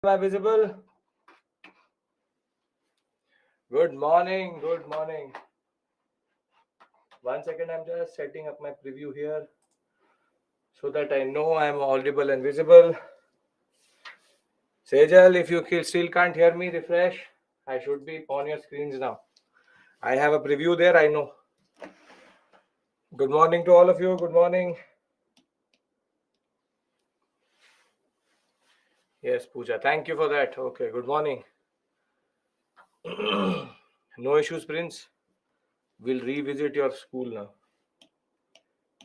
Am I visible? Good morning. Good morning. 1 second, I'm just setting up my preview here so that I know I'm audible and visible. Sejal, if you still can't hear me, refresh. I should be on your screens now. I have a preview there, I know. Good morning to all of you. Good morning. Yes, Pooja. Thank you for that. Okay, good morning. No issues, Prince. We'll revisit your school now.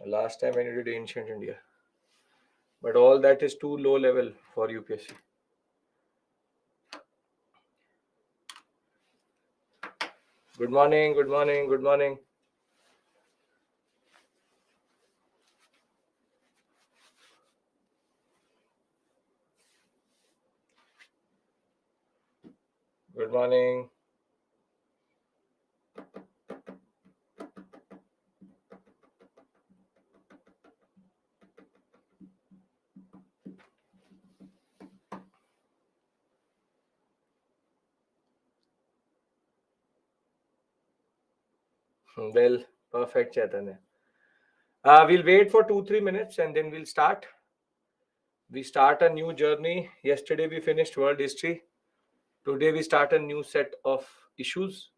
Last time when you did ancient India. But all that is too low level for UPSC. Good morning, good morning, good morning. Good morning. Well, perfect, Chaitanya. We'll wait for 2-3 minutes and then we'll start. We start a new journey. Yesterday we finished world history. Today we start a new set of issues.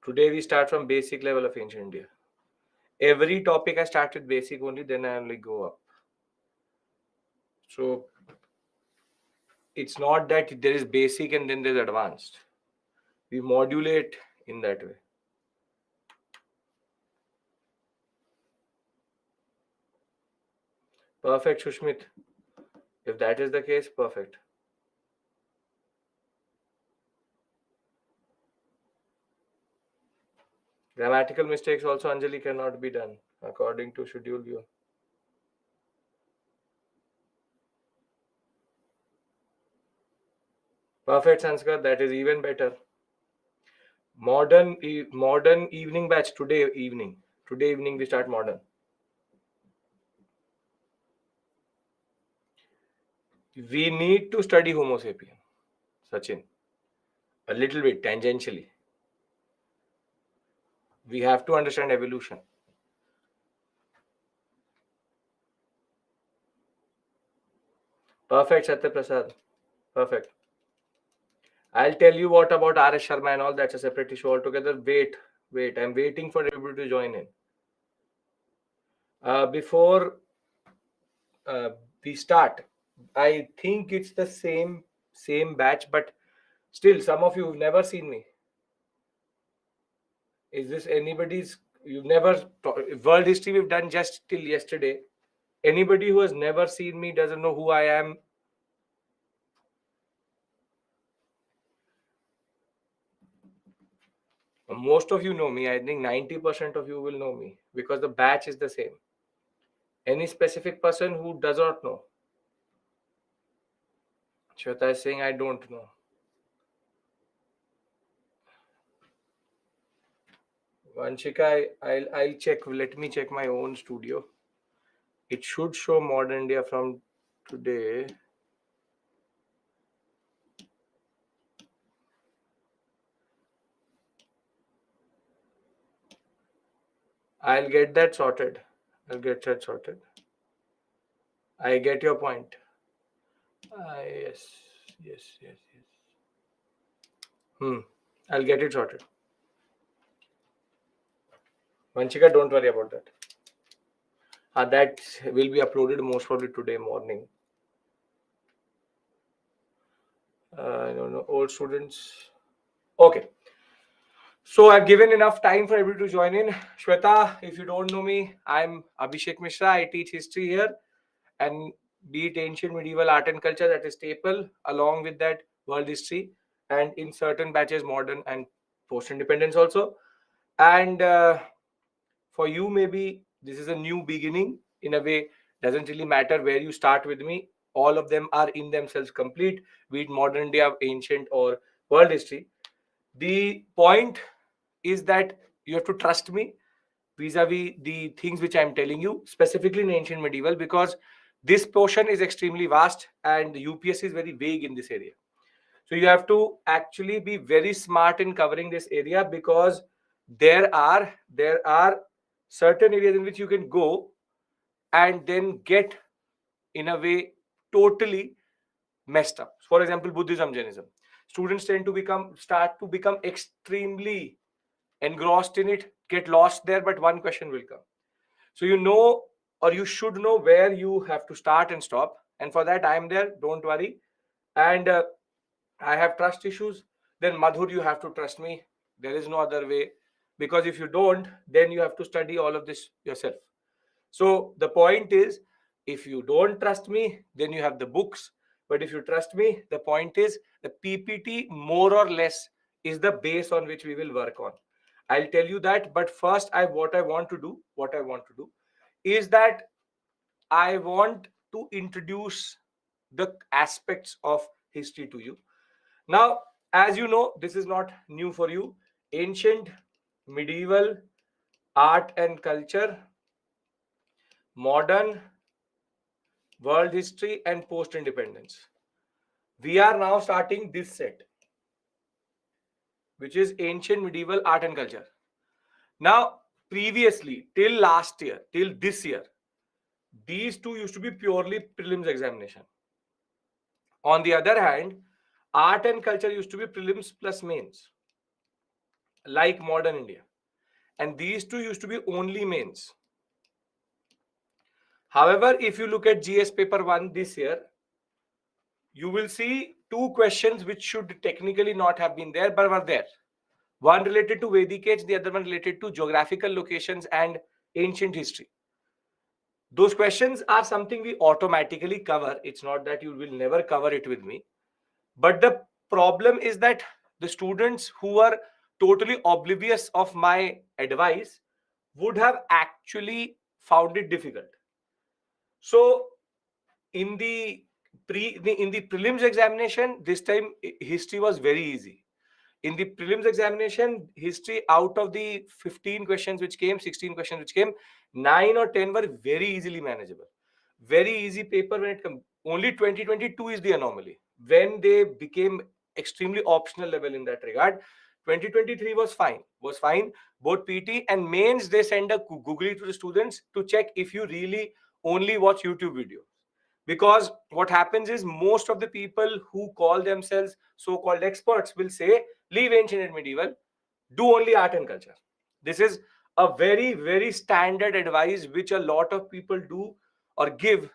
Today we start from basic level of ancient India. Every topic I start with basic only, then I only go up. So it's not that there is basic and then there's advanced. We modulate in that way. Perfect, Shushmit. If that is the case, perfect. Grammatical mistakes also, Anjali, cannot be done according to schedule view. Perfect, Sanskar. That is even better. Modern evening batch today evening. Today evening we start modern. We need to study Homo sapien, Sachin. A little bit tangentially. We have to understand evolution. Perfect, Satya Prasad. Perfect. I'll tell you what about R.S. Sharma and all. That's a separate issue altogether. Wait. I'm waiting for everybody to join in. Before we start, I think it's the same batch, but still, some of you have never seen me. Is this anybody's? You've never world history we've done just till yesterday. Anybody who has never seen me doesn't know who I am. Most of you know me. I think 90% of you will know me because the batch is the same. Any specific person who does not know? Shweta is saying I don't know. Vanshika, I'll check. Let me check my own studio. It should show modern India from today. I'll get that sorted. I get your point. Yes. I'll get it sorted. Vanchika, don't worry about that. That will be uploaded most probably today morning. I don't know, old students. Okay. So I've given enough time for everybody to join in. Shweta, if you don't know me, I'm Abhishek Mishra. I teach history here, and be it ancient, medieval, art and culture, that is staple. Along with that, world history, and in certain batches, modern and post-independence also. And for you, maybe this is a new beginning in a way. Doesn't really matter where you start with me. All of them are in themselves complete, be it modern India, ancient, or world history. The point is that you have to trust me. vis-a-vis the things which I'm telling you, specifically in ancient medieval, because this portion is extremely vast and the UPSC is very vague in this area. So you have to actually be very smart in covering this area, because there are certain areas in which you can go and then get, in a way, totally messed up. For example, Buddhism, Jainism. Students tend to start to become extremely engrossed in it, get lost there, but one question will come. So you know, or you should know where you have to start and stop. And for that, I am there. Don't worry. And I have trust issues. Then Madhur, you have to trust me. There is no other way, because if you don't, then you have to study all of this yourself. So the point is, if you don't trust me, then you have the books. But if you trust me, the point is the PPT more or less is the base on which we will work on. I'll tell you that. But first, what I want to do is that I want to introduce the aspects of history to you. Now, as you know, this is not new for you. Ancient, medieval, art and culture, modern, world history, and post-independence. We are now starting this set, which is ancient, medieval, art and culture. Now, previously, till last year, till this year, these two used to be purely prelims examination. On the other hand, art and culture used to be prelims plus mains, like modern India. And these two used to be only mains. However, if you look at GS paper 1 this year, you will see two questions which should technically not have been there, but were there. One related to Vedic age, the other one related to geographical locations and ancient history. Those questions are something we automatically cover. It's not that you will never cover it with me. But the problem is that the students who are totally oblivious of my advice would have actually found it difficult. So in the prelims examination, this time history was very easy. In the prelims examination, history, out of the 15 questions which came, 16 questions which came, 9 or 10 were very easily manageable. Very easy paper when it comes. Only 2022 is the anomaly, when they became extremely optional level in that regard. 2023 was fine. Both PT and mains, they send a googly to the students to check if you really only watch YouTube videos. Because what happens is, most of the people who call themselves so-called experts will say, leave ancient and medieval, do only art and culture. This is a very, very standard advice which a lot of people do or give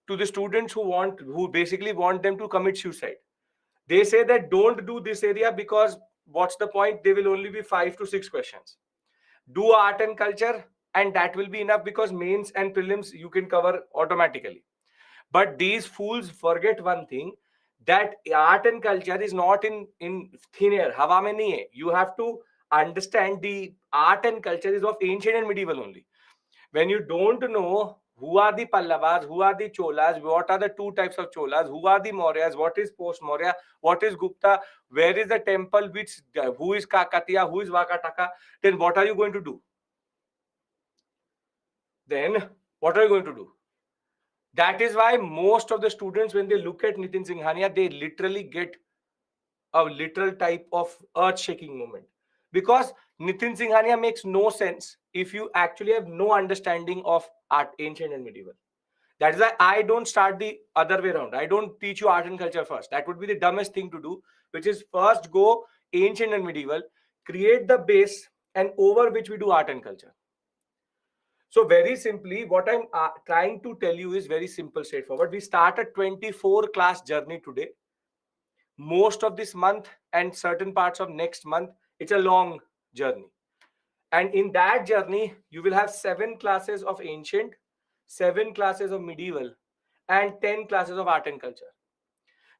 to the students who basically want them to commit suicide. They say that don't do this area, because what's the point? They will only be 5 to 6 questions. Do art and culture, and that will be enough, because mains and prelims you can cover automatically. But these fools forget one thing, that art and culture is not in thin air, hawa mein nahi hai. You have to understand the art and culture is of ancient and medieval only. When you don't know who are the Pallavas, who are the Cholas, what are the two types of Cholas, who are the Mauryas, what is post-Maurya, what is Gupta, where is the temple, who is Kakatiya, who is Vakataka, then what are you going to do? That is why most of the students, when they look at Nitin Singhania, they literally get a literal type of earth-shaking moment. Because Nitin Singhania makes no sense if you actually have no understanding of art, ancient and medieval. That is why I don't start the other way around. I don't teach you art and culture first. That would be the dumbest thing to do, which is first go ancient and medieval, create the base, and over which we do art and culture. So very simply, what I'm trying to tell you is very simple, straightforward. We start a 24-class journey today. Most of this month and certain parts of next month, it's a long journey. And in that journey, you will have 7 classes of ancient, 7 classes of medieval, and 10 classes of art and culture.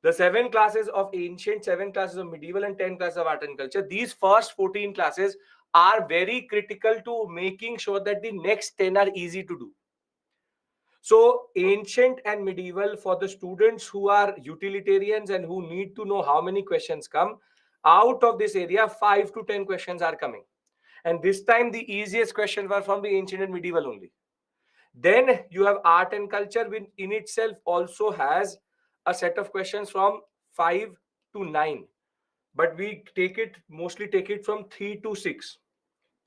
The 7 classes of ancient, 7 classes of medieval, and 10 classes of art and culture, these first 14 classes are very critical to making sure that the next 10 are easy to do. So ancient and medieval, for the students who are utilitarians and who need to know how many questions come out of this area, 5 to 10 questions are coming. And this time the easiest questions were from the ancient and medieval only. Then you have art and culture, which in itself also has a set of questions from 5 to 9. But we mostly take it from 3 to 6.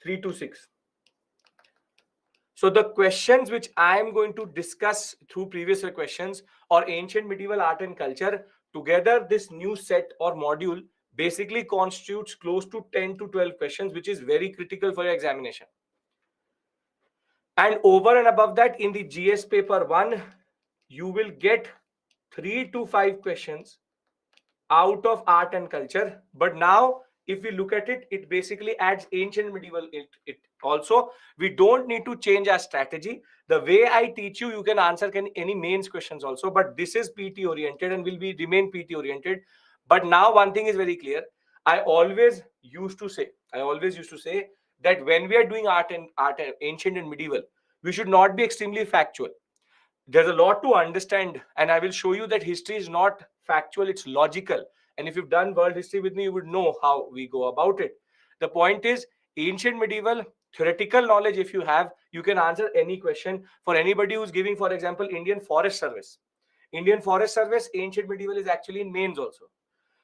3 to 6. So the questions which I am going to discuss through previous questions or ancient medieval art and culture, together this new set or module basically constitutes close to 10 to 12 questions, which is very critical for your examination. And over and above that, in the GS paper 1, you will get 3 to 5 questions out of art and culture. But now, if we look at it, it basically adds ancient medieval. It also, we don't need to change our strategy. The way I teach you, you can answer any mains questions also. But this is PT oriented and will be remain PT oriented. But now one thing is very clear. I always used to say that when we are doing art and ancient and medieval, we should not be extremely factual. There's a lot to understand, and I will show you that history is not factual, it's logical. And if you've done world history with me, you would know how we go about it. The point is, ancient medieval theoretical knowledge, if you have, you can answer any question. For anybody who's giving, for example, Indian Forest Service, ancient medieval is actually in mains also.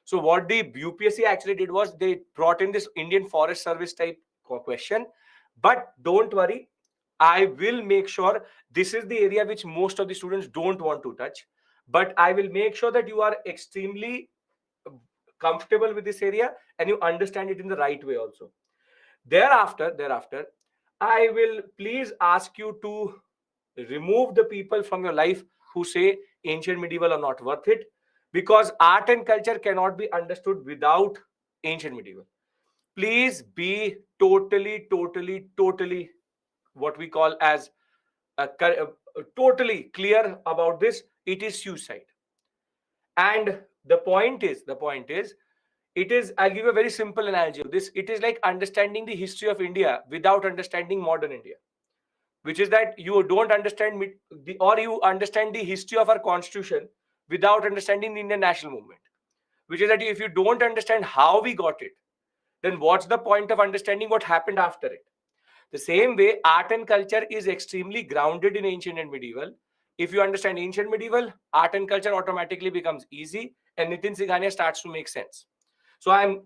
So what the UPSC actually did was they brought in this Indian Forest Service type question. But don't worry, I will make sure this is the area which most of the students don't want to touch. But I will make sure that you are extremely comfortable with this area and you understand it in the right way also. Thereafter, I will please ask you to remove the people from your life who say ancient medieval are not worth it, because art and culture cannot be understood without ancient medieval. Please be totally what we call as totally clear about this. It is suicide. And the point is, I'll give you a very simple analogy of this. It is like understanding the history of India without understanding modern India, which is that you don't understand or you understand the history of our constitution without understanding the Indian national movement, which is that if you don't understand how we got it, then what's the point of understanding what happened after it? The same way, art and culture is extremely grounded in ancient and medieval. If you understand ancient medieval, art and culture automatically becomes easy and Nitin Singhania starts to make sense. So I'm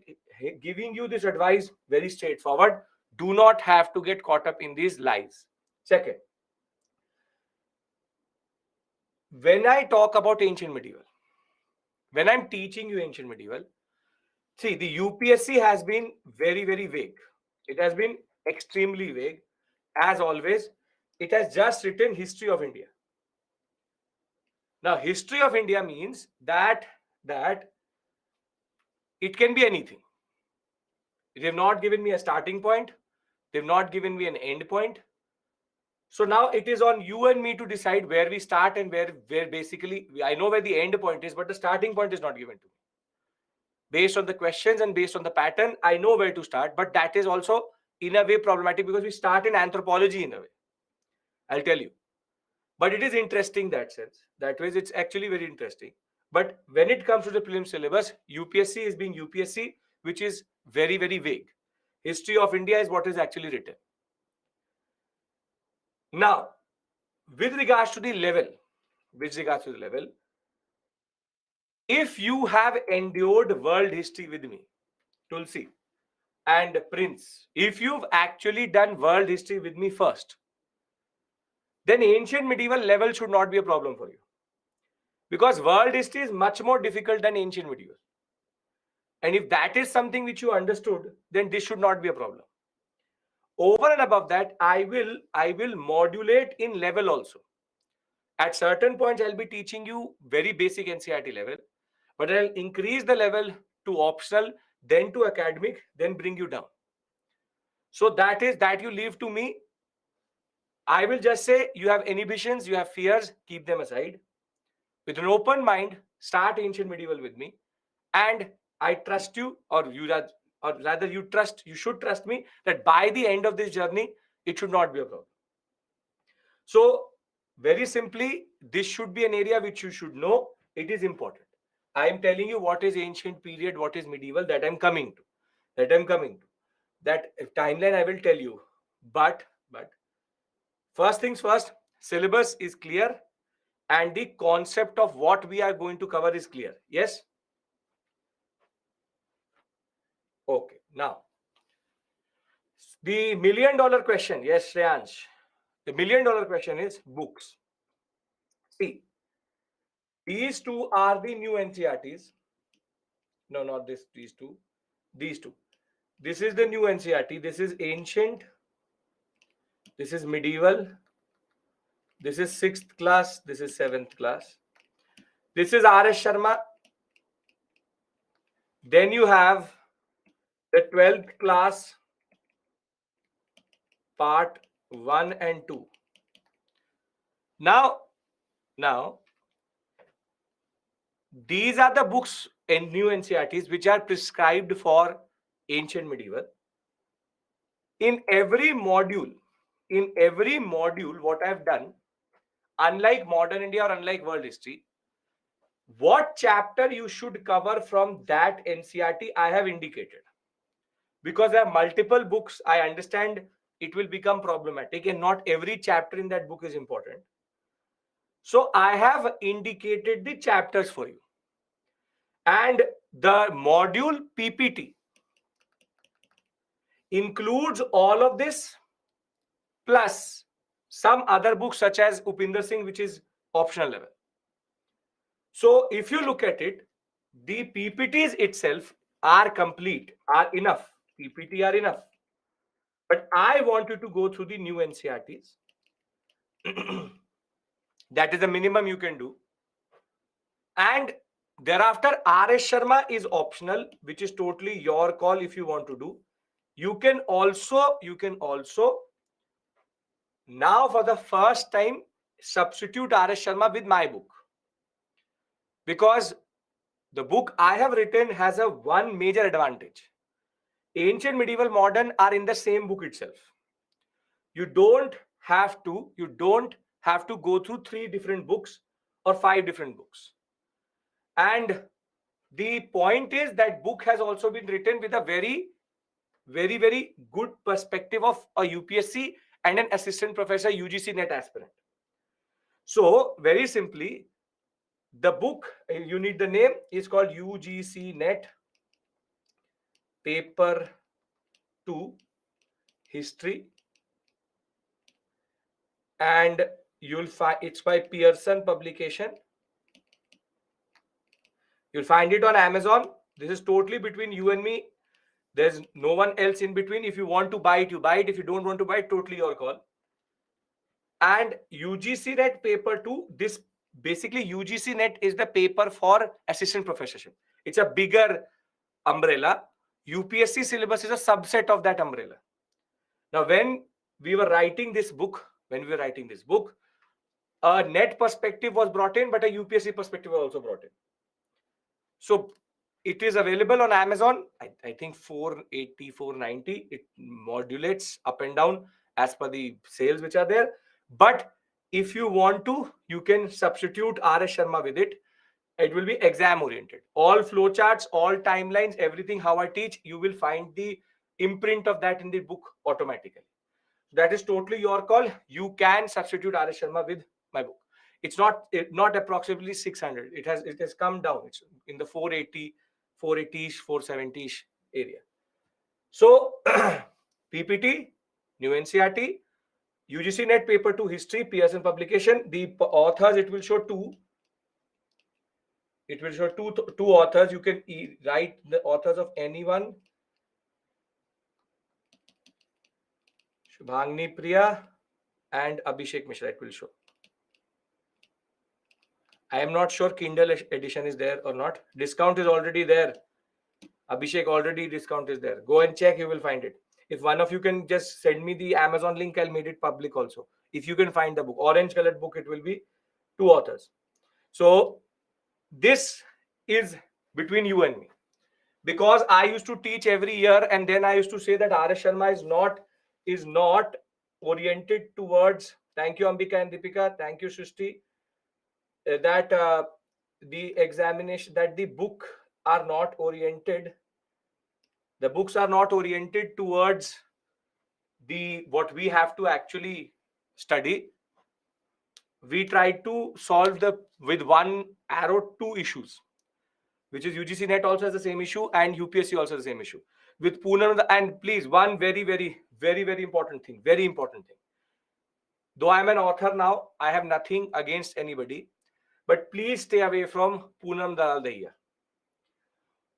giving you this advice very straightforward. Do not have to get caught up in these lies. Second, when I talk about ancient medieval, when I'm teaching you ancient medieval, see, the UPSC has been very vague. It has been extremely vague. As always, it has just written history of India. Now, history of India means that it can be anything. They have not given me a starting point. They've not given me an end point. So now it is on you and me to decide where we start and where basically, I know where the end point is, but the starting point is not given to me. Based on the questions and based on the pattern, I know where to start, but that is also in a way problematic because we start in anthropology in a way. I'll tell you. But it is interesting that sense. That way, it's actually very interesting. But when it comes to the prelim syllabus, UPSC is being UPSC, which is very vague. History of India is what is actually written. Now, with regards to the level, if you have endured world history with me, Tulsi and Prince, if you've actually done world history with me first, then ancient medieval level should not be a problem for you. Because world history is much more difficult than ancient medieval. And if that is something which you understood, then this should not be a problem. Over and above that, I will modulate in level also. At certain points, I'll be teaching you very basic NCERT level, but I'll increase the level to optional, then to academic, then bring you down. So that you leave to me. I will just say you have inhibitions, you have fears, keep them aside. With an open mind, start ancient medieval with me, and I trust you, or rather you should trust me that by the end of this journey, it should not be a problem. So very simply, this should be an area which you should know. It is important. I am telling you what is ancient period, what is medieval, that I'm coming to. that timeline I will tell you. But first things first, syllabus is clear and the concept of what we are going to cover is clear. Yes? Okay. Now, the $1 million question. Yes, Shreyansh. The $1 million question is books. See, these two are the new NCERTs. No, not this. These two. These two. This is the new NCERT. This is ancient. This is medieval. This is 6th class. This is 7th class. This is R.S. Sharma. Then you have the 12th class part 1 and 2. Now, these are the books in new NCERTs which are prescribed for ancient medieval. In every module, what I've done, unlike modern India or unlike world history, what chapter you should cover from that NCERT I have indicated. Because there are multiple books, I understand it will become problematic and not every chapter in that book is important. So I have indicated the chapters for you. And the module PPT includes all of this plus some other books such as Upinder Singh, which is optional level. So if you look at it, the PPTs itself are complete, are enough. PPT are enough. But I want you to go through the new NCERTs. That is the minimum you can do. And thereafter, R.S. Sharma is optional, which is totally your call if you want to do. You can also now for the first time substitute R.S. Sharma with my book. Because the book I have written has a one major advantage. Ancient, medieval, modern are in the same book itself. You don't have to go through 3 different books or 5 different books. And the point is that book has also been written with a very, very, very good perspective of a UPSC and an assistant professor UGC NET aspirant. So very simply, the book, you need the name, is called UGC NET Paper 2 History, and you'll find it's by Pearson Publication. You'll find it on Amazon. This is totally between you and me. There's no one else in between. If you want to buy it, you buy it. If you don't want to buy it, totally your call. And UGC NET Paper 2, this basically UGC NET is the paper for assistant professorship. It's a bigger umbrella. UPSC syllabus is a subset of that umbrella. Now, when we were writing this book, a NET perspective was brought in, but a UPSC perspective was also brought in. So it is available on Amazon. I think 480, 490. It modulates up and down as per the sales which are there. But if you want to, you can substitute R.S. Sharma with it. It will be exam oriented. All flowcharts, all timelines, everything how I teach, you will find the imprint of that in the book automatically. That is totally your call. You can substitute R.S. Sharma with my book. It's not approximately 600. It has come down. It's in the 480, 480ish, 470ish area. So PPT, new NCERT, UGC NET Paper 2 History, Pearson Publication. The authors, it will show 2. It will show two authors. You can write the authors of anyone. Shubhangni Priya and Abhishek Mishra, it will show. I am not sure Kindle edition is there or not. Discount is already there. Abhishek, already discount is there. Go and check, you will find it. If one of you can just send me the Amazon link, I'll make it public also. If you can find the book, orange colored book, it will be 2 authors. So this is between you and me. Because I used to teach every year and then I used to say that R.S. Sharma is not oriented towards, thank you Ambika and Deepika, thank you Srishti, that the examination, that the book are not oriented, The books are not oriented towards what we have to actually study. We try to solve with one arrow 2 issues, which is UGC NET also has the same issue and UPSC also has the same issue. With Poonam, and please, one very important thing, very important thing. Though I'm an author now, I have nothing against anybody, but please stay away from Poonam Dalal Dahiya.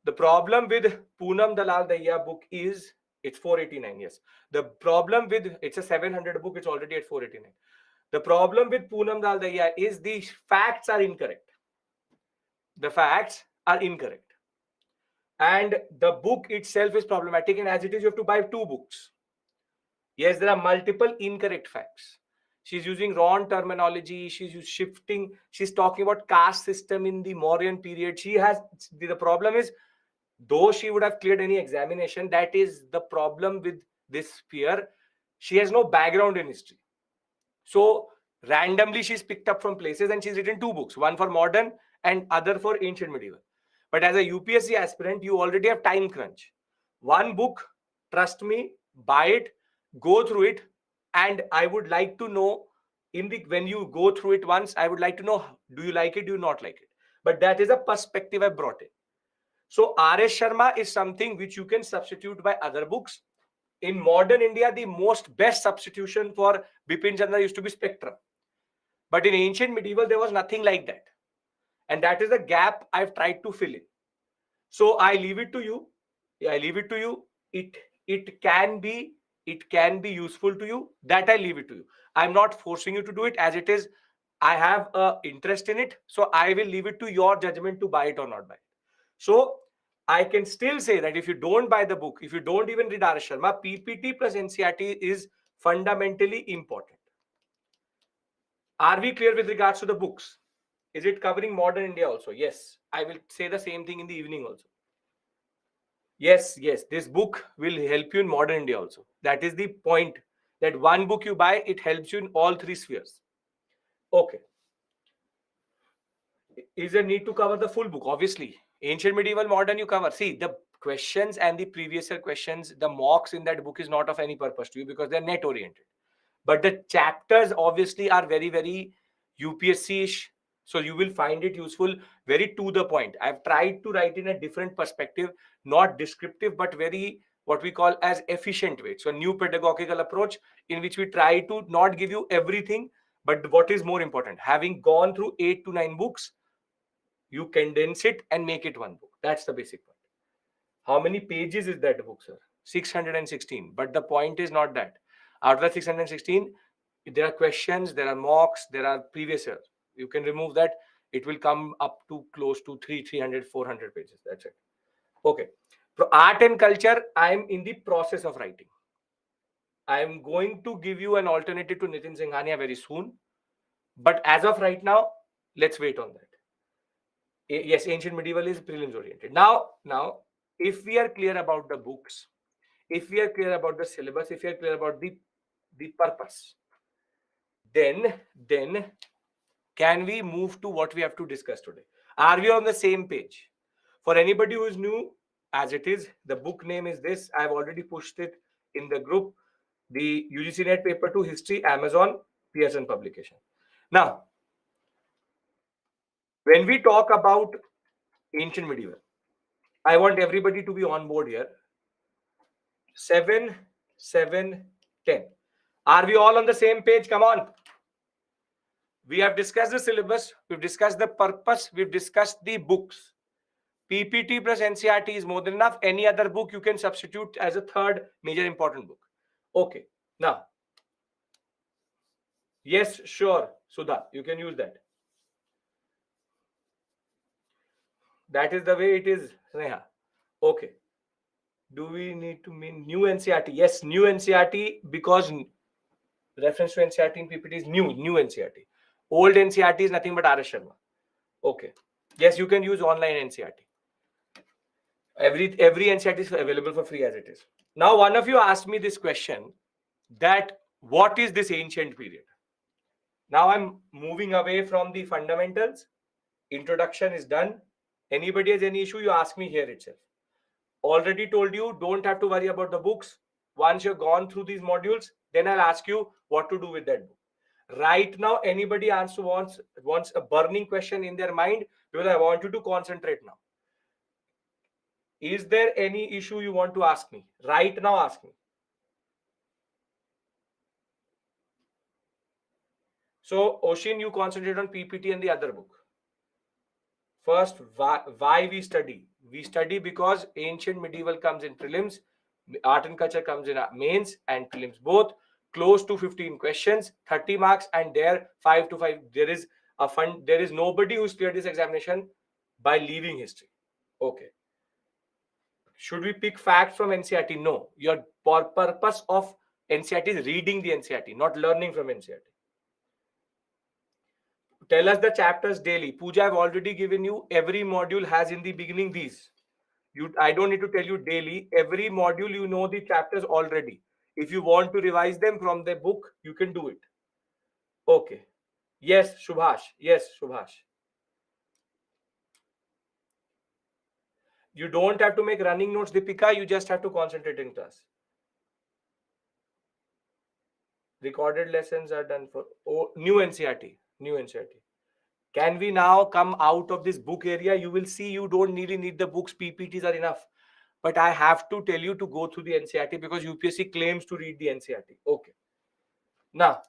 The problem with Poonam Dalal Dahiya book is it's 489. Yes. The problem with it's a 700 book. It's already at 489. The problem with Poonam Dalal Dahiya is the facts are incorrect. The facts are incorrect. And the book itself is problematic. And as it is, you have to buy 2 books. Yes, there are multiple incorrect facts. She's using wrong terminology. She's shifting. She's talking about caste system in the Mauryan period. The problem is, though she would have cleared any examination, that is the problem with this fear. She has no background in history. So randomly she's picked up from places and she's written 2 books, one for modern and other for ancient medieval. But as a UPSC aspirant, you already have time crunch. One book, trust me, buy it, go through it, and I would like to know when you go through it once, I would like to know, do you like it, do you not like it? But that is a perspective I brought in. So R.S. Sharma is something which you can substitute by other books. In modern India, the best substitution for Bipin Chandra used to be Spectrum. But in ancient medieval, there was nothing like that. And that is the gap I've tried to fill in. So I leave it to you. I leave it to you. It can be useful to you. That I leave it to you. I'm not forcing you to do it as it is. I have an interest in it. So I will leave it to your judgment to buy it or not buy it. So I can still say that if you don't buy the book, if you don't even read R.S. Sharma, PPT plus NCERT is fundamentally important. Are we clear with regards to the books? Is it covering modern India also? Yes. I will say the same thing in the evening also. Yes. This book will help you in modern India also. That is the point. That one book you buy, it helps you in all 3 spheres. Okay. Is there need to cover the full book? Obviously. Ancient, medieval, modern, you cover. See, the questions and the previous year questions, the mocks in that book is not of any purpose to you because they're net oriented. But the chapters obviously are very UPSC-ish. So you will find it useful, very to the point. I've tried to write in a different perspective, not descriptive, but very what we call as efficient way. So a new pedagogical approach in which we try to not give you everything, but what is more important, having gone through 8 to 9 books, you condense it and make it one book. That's the basic point. How many pages is that book, sir? 616. But the point is not that. Out of 616, there are questions, there are mocks, there are previous years. You can remove that. It will come up to close to 300, 400 pages. That's it. Okay. For art and culture, I'm in the process of writing. I'm going to give you an alternative to Nitin Singhania very soon. But as of right now, let's wait on that. Yes, ancient medieval is prelims oriented. Now, if we are clear about the books, if we are clear about the syllabus, if we are clear about the purpose, then can we move to what we have to discuss today? Are we on the same page? For anybody who is new, as it is, the book name is this. I've already pushed it in the group. The UGC NET Paper 2 History, Amazon, Pearson publication. Now, when we talk about ancient medieval, I want everybody to be on board here. 7, 7, 10. Are we all on the same page? Come on. We have discussed the syllabus. We've discussed the purpose. We've discussed the books. PPT plus NCERT is more than enough. Any other book you can substitute as a third major important book. Okay. Now, yes, sure, Sudha, you can use that. That is the way it is, Sneha. Okay. Do we need to mean new NCERT? Yes, new NCERT, because reference to NCERT in PPT is new NCERT. Old NCERT is nothing but R.S. Sharma. Okay. Yes, you can use online NCERT. Every NCERT is available for free as it is. Now, one of you asked me this question that what is this ancient period? Now I'm moving away from the fundamentals. Introduction is done. Anybody has any issue, you ask me here itself. Already told you, don't have to worry about the books. Once you've gone through these modules, then I'll ask you what to do with that book. Right now, anybody wants a burning question in their mind, because I want you to concentrate now. Is there any issue you want to ask me? Right now, ask me. So, Oshin, you concentrate on PPT and the other book. First, why we study? We study because ancient medieval comes in prelims, art and culture comes in mains and prelims both. Close to 15 questions, 30 marks, and there 5 to 5. There is a fun. There is nobody who's cleared this examination by leaving history. Okay. Should we pick facts from NCERT? No. Your purpose of NCERT is reading the NCERT, not learning from NCERT. Tell us the chapters daily. Pooja, I've already given you. Every module has in the beginning these. I don't need to tell you daily. Every module, you know the chapters already. If you want to revise them from the book, you can do it. Okay. Yes, Subhash. Yes, Subhash. You don't have to make running notes, Deepika. You just have to concentrate in class. Recorded lessons are done for new NCERT. New NCERT. Can we now come out of this book area? You will see you don't really need the books. PPTs are enough. But I have to tell you to go through the NCERT because UPSC claims to read the NCERT. Okay. Now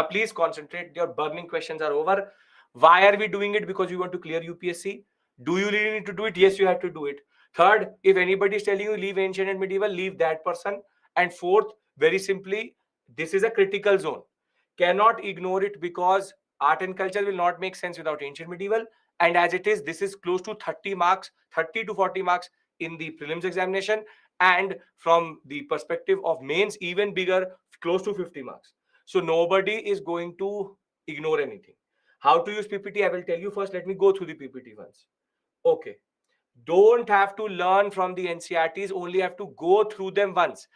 please concentrate. Your burning questions are over. Why are we doing it? Because we want to clear UPSC. Do you really need to do it? Yes, you have to do it. Third, if anybody is telling you leave ancient and medieval, leave that person. And fourth, very simply, this is a critical zone. Cannot ignore it because art and culture will not make sense without ancient medieval. And as it is, this is close to 30 marks, 30 to 40 marks in the prelims examination. And from the perspective of mains, even bigger, close to 50 marks. So nobody is going to ignore anything. How to use PPT, I will tell you first. Let me go through the PPT once. Okay. Don't have to learn from the NCERTs, only have to go through them once.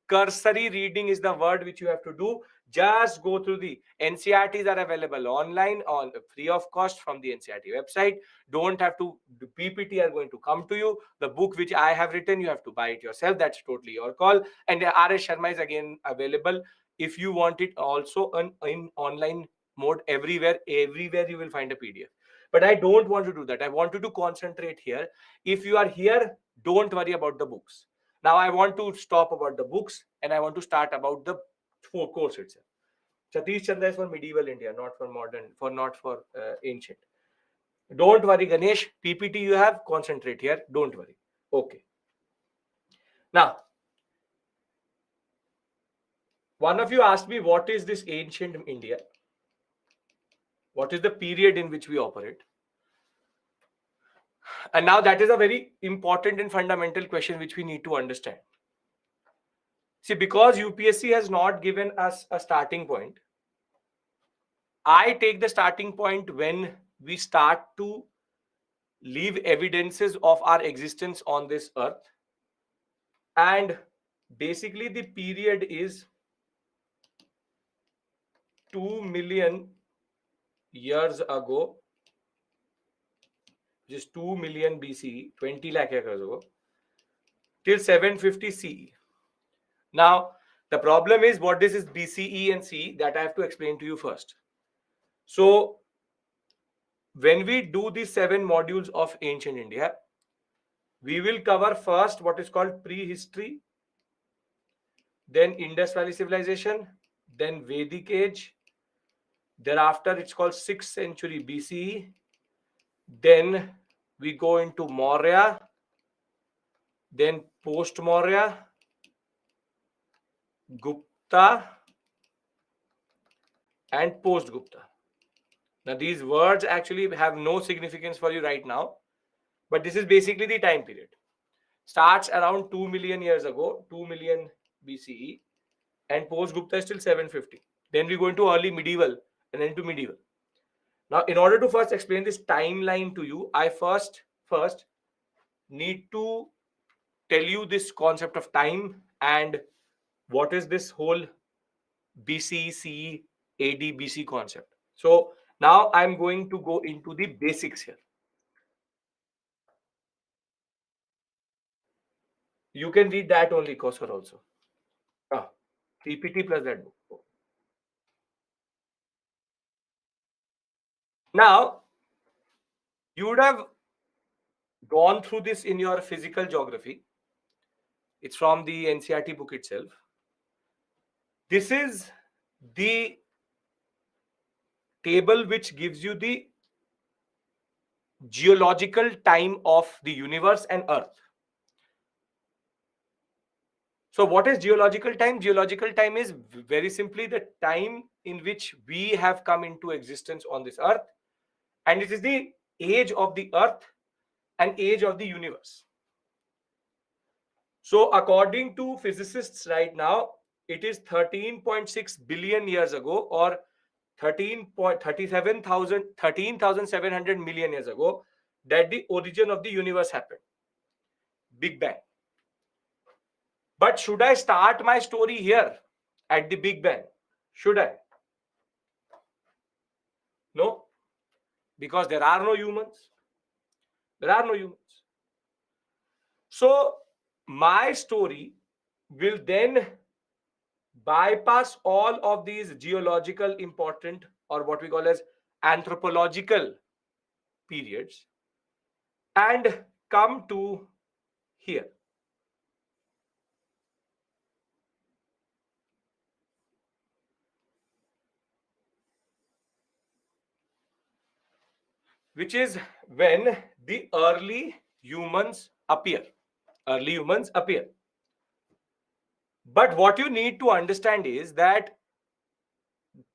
Cursory reading is the word which you have to do. Just go through the NCERTs are available online on free of cost from the NCERT website. Don't have to, the PPT are going to come to you. The book which I have written, you have to buy it yourself. That's totally your call. And the RS Sharma is again available. If you want it also in online mode, everywhere you will find a PDF. But I don't want to do that. I want you to concentrate here. If you are here, don't worry about the books. Now I want to stop about the books and I want to start about the course itself. Satish Chandra is for medieval India, not for modern, not for ancient. Don't worry, Ganesh. PPT you have, concentrate here. Don't worry. Okay. Now, one of you asked me, what is this ancient India? What is the period in which we operate? And now that is a very important and fundamental question which we need to understand. See, because UPSC has not given us a starting point, I take the starting point when we start to leave evidences of our existence on this earth. And basically the period is 2 million years ago, which is 2 million BCE, 20 lakh years ago, till 750 CE. Now, the problem is what this is BCE and CE, that I have to explain to you first. So, when we do the 7 modules of ancient India, we will cover first what is called prehistory, then Indus Valley civilization, then Vedic age. Thereafter, it's called 6th century BCE. Then we go into Maurya, then post-Maurya, Gupta, and post-Gupta. Now, these words actually have no significance for you right now, but this is basically the time period. Starts around 2 million years ago, 2 million BCE, and post-Gupta is till 750. Then we go into early medieval and then to medieval. Now, in order to first explain this timeline to you, I first need to tell you this concept of time and what is this whole BC, CE, AD, BC concept. So now I'm going to go into the basics here. You can read that only, Kausar also. PPT plus that book. Now, you would have gone through this in your physical geography. It's from the NCERT book itself. This is the table which gives you the geological time of the universe and Earth. So what is geological time? Geological time is very simply the time in which we have come into existence on this Earth, and it is the age of the Earth and age of the universe. So according to physicists right now, it is 13.6 billion years ago, or 13,700 million years ago, that the origin of the universe happened. Big Bang. But should I start my story here at the Big Bang? Should I? No, because there are no humans. There are no humans. So my story will then bypass all of these geological important, or what we call as anthropological periods, and come to here. Which is when the early humans appear. Early humans appear. But what you need to understand is that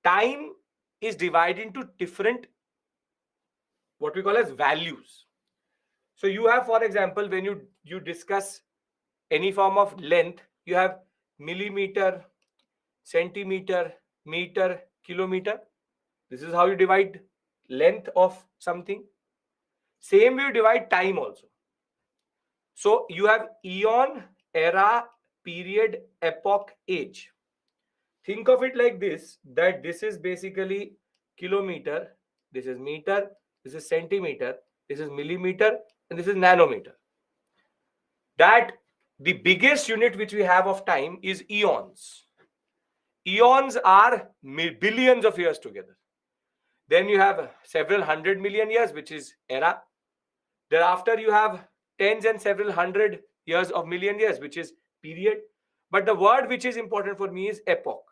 time is divided into different, what we call as values. So you have, for example, when you discuss any form of length, you have millimeter, centimeter, meter, kilometer. This is how you divide length of something. Same way you divide time also. So you have eon, era, period, epoch, age. Think of it like this, that this is basically kilometer, this is meter, this is centimeter, this is millimeter, and this is nanometer. That the biggest unit which we have of time is eons. Eons are billions of years together. Then you have several 100 million years, which is era. Thereafter, you have tens and several 100 years of million years, which is period. But the word which is important for me is epoch.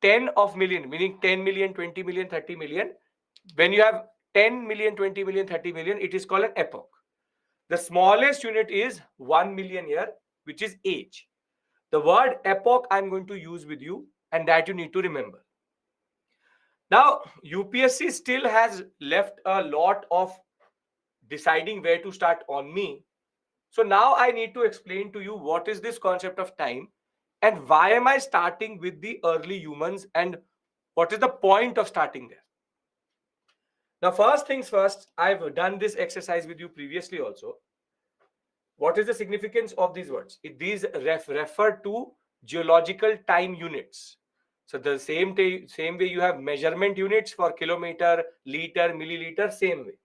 10 of million, meaning 10 million, 20 million, 30 million. When you have 10 million, 20 million, 30 million, it is called an epoch. The smallest unit is 1 million year, which is age. The word epoch I'm going to use with you, and that you need to remember. Now, UPSC still has left a lot of deciding where to start on me. So now I need to explain to you what is this concept of time and why am I starting with the early humans and what is the point of starting there. Now, first things first, I've done this exercise with you previously also. What is the significance of these words? These refer to geological time units. So the same way you have measurement units for kilometer, liter, milliliter, same way.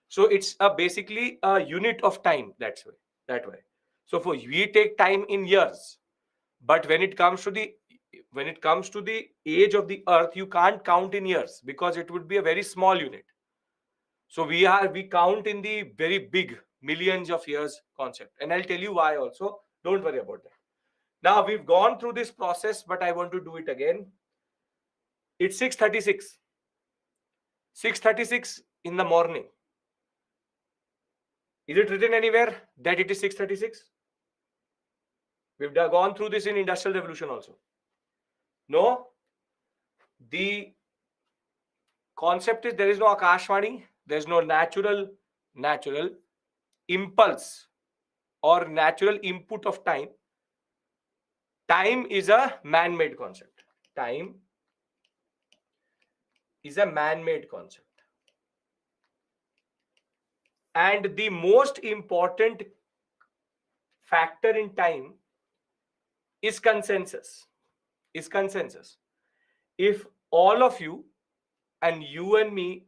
So it's basically a unit of time. That way. So we take time in years, but when it comes to the age of the Earth, you can't count in years because it would be a very small unit. So we count in the very big millions of years concept, and I'll tell you why also. Don't worry about that. Now we've gone through this process, but I want to do it again. It's 6:36. 6:36 in the morning. Is it written anywhere that it is 6:36? We've gone through this in Industrial Revolution also. No. The concept is there is no Akashvani, there is no natural impulse or natural input of time. Time is a man-made concept. Time is a man-made concept. And the most important factor in time is consensus. If all of you and you and me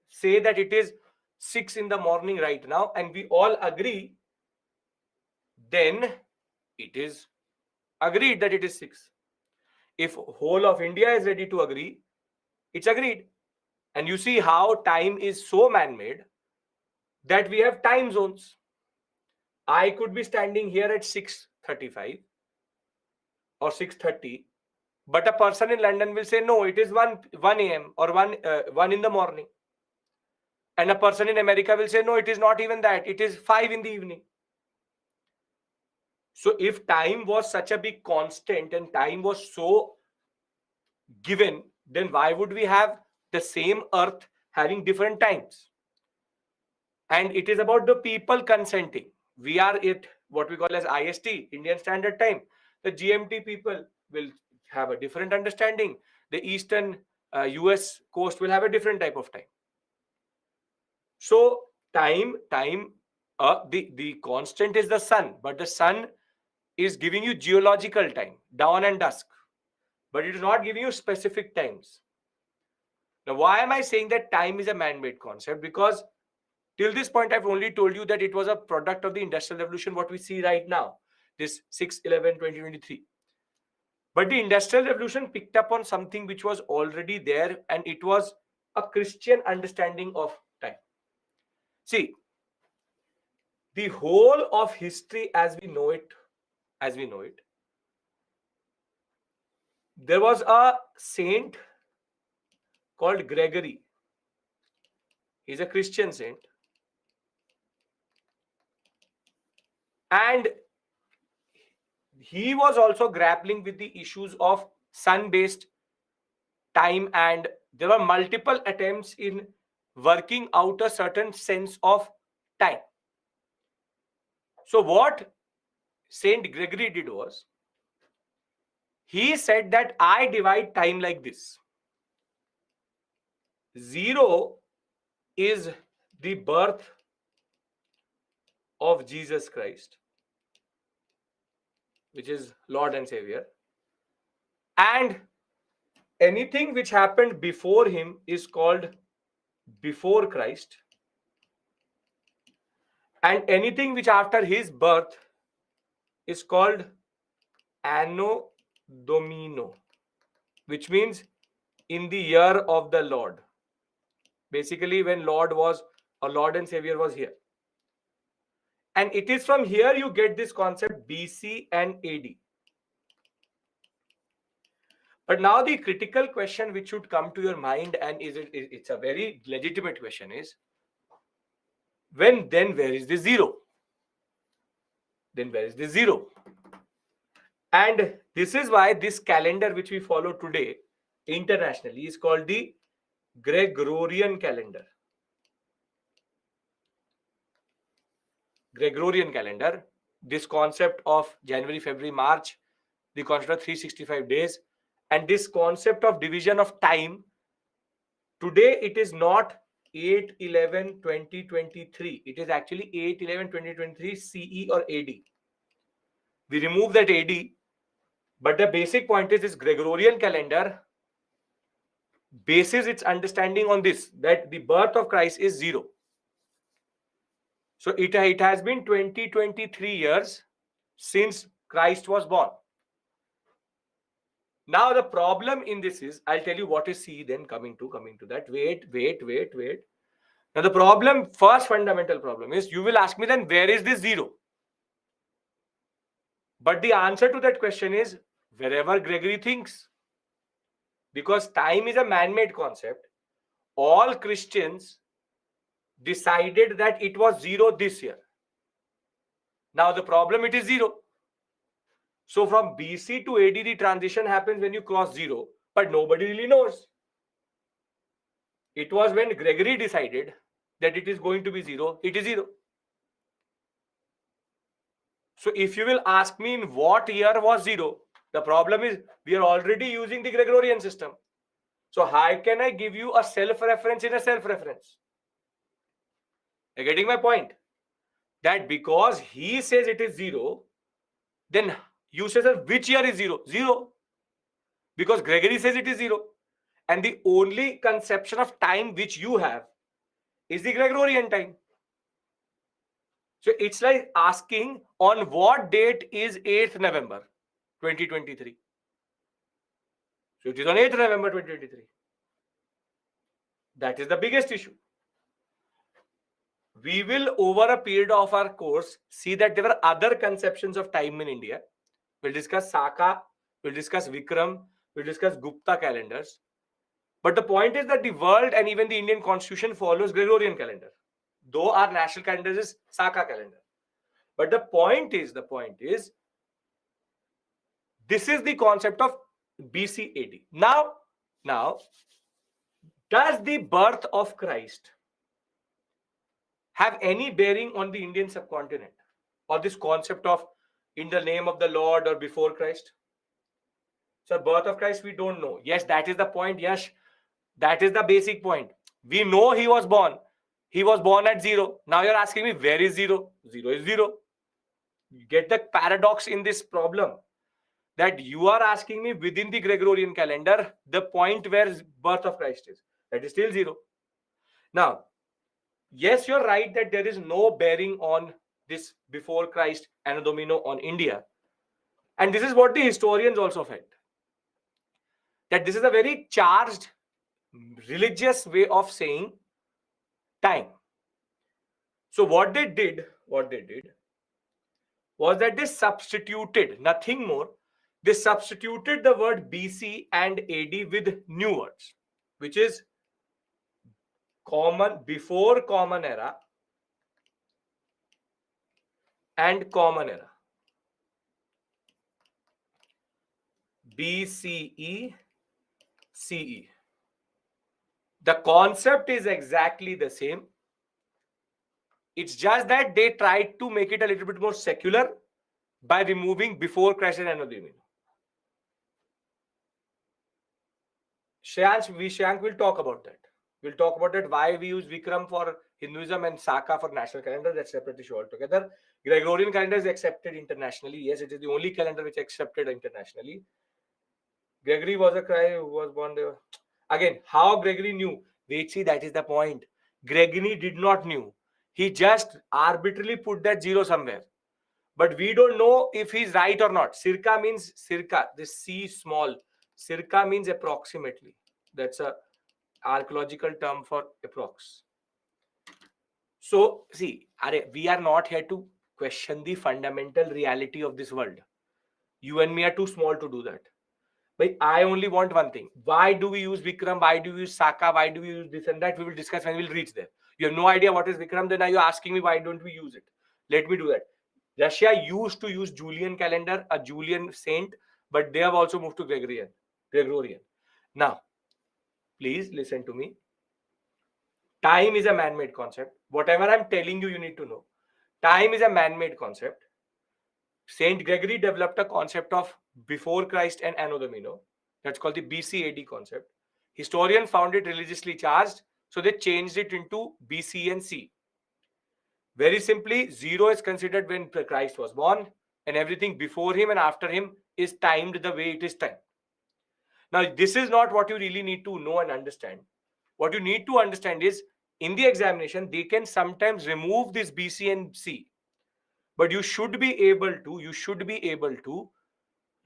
say that it is 6 in the morning right now, and we all agree then it is agreed that it is 6. If whole of India is ready to agree, it's agreed. And you see how time is so man-made that we have time zones. I could be standing here at 6:35 or 6:30, but a person in London will say, no, it is 1 a.m. or 1 in the morning. And a person in America will say, no, it is not even that. It is 5 in the evening. So if time was such a big constant and time was so given, then why would we have the same earth having different times? And it is about the people consenting. We are at what we call as IST, Indian Standard Time. The GMT people will have a different understanding. The Eastern US coast will have a different type of time. So the constant is the sun, but the sun is giving you geological time, dawn and dusk, but it is not giving you specific times. Now, why am I saying that time is a man-made concept? Because till this point, I've only told you that it was a product of the Industrial Revolution, what we see right now, this 6/11/2023. But the Industrial Revolution picked up on something which was already there, and it was a Christian understanding of time. See, the whole of history as we know it, there was a saint called Gregory. He's a Christian saint. And he was also grappling with the issues of sun-based time, and there were multiple attempts in working out a certain sense of time. So what Saint Gregory did was, he said that I divide time like this. 0 is the birth of Jesus Christ, which is Lord and Savior, and anything which happened before him is called before Christ, and anything which after his birth is called Anno Domino, which means in the year of the Lord. Basically, when Lord and Savior was here. And it is from here you get this concept BC and AD. But now the critical question which should come to your mind, and it's a very legitimate question, is where is the 0? Then where is the 0? And this is why this calendar which we follow today internationally is called the Gregorian calendar. Gregorian calendar, this concept of January, February, March, the concept of 365 days, and this concept of division of time, today it is not 8/11/2023. It is actually 8/11/2023 CE or AD. We remove that AD, but the basic point is this Gregorian calendar bases its understanding on this, that the birth of Christ is 0. So it has been 23 years since Christ was born. Now the problem in this is, I'll tell you what is CE, then coming to that. Wait. Now the problem, first fundamental problem is, you will ask me then, where is this 0? But the answer to that question is wherever Gregory thinks. Because time is a man-made concept. All Christians decided that it was 0 this year. Now the problem, it is 0. So from BC to AD, the transition happens when you cross 0, but nobody really knows. It was when Gregory decided that it is going to be 0, it is 0. So if you will ask me in what year was 0, the problem is we are already using the Gregorian system. So how can I give you a self-reference in a self-reference? You're getting my point? That because he says it is 0, then you say, sir, which year is 0? 0. Because Gregory says it is 0. And the only conception of time which you have is the Gregorian time. So it's like asking on what date is 8th November 2023. So it is on 8th November 2023. That is the biggest issue. We will, over a period of our course, see that there are other conceptions of time in India. We'll discuss Saka, we'll discuss Vikram, we'll discuss Gupta calendars. But the point is that the world and even the Indian constitution follows Gregorian calendar, though our national calendar is Saka calendar. But the point is, this is the concept of BC AD. Now, does the birth of Christ have any bearing on the Indian subcontinent or this concept of in the name of the Lord or before Christ? So birth of Christ, we don't know. Yes, that is the point. Yes, that is the basic point. We know he was born. He was born at 0. Now you're asking me, where is 0? 0 is 0. You get the paradox in this problem, that you are asking me within the Gregorian calendar, the point where birth of Christ is. That is still 0. Now, yes, you're right that there is no bearing on this before Christ Anno Domini on India. And this is what the historians also felt, that this is a very charged religious way of saying time. So what they did was that they substituted nothing more. They substituted the word BC and AD with new words, which is common, before common era and common era. BCE, CE. The concept is exactly the same. It's just that they tried to make it a little bit more secular by removing before Christ and Anno Domini. Shank will talk about that. We'll talk about that, why we use Vikram for Hinduism and Saka for national calendar. That's separate issue altogether. Gregorian calendar is accepted internationally. Yes, it is the only calendar which is accepted internationally. Gregory was a guy who was born there. Again, how Gregory knew? Wait, see, that is the point. Gregory did not knew. He just arbitrarily put that 0 somewhere. But we don't know if he's right or not. Circa means circa, this C small. Circa means approximately. That's a archaeological term for approx. So, see, we are not here to question the fundamental reality of this world. You and me are too small to do that. But I only want one thing. Why do we use Vikram? Why do we use Saka? Why do we use this and that? We will discuss when we'll reach there. You have no idea what is Vikram, then are you asking me why don't we use it? Let me do that. Russia used to use Julian calendar, a Julian saint, but they have also moved to Gregorian. Now, please listen to me. Time is a man-made concept. Whatever I'm telling you, you need to know. Time is a man-made concept. Saint Gregory developed a concept of before Christ and Anno Domini. That's called the BC AD concept. Historians found it religiously charged, so they changed it into BC and C. Very simply, 0 is considered when Christ was born, and everything before him and after him is timed the way it is timed. Now, this is not what you really need to know and understand. What you need to understand is, in the examination, they can sometimes remove this BC and C. But you should be able to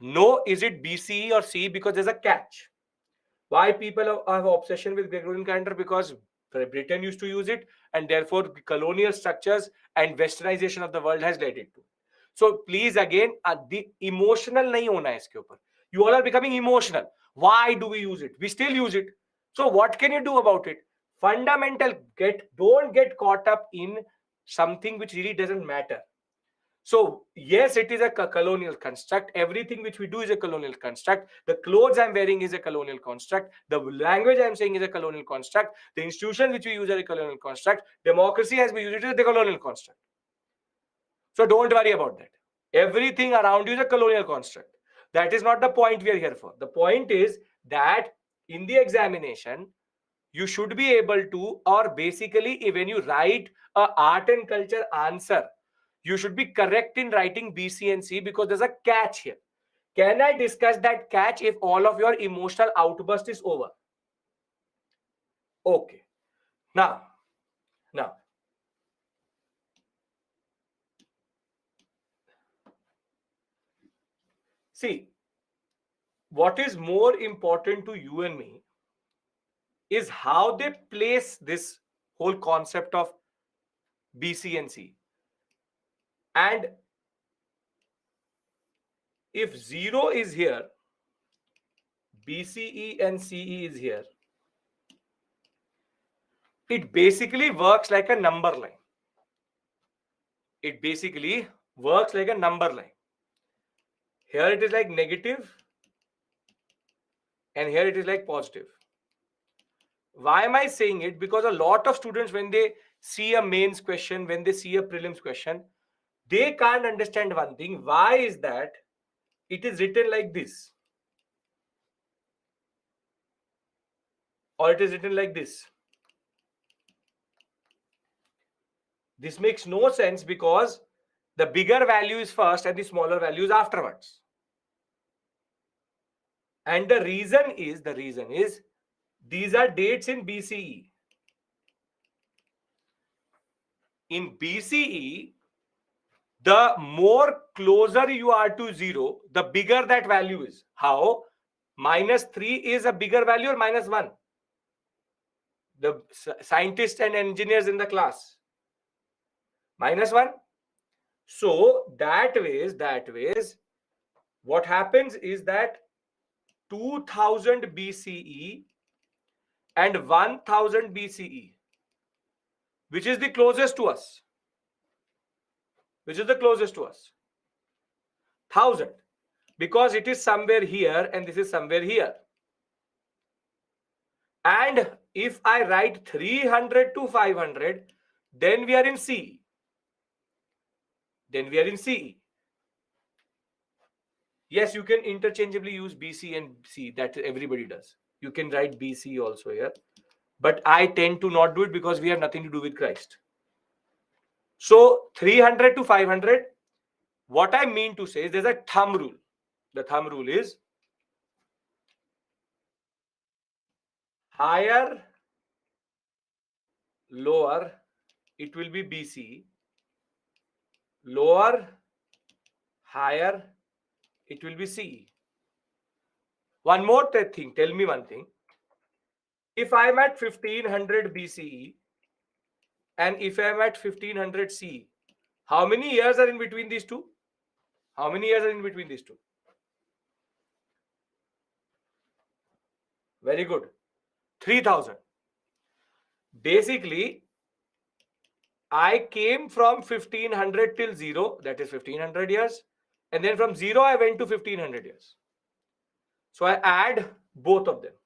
know, is it BCE or C, because there's a catch. Why people have obsession with Gregorian calendar? Because Britain used to use it, and therefore colonial structures and westernization of the world has led it to. So please, again, the emotional nahi hona hai iske upar. You all are becoming emotional. Why do we use it? We still use it. So what can you do about it? Fundamental, don't get caught up in something which really doesn't matter. So yes, it is a colonial construct. Everything which we do is a colonial construct. The clothes I'm wearing is a colonial construct. The language I'm saying is a colonial construct. The institution which we use is a colonial construct. Democracy as we use it is a colonial construct. So don't worry about that. Everything around you is a colonial construct. That is not the point we are here for. The point is that in the examination, you should be able to, or basically when you write a art and culture answer, you should be correct in writing B, C, and C, because there's a catch here. Can I discuss that catch if all of your emotional outburst is over? Okay. Now, See, what is more important to you and me is how they place this whole concept of B, C, and C. And if 0 is here, BCE and CE is here, it basically works like a number line. It basically works like a number line. Here it is like negative, and here it is like positive. Why am I saying it? Because a lot of students, when they see a mains question, when they see a prelims question, they can't understand one thing. Why is that it is written like this? Or it is written like this. This makes no sense because the bigger value is first and the smaller value is afterwards. And the reason is these are dates in BCE. In BCE, the more closer you are to 0, the bigger that value is. How? -3 is a bigger value or -1? The scientists and engineers in the class. -1. So that ways, what happens is that 2000 BCE and 1000 BCE, which is the closest to us? Which is the closest to us? 1000. Because it is somewhere here and this is somewhere here. And if I write 300 to 500, then we are in CE. Then we are in CE. Yes, you can interchangeably use BC and C. That everybody does. You can write BC also here. But I tend to not do it because we have nothing to do with Christ. So 300 to 500, what I mean to say is there's a thumb rule. The thumb rule is higher, lower, it will be BC. Lower, higher, it will be CE. One more thing, tell me one thing. If I'm at 1500 BCE and if I'm at 1500 CE, how many years are in between these two? How many years are in between these two? Very good. 3000. Basically, I came from 1500 till 0, that is 1500 years. And then from 0, I went to 1500 years. So I add both of them.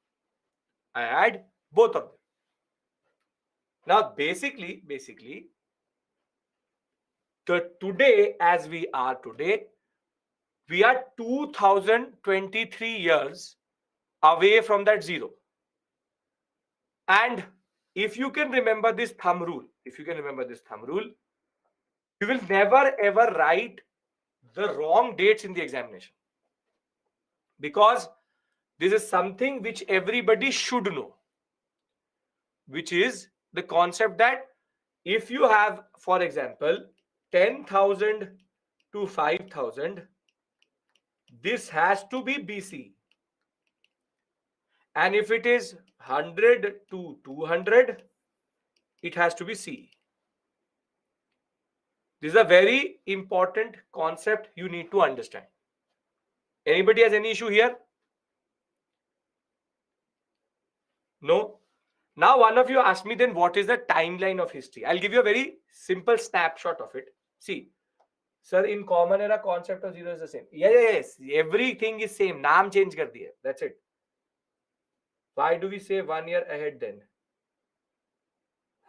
Now, basically, today, as we are today, we are 2023 years away from that 0. And if you can remember this thumb rule, you will never ever write the wrong dates in the examination. Because this is something which everybody should know, which is the concept that if you have, for example, 10,000 to 5,000, this has to be BC. And if it is 100 to 200, it has to be CE. This is a very important concept you need to understand. Anybody has any issue here? No? Now one of you asked me, then what is the timeline of history? I'll give you a very simple snapshot of it. See, sir, in common era, concept of 0 is the same. Yes. Everything is same. Naam change kar diya. That's it. Why do we say 1 year ahead then?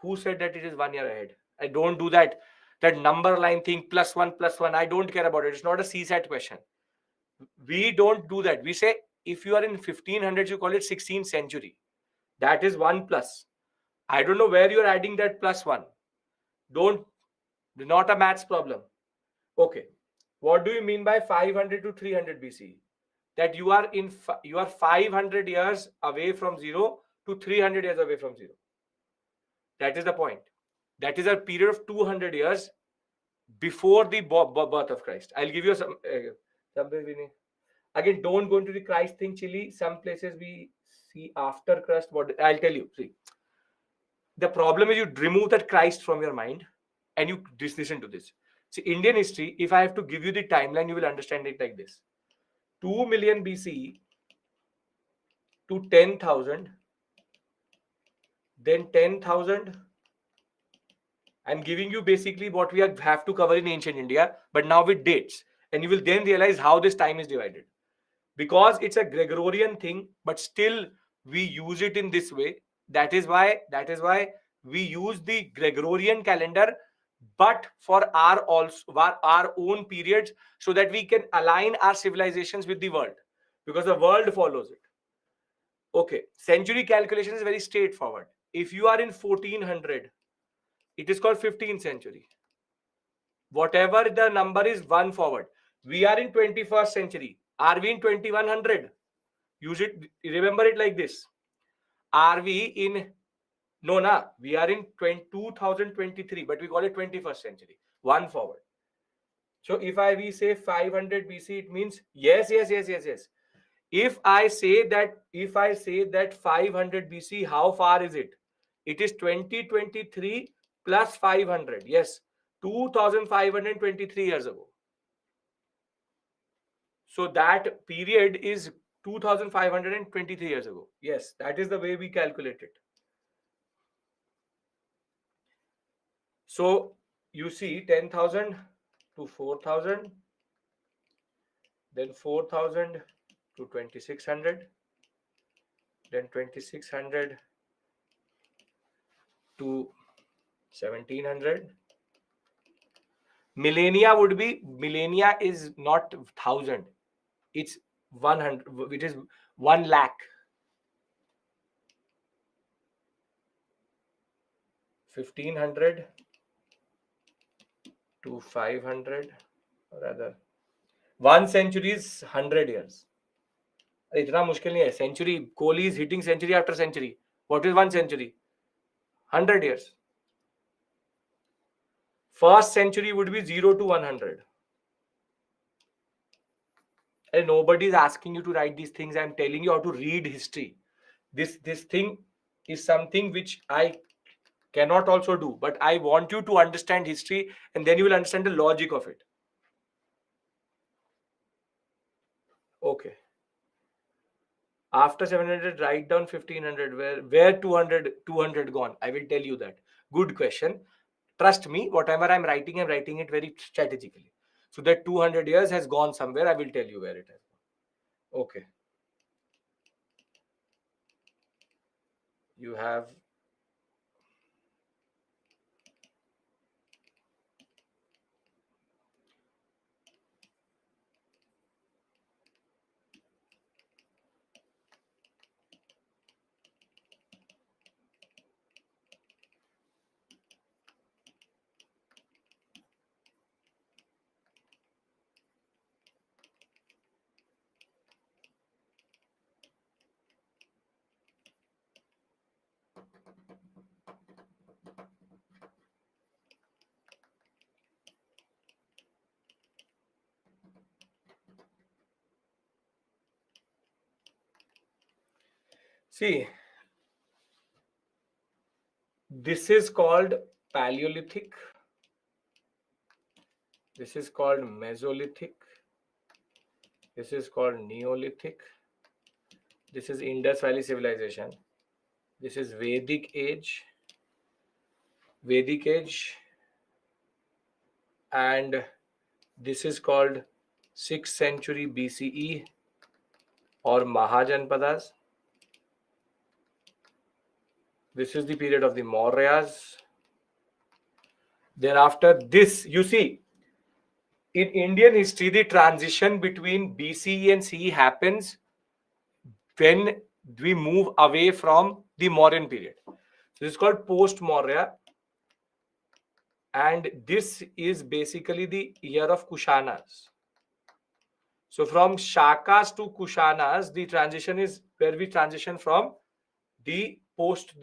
Who said that it is 1 year ahead? I don't do that. That number line thing, +1. I don't care about it. It's not a CSAT question. We don't do that. We say if you are in 1500s, you call it 16th century. That is 1 plus. I don't know where you're adding that +1. Not a maths problem. Okay. What do you mean by 500 to 300 BC? That you are 500 years away from 0 to 300 years away from 0. That is the point. That is a period of 200 years before the birth of Christ. I'll give you some. Again, don't go into the Christ thing, Chile. Some places we see after Christ. What I'll tell you. See, the problem is you remove that Christ from your mind and you just listen to this. See, Indian history, if I have to give you the timeline, you will understand it like this. 2 million BC to 10,000, then 10,000. I'm giving you basically what we have to cover in ancient India, but now with dates. And you will then realize how this time is divided. Because it's a Gregorian thing, but still we use it in this way. That is why we use the Gregorian calendar, but for our own periods, so that we can align our civilizations with the world, because the world follows it. Okay, century calculation is very straightforward. If you are in 1400, it is called 15th century. Whatever the number is, one forward. We are in 21st century. Are we in 2100? Use it, remember it like this. Are we in, no, na, we are in 2023, but we call it 21st century. One forward. So if we say 500 BC, it means yes. If I say that 500 BC, how far is it? It is 2023 plus 500. Yes, 2523 years ago. So that period is 2523 years ago. Yes, that is the way we calculate it. So you see 10,000 to 4,000, then 4,000 to 2,600, then 2,600 to 1,700. Millennia is not 1,000, it's 100, it is 1 lakh. 1,500 to 500, or rather 1 century is 100 years. इतना मुश्किल नहीं है. Century, Kohli is hitting century after century. What is 1 century? 100 years. First century would be 0 to 100. And nobody is asking you to write these things. I'm telling you how to read history. This thing is something which I cannot also do, but I want you to understand history, and then you will understand the logic of it. Okay. After 700, write down 1,500. Where 200 gone? I will tell you that. Good question. Trust me, whatever I'm writing it very strategically. So that 200 years has gone somewhere. I will tell you where it has gone. Okay. You have see, this is called Paleolithic. This is called Mesolithic. This is called Neolithic. This is Indus Valley Civilization. This is Vedic Age. And this is called 6th century BCE or Mahajanpadas. This is the period of the Mauryas. Thereafter, this, you see, in Indian history, the transition between BCE and CE happens when we move away from the Mauryan period. So this is called post-Maurya. And this is basically the year of Kushanas. So from Shakas to Kushanas, the transition is where we transition from the what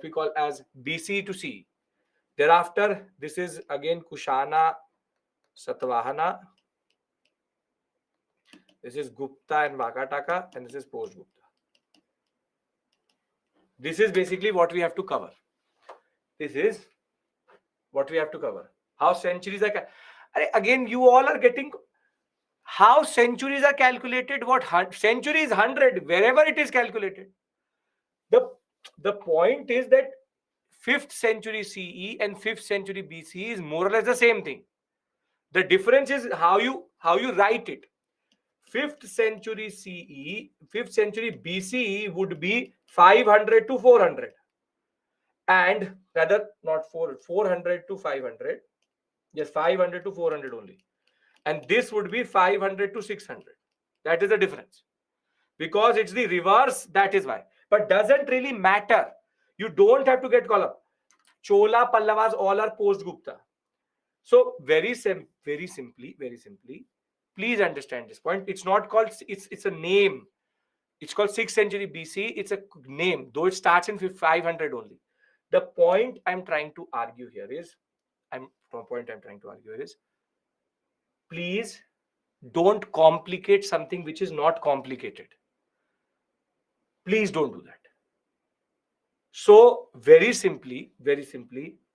we call as BC to CE. Thereafter, this is again Kushana, Satvahana. This is Gupta and Vakataka, and this is post-Gupta. This is basically what we have to cover. This is what we have to cover. How centuries are... Again, you all are getting... How centuries are calculated, what century is 100, wherever it is calculated. The point is that 5th century CE and 5th century BCE is more or less the same thing. The difference is how you write it. 5th century CE, 5th century BCE would be 500 to 400. And rather, not 400 to 500. Yes, 500 to 400 only. And this would be 500 to 600. That is the difference. Because it's the reverse, that is why. But doesn't really matter. You don't have to get caught up. Chola, Pallavas, all are post-Gupta. So very simply, please understand this point. It's not called, it's a name. It's called 6th century BC. It's a name, though it starts in 500 only. The point I'm trying to argue here is, please don't complicate something which is not complicated. Please don't do that. So very simply,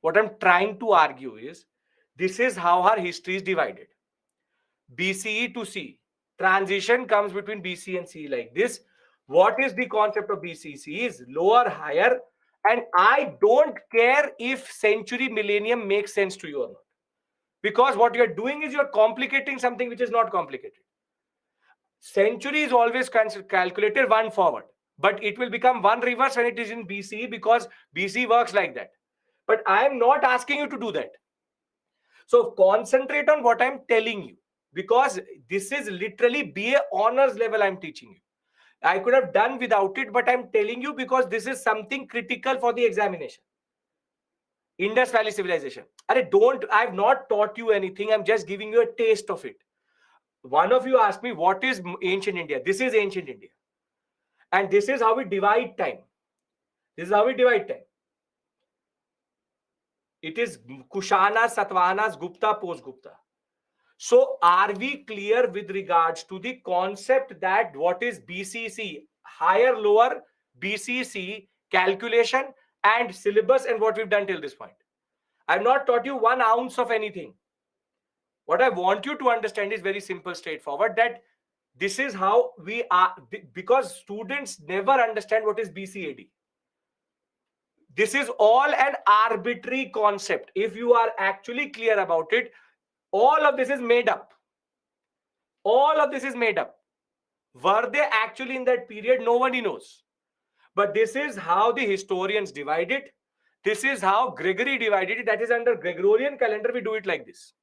what I'm trying to argue is, this is how our history is divided. BCE to CE. Transition comes between BC and CE like this. What is the concept of BCE? Is lower, higher, and I don't care if century, millennium makes sense to you or not. Because what you're doing is you're complicating something which is not complicated. Century is always calculated one forward, but it will become one reverse when it is in BCE, because BCE works like that. But I am not asking you to do that. So concentrate on what I'm telling you, because this is literally BA honors level I'm teaching you. I could have done without it, but I'm telling you because this is something critical for the examination. Indus Valley Civilization. I've not taught you anything. I'm just giving you a taste of it. One of you asked me, what is ancient India? This is ancient India. And this is how we divide time. It is Kushanas, Satavahanas, Gupta, post-Gupta. So are we clear with regards to the concept that what is BCC, higher, lower, BCC, calculation and syllabus, and what we've done till this point? I've not taught you 1 ounce of anything. What I want you to understand is very simple, straightforward, that this is how we are, because students never understand what is BCAD. This is all an arbitrary concept. If you are actually clear about it, all of this is made up. All of this is made up. Were they actually in that period? Nobody knows. But this is how the historians divide it. This is how Gregory divided it. That is under Gregorian calendar, we do it like this.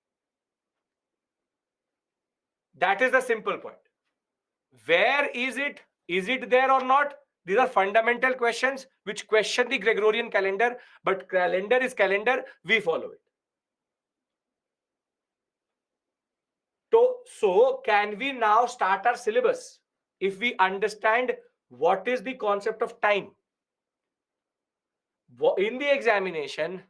That is the simple point. Where is it? Is it there or not? These are fundamental questions which question the Gregorian calendar, but calendar is calendar, we follow it. So can we now start our syllabus if we understand what is the concept of time? In the examination,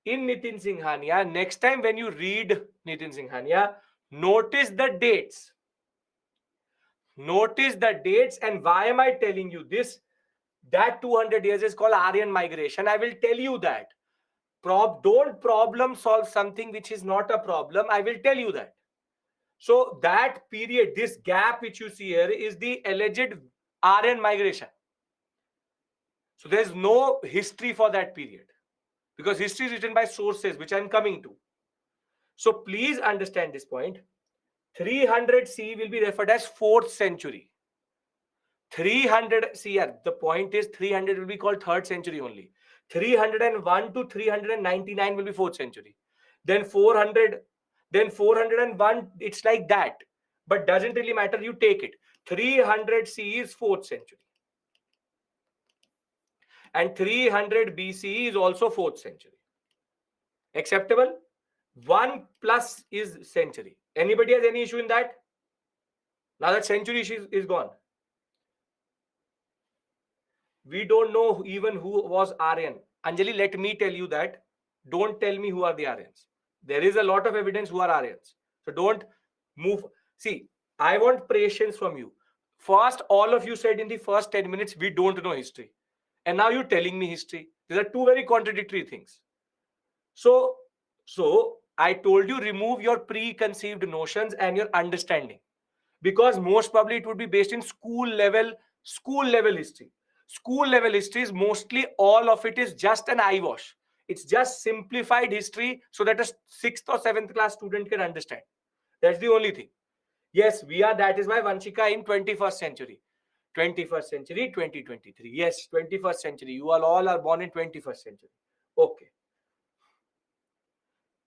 in Nitin Singhania, next time when you read Nitin Singhania, notice the dates. Notice the dates. And why am I telling you this? That 200 years is called Aryan migration. I will tell you that. Don't problem solve something which is not a problem. I will tell you that. So that period, this gap which you see here is the alleged Aryan migration. So there's no history for that period, because history is written by sources, which I'm coming to. So please understand this point. 300 CE will be referred as 4th century. 300 CR, the point is 300 will be called 3rd century only. 301 to 399 will be 4th century. Then 400, then 401, it's like that. But doesn't really matter, you take it. 300 CE is 4th century. And 300 BCE is also 4th century. Acceptable? 1 plus is century. Anybody has any issue in that? Now that century is gone. We don't know even who was Aryan. Anjali, let me tell you that. Don't tell me who are the Aryans. There is a lot of evidence who are Aryans. So don't move. See, I want patience from you. First, all of you said in the first 10 minutes, we don't know history. And now you're telling me history. These are two very contradictory things. So I told you, remove your preconceived notions and your understanding, because most probably it would be based in school level history. School level history is mostly, all of it is just an eyewash. It's just simplified history so that a 6th or 7th class student can understand. That's the only thing. Yes, we are. That is why Vanshika in 21st century. 21st century, 2023. Yes, 21st century. You all are born in 21st century. Okay.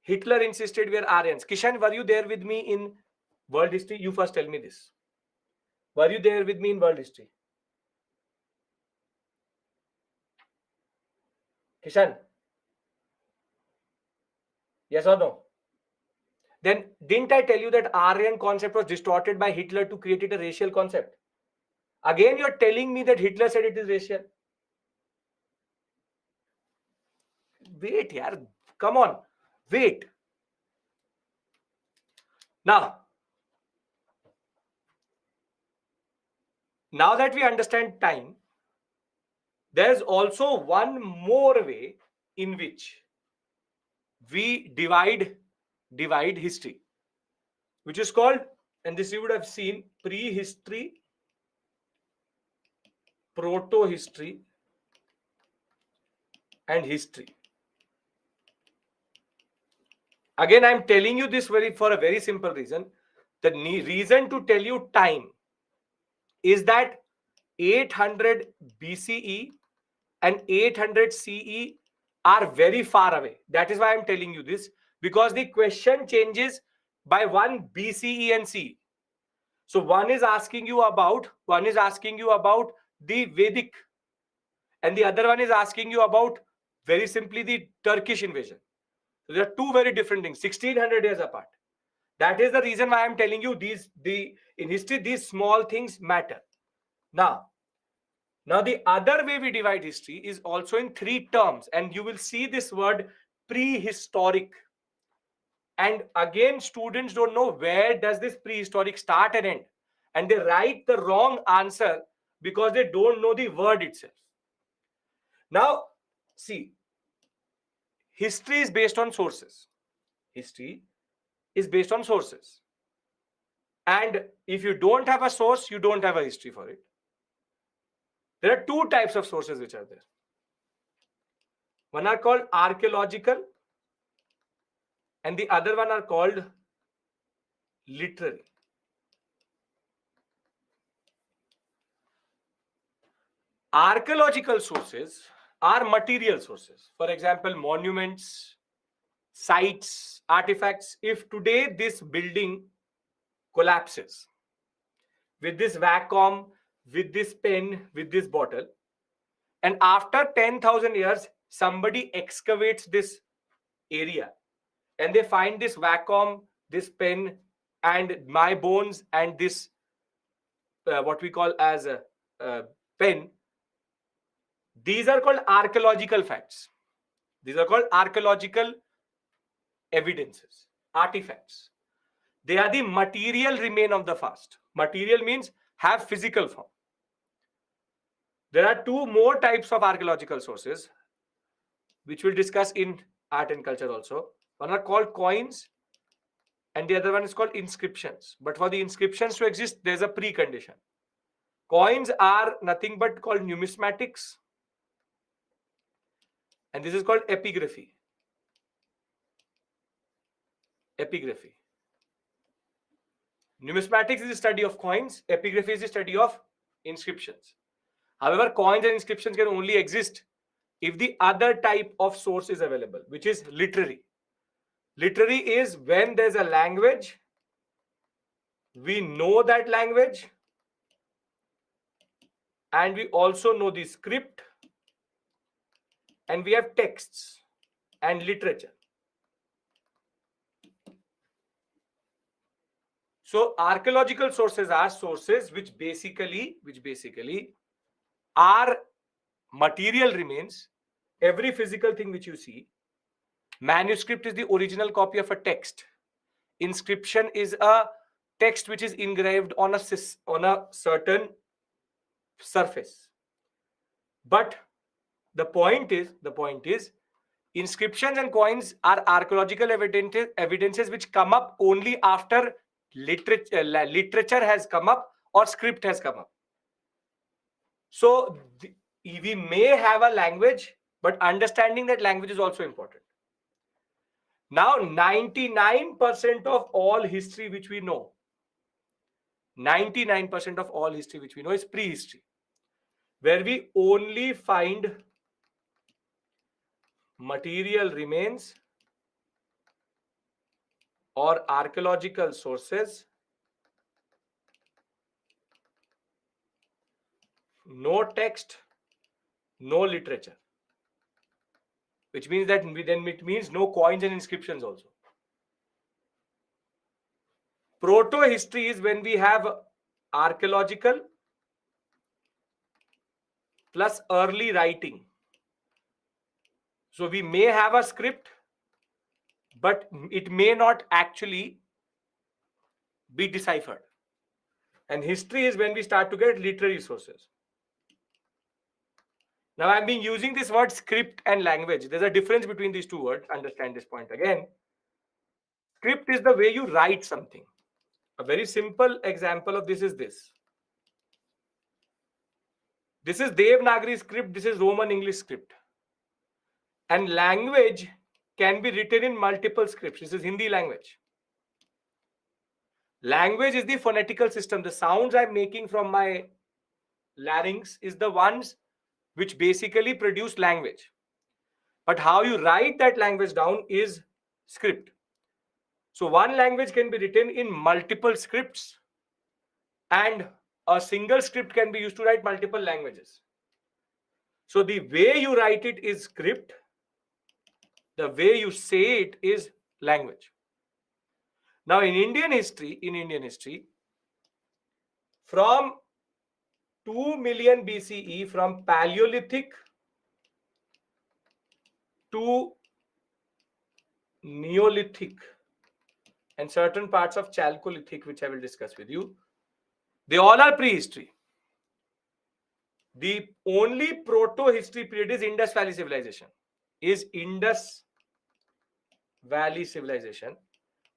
Hitler insisted we are Aryans. Kishan, were you there with me in world history? You first tell me this. Were you there with me in world history? Kishan? Yes or no? Then didn't I tell you that Aryan concept was distorted by Hitler to create it a racial concept? Again, you're telling me that Hitler said it is racial. Wait, yaar. Come on. Wait. Now that we understand time, there's also one more way in which we divide history, which is called, and this you would have seen, prehistory, proto-history, and history. Again, I'm telling you this for a very simple reason. The reason to tell you time is that 800 BCE and 800 CE are very far away. That is why I'm telling you this, because the question changes by 1 BCE and CE. So one is asking you about the Vedic, and the other one is asking you about, very simply, the Turkish invasion. So there are two very different things, 1600 years apart. That is the reason why I'm telling you in history, these small things matter. Now the other way we divide history is also in 3 terms, and you will see this word prehistoric. And again, students don't know where does this prehistoric start and end, and they write the wrong answer because they don't know the word itself. Now, see, history is based on sources. History is based on sources. And if you don't have a source, you don't have a history for it. There are 2 types of sources which are there. One are called archaeological, and the other one are called literary. Archaeological sources are material sources. For example, monuments, sites, artifacts. If today this building collapses with this vacuum, with this pen, with this bottle, and after 10,000 years, somebody excavates this area and they find this vacuum, this pen, and my bones, and this what we call as a pen. These are called archaeological facts. These are called archaeological evidences, artifacts. They are the material remain of the past. Material means have physical form. There are 2 more types of archaeological sources, which we'll discuss in art and culture also. One are called coins, and the other one is called inscriptions. But for the inscriptions to exist, there's a precondition. Coins are nothing but called numismatics, and this is called epigraphy. Epigraphy. Numismatics is the study of coins. Epigraphy is the study of inscriptions. However, coins and inscriptions can only exist if the other type of source is available, which is literary. Literary is when there's a language, we know that language, and we also know the script, and we have texts and literature. So archaeological sources are sources which basically are material remains, every physical thing which you see. Manuscript is the original copy of a text. Inscription is a text which is engraved on a certain surface. But the point is, inscriptions and coins are archaeological evidences which come up only after literature has come up or script has come up. So we may have a language, but understanding that language is also important. Now, 99% of all history which we know, 99% of all history which we know is prehistory, where we only find material remains or archaeological sources, no text, no literature, which means that then it means no coins and inscriptions also. Proto-history is when we have archaeological plus early writing. So we may have a script, but it may not actually be deciphered. And history is when we start to get literary sources. Now I've been using this word script and language. There's a difference between these two words. Understand this point again. Script is the way you write something. A very simple example of this is this. This is Devanagari script. This is Roman English script. And language can be written in multiple scripts. This is Hindi language. Language is the phonetical system. The sounds I'm making from my larynx is the ones which basically produce language. But how you write that language down is script. So one language can be written in multiple scripts, and a single script can be used to write multiple languages. So the way you write it is script. The way you say it is language. Now in Indian history, from 2 million BCE, from Paleolithic to Neolithic and certain parts of Chalcolithic, which I will discuss with you, they all are prehistory. The only proto-history period is Indus Valley Civilization.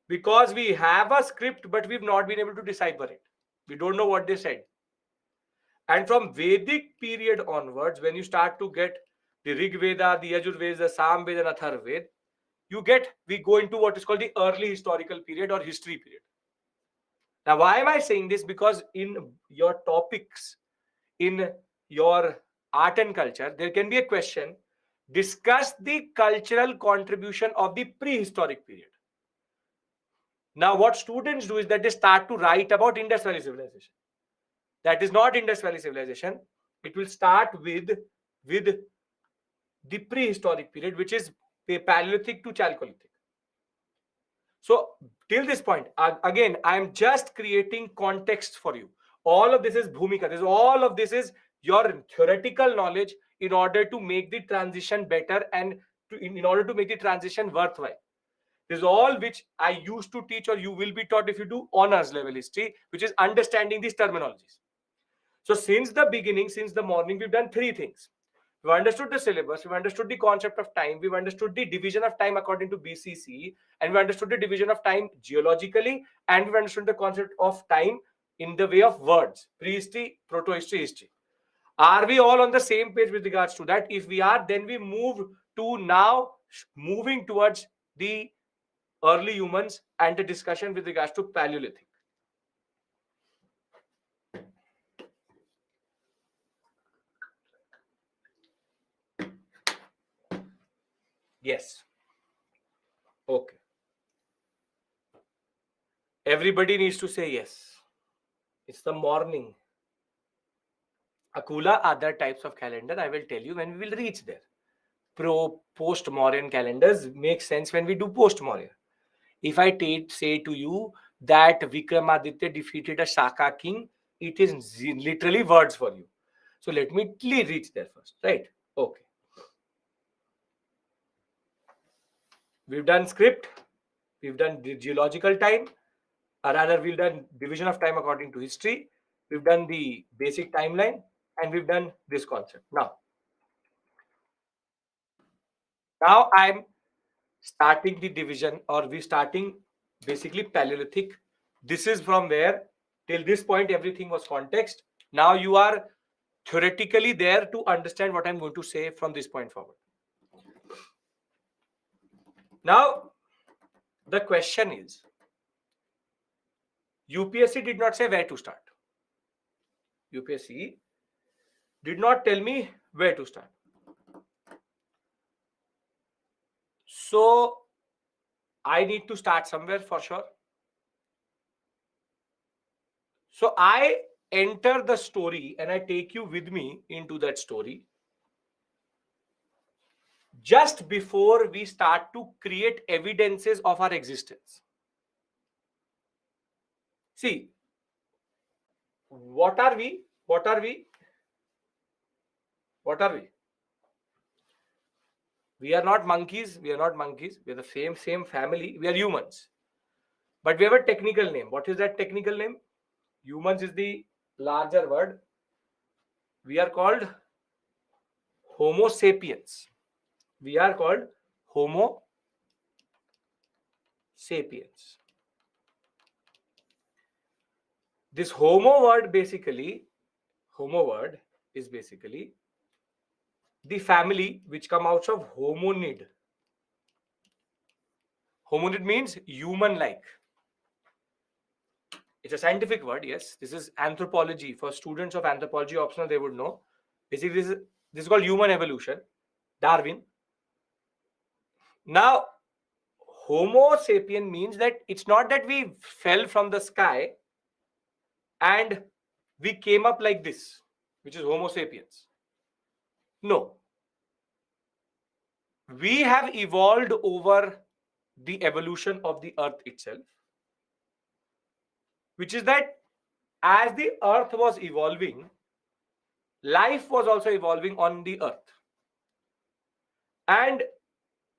Because we have a script, but we've not been able to decipher it. We don't know what they said. And from Vedic period onwards, when you start to get the Rig Veda, the Yajur Veda, the Sam Veda, and Athar Veda, we go into what is called the early historical period or history period. Now, why am I saying this? Because in your topics, in your art and culture, there can be a question, discuss the cultural contribution of the prehistoric period. Now, what students do is that they start to write about Indus Valley Civilization. That is not Indus Valley Civilization. It will start with the prehistoric period, which is Paleolithic to Chalcolithic. So till this point, again, I am just creating context for you. All of this is Bhumika. All of this is your theoretical knowledge in order to make the transition better and in order to make the transition worthwhile. This is all which I used to teach, or you will be taught if you do honors level history, which is understanding these terminologies. So since the beginning, since the morning, we've done three things. We've understood the syllabus, we've understood the concept of time, we've understood the division of time according to BCC, and we understood the division of time geologically, and we've understood the concept of time in the way of words, prehistory, proto-history, history. Are we all on the same page with regards to that? If we are, then we move to now moving towards the early humans and the discussion with regards to Paleolithic. Yes. Okay. Everybody needs to say yes. It's the morning. Akula, other types of calendar, I will tell you when we will reach there. Post-Mauryan calendars make sense when we do post-Mauryan. If I say to you that Vikramaditya defeated a Shaka king, it is literally words for you. So let me reach there first, right? Okay. We've done script. We've done the geological time. or rather we've done division of time according to history, we've done the basic timeline, and we've done this concept. Now I'm starting the division, or we're starting basically Paleolithic. This is from where till this point everything was context. Now you are theoretically there to understand what I'm going to say from this point forward. Now the question is, UPSC did not say where to start. UPSC did not tell me where to start. So I need to start somewhere for sure. So I enter the story and I take you with me into that story just before we start to create evidences of our existence. See, what are we? What are we? What are we? We are not monkeys. We are not monkeys. We are the same family. We are humans. But we have a technical name. What is that technical name? Humans is the larger word. We are called Homo sapiens. We are called Homo sapiens. This Homo word is basically the family which come out of hominid. Hominid means human-like. It's a scientific word, yes. This is anthropology. For students of anthropology optional, they would know. Basically, this is called human evolution. Darwin. Now, Homo sapien means that it's not that we fell from the sky and we came up like this, which is Homo sapiens. No. We have evolved over the evolution of the earth itself, which is that as the earth was evolving, life was also evolving on the earth. And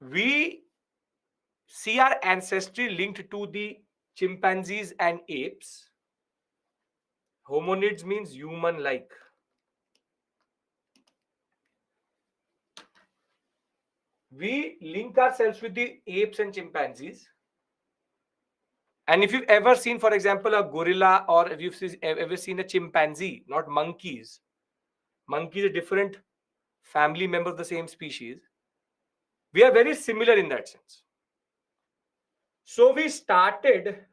we see our ancestry linked to the chimpanzees and apes. Hominids means human-like. We link ourselves with the apes and chimpanzees. And if you've ever seen, for example, a gorilla, or if you've ever seen a chimpanzee, not monkeys. Monkey is a different family member of the same species. We are very similar in that sense. So we started,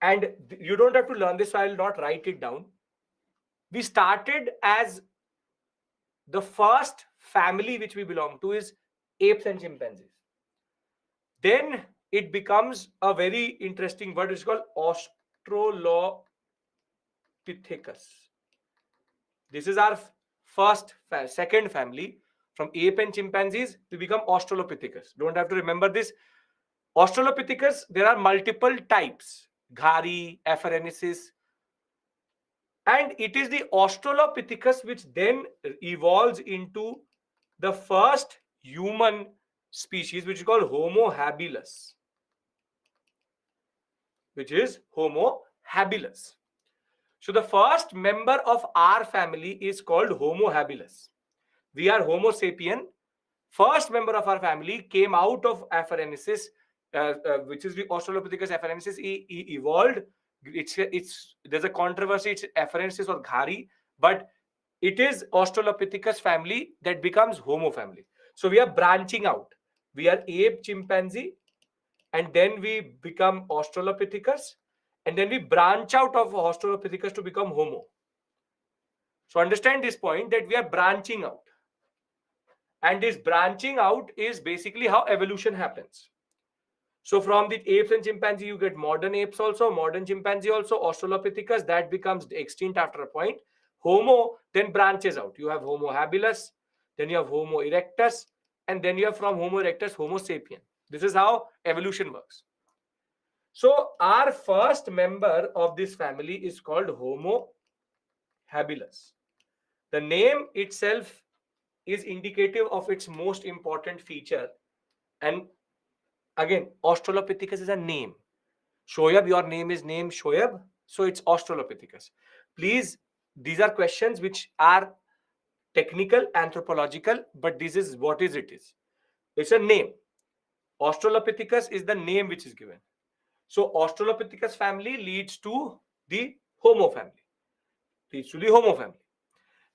and you don't have to learn this, so I will not write it down. We started as the first family which we belong to is apes and chimpanzees. Then it becomes a very interesting word. It's called Australopithecus. This is our second family. From ape and chimpanzees, we become Australopithecus. Don't have to remember this. Australopithecus, there are multiple types. Ghari, Afarensis. And it is the Australopithecus which then evolves into the first human species, which is called Homo habilis. So the first member of our family is called Homo habilis. We are Homo sapien. First member of our family came out of Afarensis, which is the Australopithecus afarensis. He evolved. There's a controversy. It's Afarensis or Ghari, but it is Australopithecus family that becomes Homo family. So we are branching out. We are ape, chimpanzee, and then we become Australopithecus, and then we branch out of Australopithecus to become Homo. So understand this point, that we are branching out. And this branching out is basically how evolution happens. So from the apes and chimpanzee, you get modern apes also, modern chimpanzee also, Australopithecus, that becomes extinct after a point. Homo then branches out. You have Homo habilis, then you have Homo erectus, and then you have from Homo erectus, Homo sapien. This is how evolution works. So our first member of this family is called Homo habilis. The name itself is indicative of its most important feature. And again, Australopithecus is a name. Shoaib, your name is named Shoaib, so it's Australopithecus. Please, these are questions which are technical, anthropological, but this is what is it is. It's a name. Australopithecus is the name which is given. So Australopithecus family leads to the Homo family. Leads to the Homo family.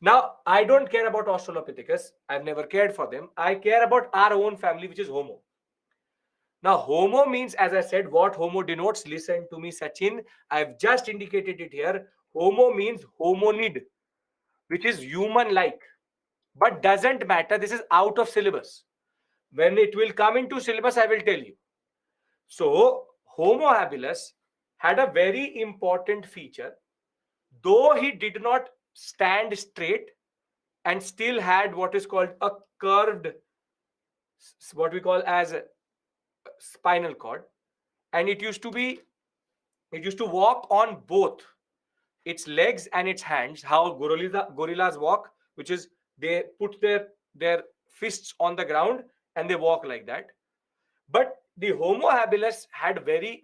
Now, I don't care about Australopithecus. I've never cared for them. I care about our own family, which is Homo. Now, Homo means, as I said, what Homo denotes. Listen to me, Sachin. I've just indicated it here. Homo means hominid, which is human-like. But doesn't matter. This is out of syllabus. When it will come into syllabus, I will tell you. So, Homo habilis had a very important feature. Though he did not stand straight and still had what is called a curved, what we call as a spinal cord, and it used to walk on both its legs and its hands, how gorillas walk, which is they put their fists on the ground and they walk like that. But the Homo habilis had very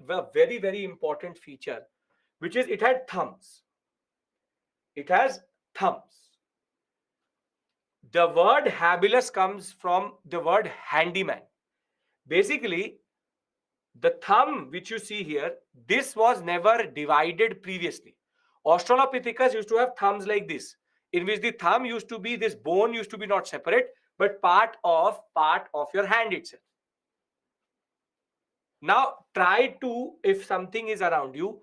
important feature, which is it had thumbs. It has thumbs. The word habilis comes from the word handyman. Basically, the thumb which you see here, this was never divided previously. Australopithecus used to have thumbs like this, in which the thumb used to be, this bone used to be not separate, but part of your hand itself. Now try to, if something is around you,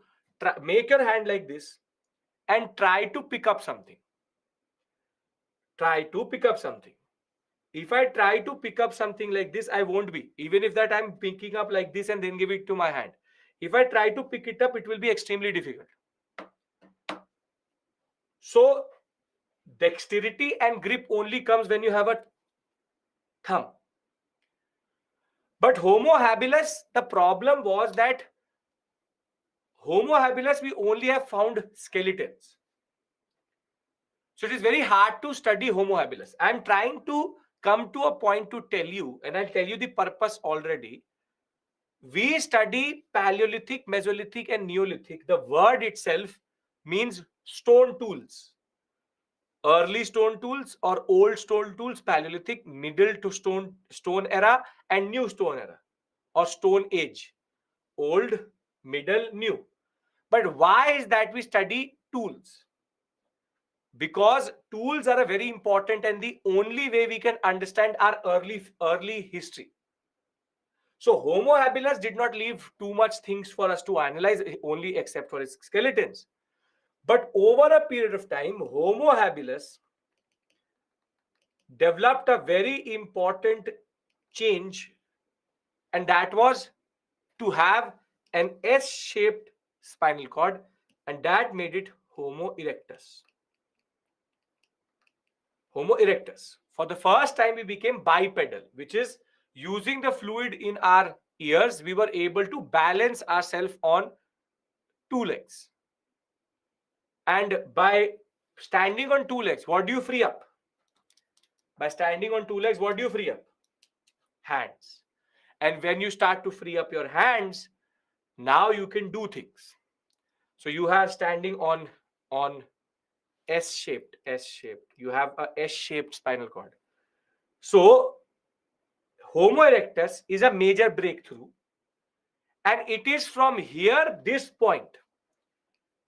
make your hand like this and try to pick up something. Try to pick up something. If I try to pick up something like this, I won't be. Even if that I'm picking up like this and then give it to my hand. If I try to pick it up, it will be extremely difficult. So dexterity and grip only comes when you have a thumb. But Homo habilis, the problem was that Homo habilis, we only have found skeletons. So it is very hard to study Homo habilis. I'm trying to come to a point to tell you, and I'll tell you the purpose already. We study Paleolithic, Mesolithic, and Neolithic. The word itself means stone tools. Early stone tools or old stone tools, Paleolithic, middle to stone era, and new stone era or stone age. Old, middle, new. But why is that we study tools? Because tools are a very important and the only way we can understand our early history. So Homo habilis did not leave too much things for us to analyze, only except for its skeletons. But over a period of time, Homo habilis developed a very important change, and that was to have an S-shaped spinal cord, and that made it Homo erectus. Homo erectus. For the first time, we became bipedal, which is using the fluid in our ears, we were able to balance ourselves on two legs. And by standing on two legs, what do you free up? By standing on two legs, what do you free up? Hands. And when you start to free up your hands, now you can do things. So you have standing on S-shaped. You have a S-shaped spinal cord. So Homo erectus is a major breakthrough. And it is from here, this point,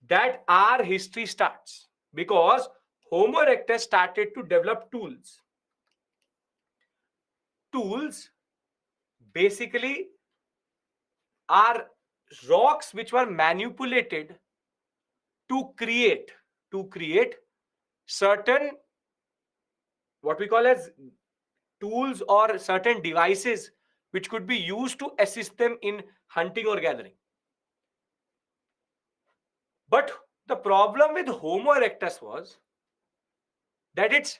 that our history starts. Because Homo erectus started to develop tools. Tools basically are rocks which were manipulated to create certain, what we call as tools or certain devices which could be used to assist them in hunting or gathering. But the problem with Homo erectus was that its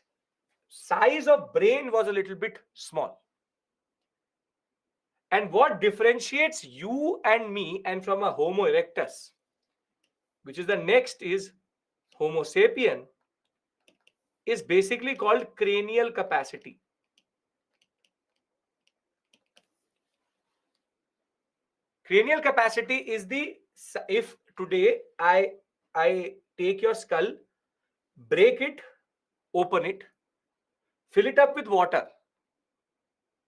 size of brain was a little bit small. And what differentiates you and me and from a Homo erectus, which is the next, is Homo sapien, is basically called cranial capacity. Cranial capacity is if today I take your skull, break it, open it, fill it up with water.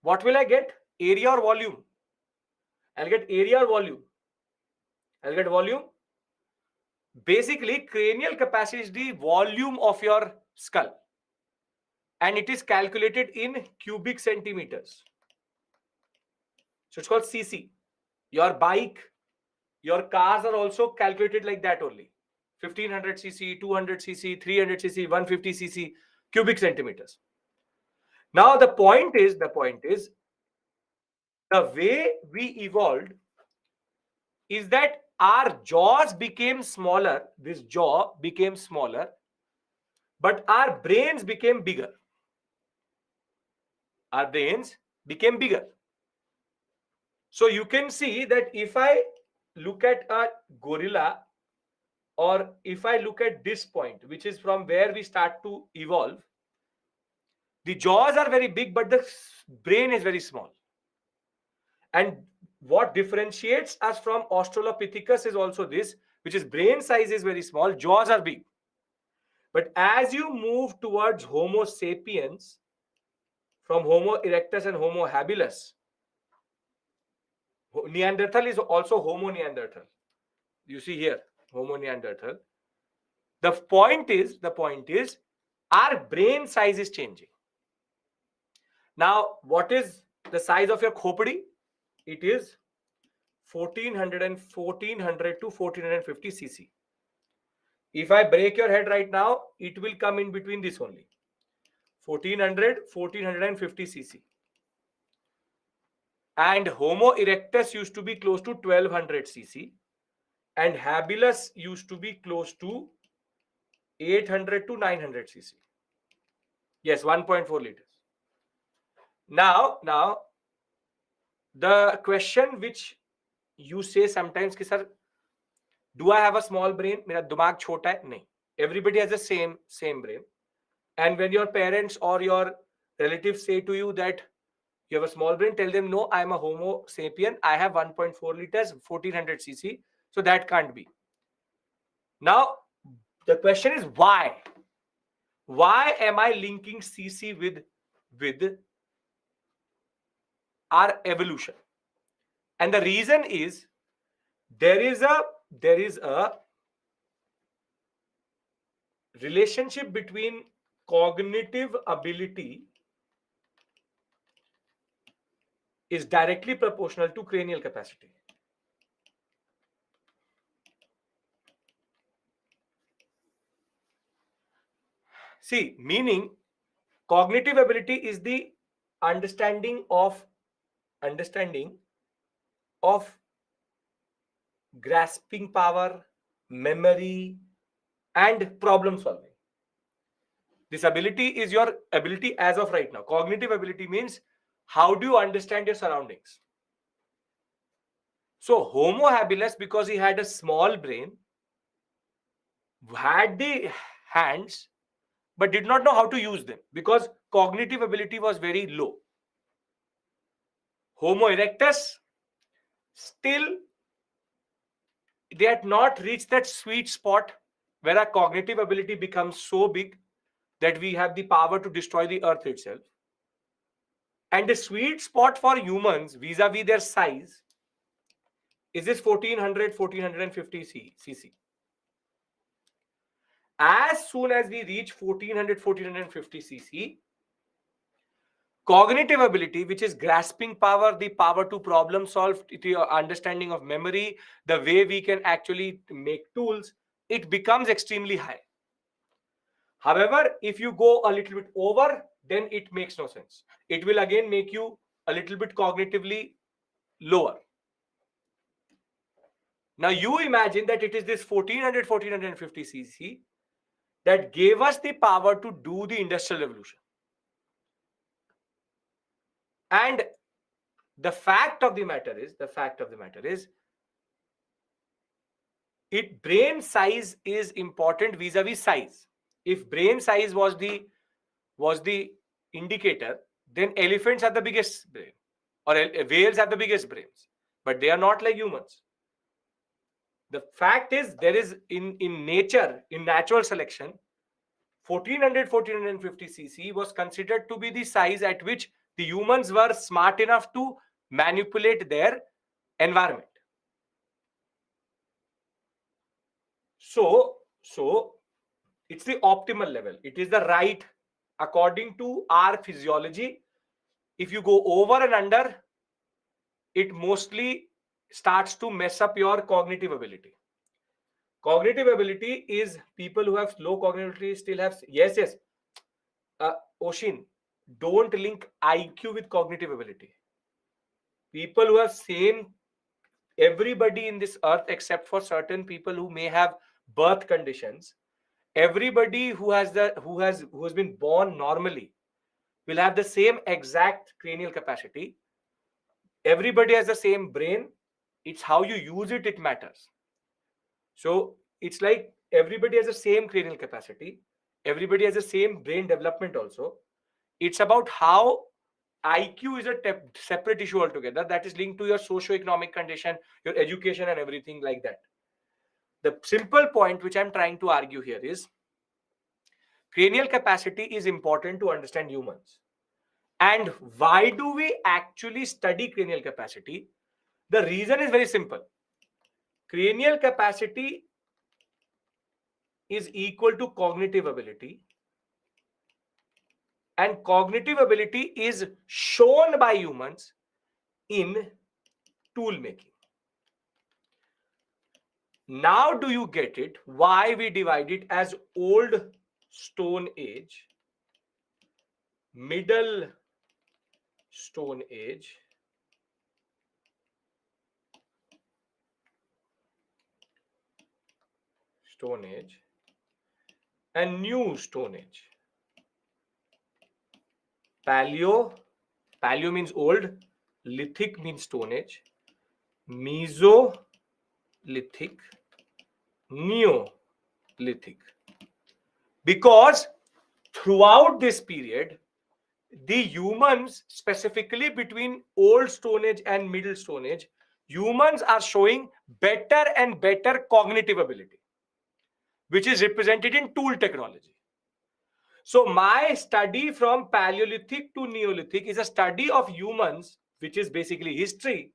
What will I get? Area or volume? I'll get area or volume? I'll get volume. Basically, cranial capacity is the volume of your skull, and it is calculated in cubic centimeters. So it's called cc. Your bike, your cars are also calculated like that only. 1500 cc, 200 cc, 300 cc, 150 cc, cubic centimeters. Now the point is the way we evolved is that our jaws became smaller. This jaw became smaller, but our brains became bigger. Our brains became bigger. So you can see that if I look at a gorilla, or if I look at this point, which is from where we start to evolve, the jaws are very big, but the brain is very small. And what differentiates us from Australopithecus is also this, which is brain size is very small, jaws are big. But as you move towards Homo sapiens, from Homo erectus and Homo habilis, Neanderthal is also Homo Neanderthal. You see here, Homo Neanderthal. The point is, our brain size is changing. Now, what is the size of your khopadi? It is 1400 to 1450 cc. If I break your head right now, it will come in between this only. 1450 cc. And Homo erectus used to be close to 1200 cc. And habilis used to be close to 800 to 900 cc. Yes, 1.4 liters. Now, the question which you say sometimes ki sir, do I have a small brain? Mera dimag chota hai? Nahi. Everybody has the same brain. And when your parents or your relatives say to you that you have a small brain, tell them, no, I am a Homo sapien. I have 1.4 liters, 1400 cc. So that can't be. Now, the question is why? Why am I linking cc with our evolution? And the reason is there is a relationship between cognitive ability is directly proportional to cranial capacity. See, meaning cognitive ability is the understanding of grasping power, memory, and problem solving. This ability is your ability as of right now. Cognitive ability means how do you understand your surroundings? So Homo habilis, because he had a small brain, had the hands, but did not know how to use them because cognitive ability was very low. Homo erectus, still they had not reached that sweet spot where our cognitive ability becomes so big that we have the power to destroy the earth itself. And the sweet spot for humans vis-a-vis their size is this 1450 cc. As soon as we reach 1450 cc, cognitive ability, which is grasping power, the power to problem solve, the understanding of memory, the way we can actually make tools, it becomes extremely high. However, if you go a little bit over, then it makes no sense. It will again make you a little bit cognitively lower. Now you imagine that it is this 1450 cc that gave us the power to do the industrial revolution. And the fact of the matter is, brain size is important vis-a-vis size. If brain size was the indicator, then elephants have the biggest brain, or whales have the biggest brains. but they are not like humans. The fact is, there is in nature, in natural selection, 1400-1450 cc was considered to be the size at which the humans were smart enough to manipulate their environment. So it's the optimal level. It is the right, according to our physiology. If you go over and under, it mostly starts to mess up your cognitive ability. Cognitive ability is people who have low cognitive ability still have, yes. Oshin, don't link IQ with cognitive ability. People who have same, everybody in this earth except for certain people who may have birth conditions, everybody who has been born normally will have the same exact cranial capacity. Everybody has the same brain. It's how you use it, it matters. So it's like everybody has the same cranial capacity. Everybody has the same brain development also. It's about how IQ is a separate issue altogether that is linked to your socio-economic condition, your education and everything like that. The simple point which I'm trying to argue here is cranial capacity is important to understand humans. And why do we actually study cranial capacity? The reason is very simple. Cranial capacity is equal to cognitive ability, and cognitive ability is shown by humans in tool making. Now do you get it why we divide it as old Stone Age, middle Stone Age, and new Stone Age? Paleo means old, lithic means Stone Age, Mesolithic, Neolithic. Because throughout this period, the humans, specifically between old Stone Age and middle Stone Age, humans are showing better and better cognitive ability, which is represented in tool technology. So my study from Paleolithic to Neolithic is a study of humans, which is basically history,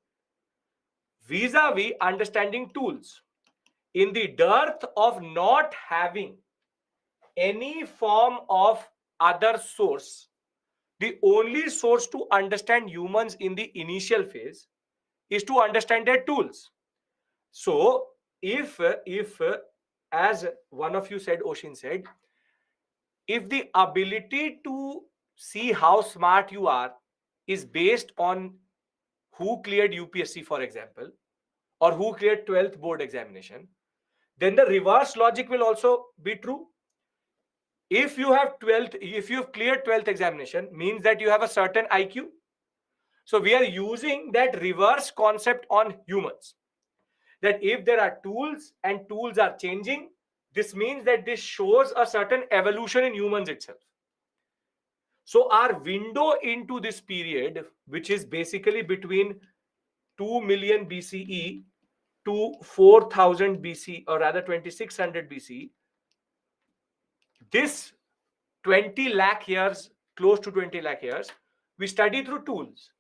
vis-a-vis understanding tools. In the dearth of not having any form of other source, the only source to understand humans in the initial phase is to understand their tools. So if as one of you said, Oshin said, if the ability to see how smart you are is based on who cleared UPSC, for example, or who cleared 12th board examination, then the reverse logic will also be true. If you have cleared 12th examination, means that you have a certain IQ. So we are using that reverse concept on humans, that if there are tools and tools are changing, this means that this shows a certain evolution in humans itself. So our window into this period, which is basically between 2 million BCE to 4000 BC, or rather 2600 BC, this 20 lakh years, close to 20 lakh years, we study through tools,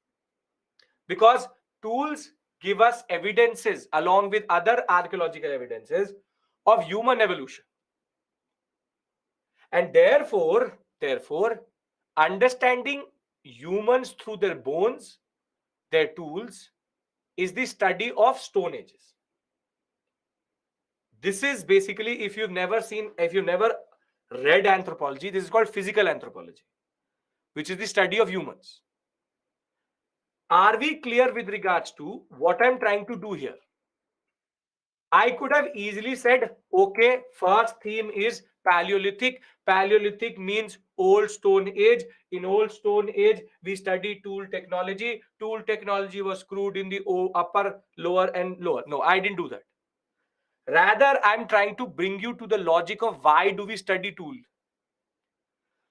because tools give us evidences along with other archaeological evidences of human evolution. And therefore understanding humans through their bones, their tools, is the study of Stone Ages. This is basically, if you've never read anthropology, this is called physical anthropology, which is the study of humans. Are we clear with regards to what I'm trying to do here? I could have easily said, okay, first theme is Paleolithic. Paleolithic means old Stone Age. In old Stone Age, we study tool technology. Tool technology was screwed in the upper, lower, and lower. No, I didn't do that. Rather, I'm trying to bring you to the logic of why do we study tool.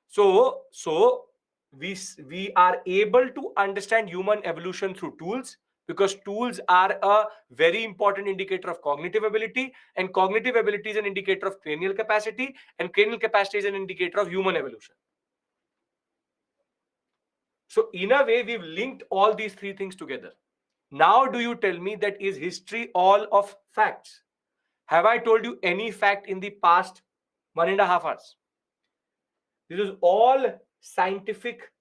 So we are able to understand human evolution through tools because tools are a very important indicator of cognitive ability, and cognitive ability is an indicator of cranial capacity, and cranial capacity is an indicator of human evolution. So in a way, we've linked all these three things together. Now, do you tell me that is history all of facts? Have I told you any fact in the past 1.5 hours? This is all scientific,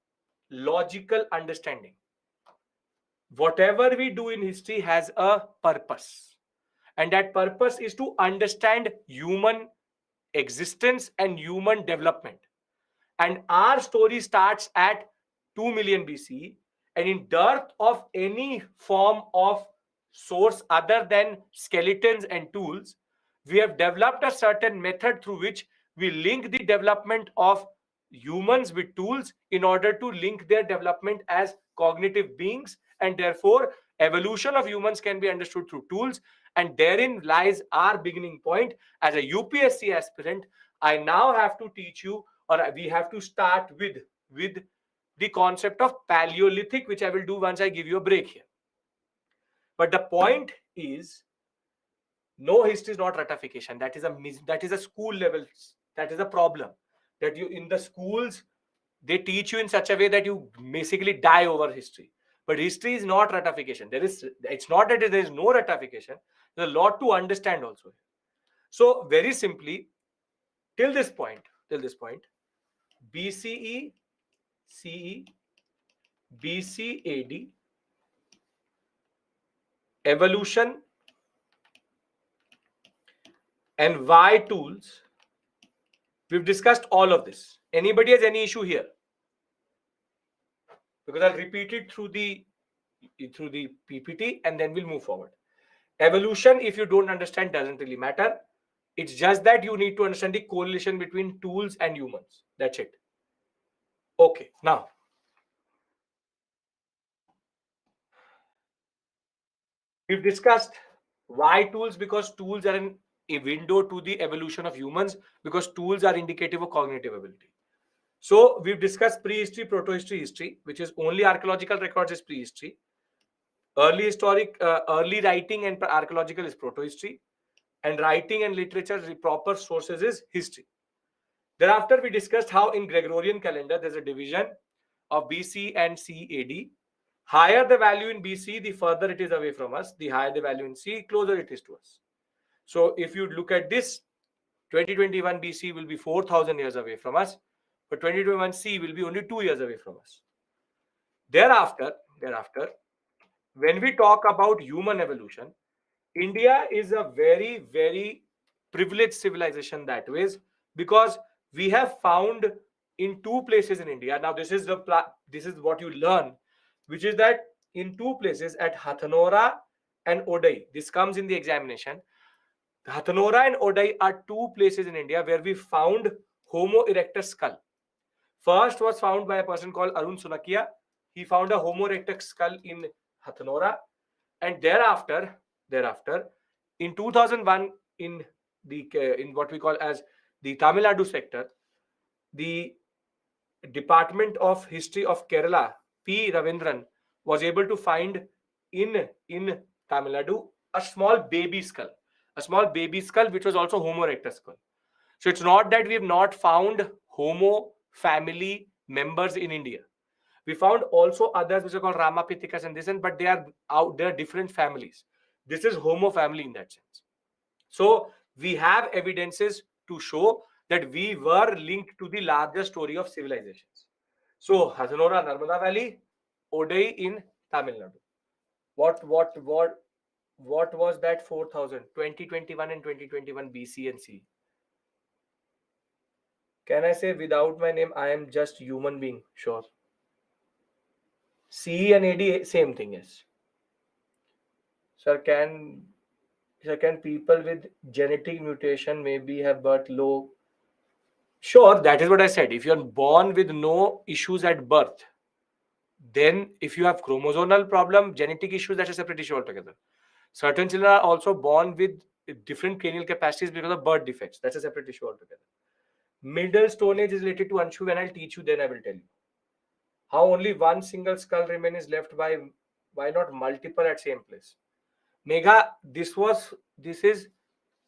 logical understanding. Whatever we do in history has a purpose, and that purpose is to understand human existence and human development. And our story starts at 2 million BC, and in dearth of any form of source other than skeletons and tools, we have developed a certain method through which we link the development of humans with tools in order to link their development as cognitive beings, and therefore evolution of humans can be understood through tools. And therein lies our beginning point. As a UPSC aspirant, I now have to teach you, or we have to start with the concept of Paleolithic, which I will do once I give you a break here. But the point is, no, history is not ratification. That is a school level. That is a problem. That you in the schools, they teach you in such a way that you basically die over history. But history is not ratification. It's not that there is no ratification. There's a lot to understand also. So very simply, till this point, BCE, CE, BCAD, evolution, and Y tools. We've discussed all of this. Anybody has any issue here? Because I'll repeat it through the PPT and then we'll move forward. Evolution, if you don't understand, doesn't really matter. It's just that you need to understand the correlation between tools and humans. That's it. Okay, now we've discussed why tools, because tools are a window to the evolution of humans, because tools are indicative of cognitive ability. So we've discussed prehistory, protohistory, history, which is only archaeological records is prehistory. Early writing and archaeological is protohistory, and writing and literature, the proper sources is history. Thereafter, we discussed how in Gregorian calendar there's a division of BC and CAD. Higher the value in BC, the further it is away from us. The higher the value in C, closer it is to us. So if you look at this, 2021 BC will be 4,000 years away from us, but 2021 C will be only 2 years away from us. Thereafter, when we talk about human evolution, India is a very, very privileged civilization that way, because we have found in two places in India. Now, this is what you learn, which is that in two places at Hathnora and Odai, this comes in the examination. Hathnora and Odai are two places in India where we found Homo erectus skull. First was found by a person called Arun Sunakia. He found a Homo erectus skull in Hathnora, and thereafter, in 2001, in what we call as the Tamil Nadu sector, the Department of History of Kerala, P. Ravindran, was able to find in Tamil Nadu a small baby skull which was also Homo erectus skull. So it's not that we have not found Homo family members in India. We found also others which are called Ramapithecus and this, but they are different families. This is Homo family in that sense. So we have evidences to show that we were linked to the larger story of civilizations. So Hathnora, Narmada Valley, Odai in Tamil Nadu. What was that 4,000? 2021 and 2021 BC and C. Can I say without my name, I am just human being? Sure. C and AD, same thing, yes. Sir, can people with genetic mutation maybe have birth low? Sure, that is what I said. If you're born with no issues at birth, then if you have chromosomal problem, genetic issues, that's a separate issue altogether. Certain children are also born with different cranial capacities because of birth defects. That's a separate issue altogether. Middle Stone Age is related to Anshu. When I'll teach you, then I will tell you. How only one single skull remains left by Why not multiple at same place? Megha, this is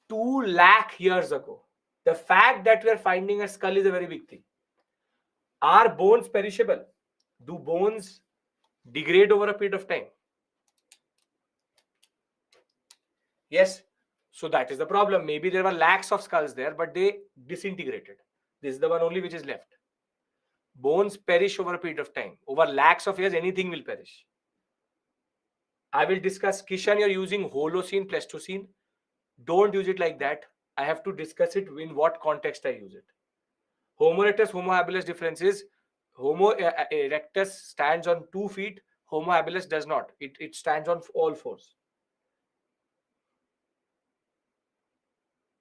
2 lakh years ago. The fact that we are finding a skull is a very big thing. Are bones perishable? Do bones degrade over a period of time? Yes. So that is the problem. Maybe there were lakhs of skulls there, but they disintegrated. This is the one only which is left. Bones perish over a period of time. Over lakhs of years, anything will perish. I will discuss. Kishan, you're using Holocene, Pleistocene. Don't use it like that. I have to discuss it in what context I use it. Homo erectus, Homo habilis difference is Homo erectus stands on 2 feet. Homo habilis does not. It stands on all fours.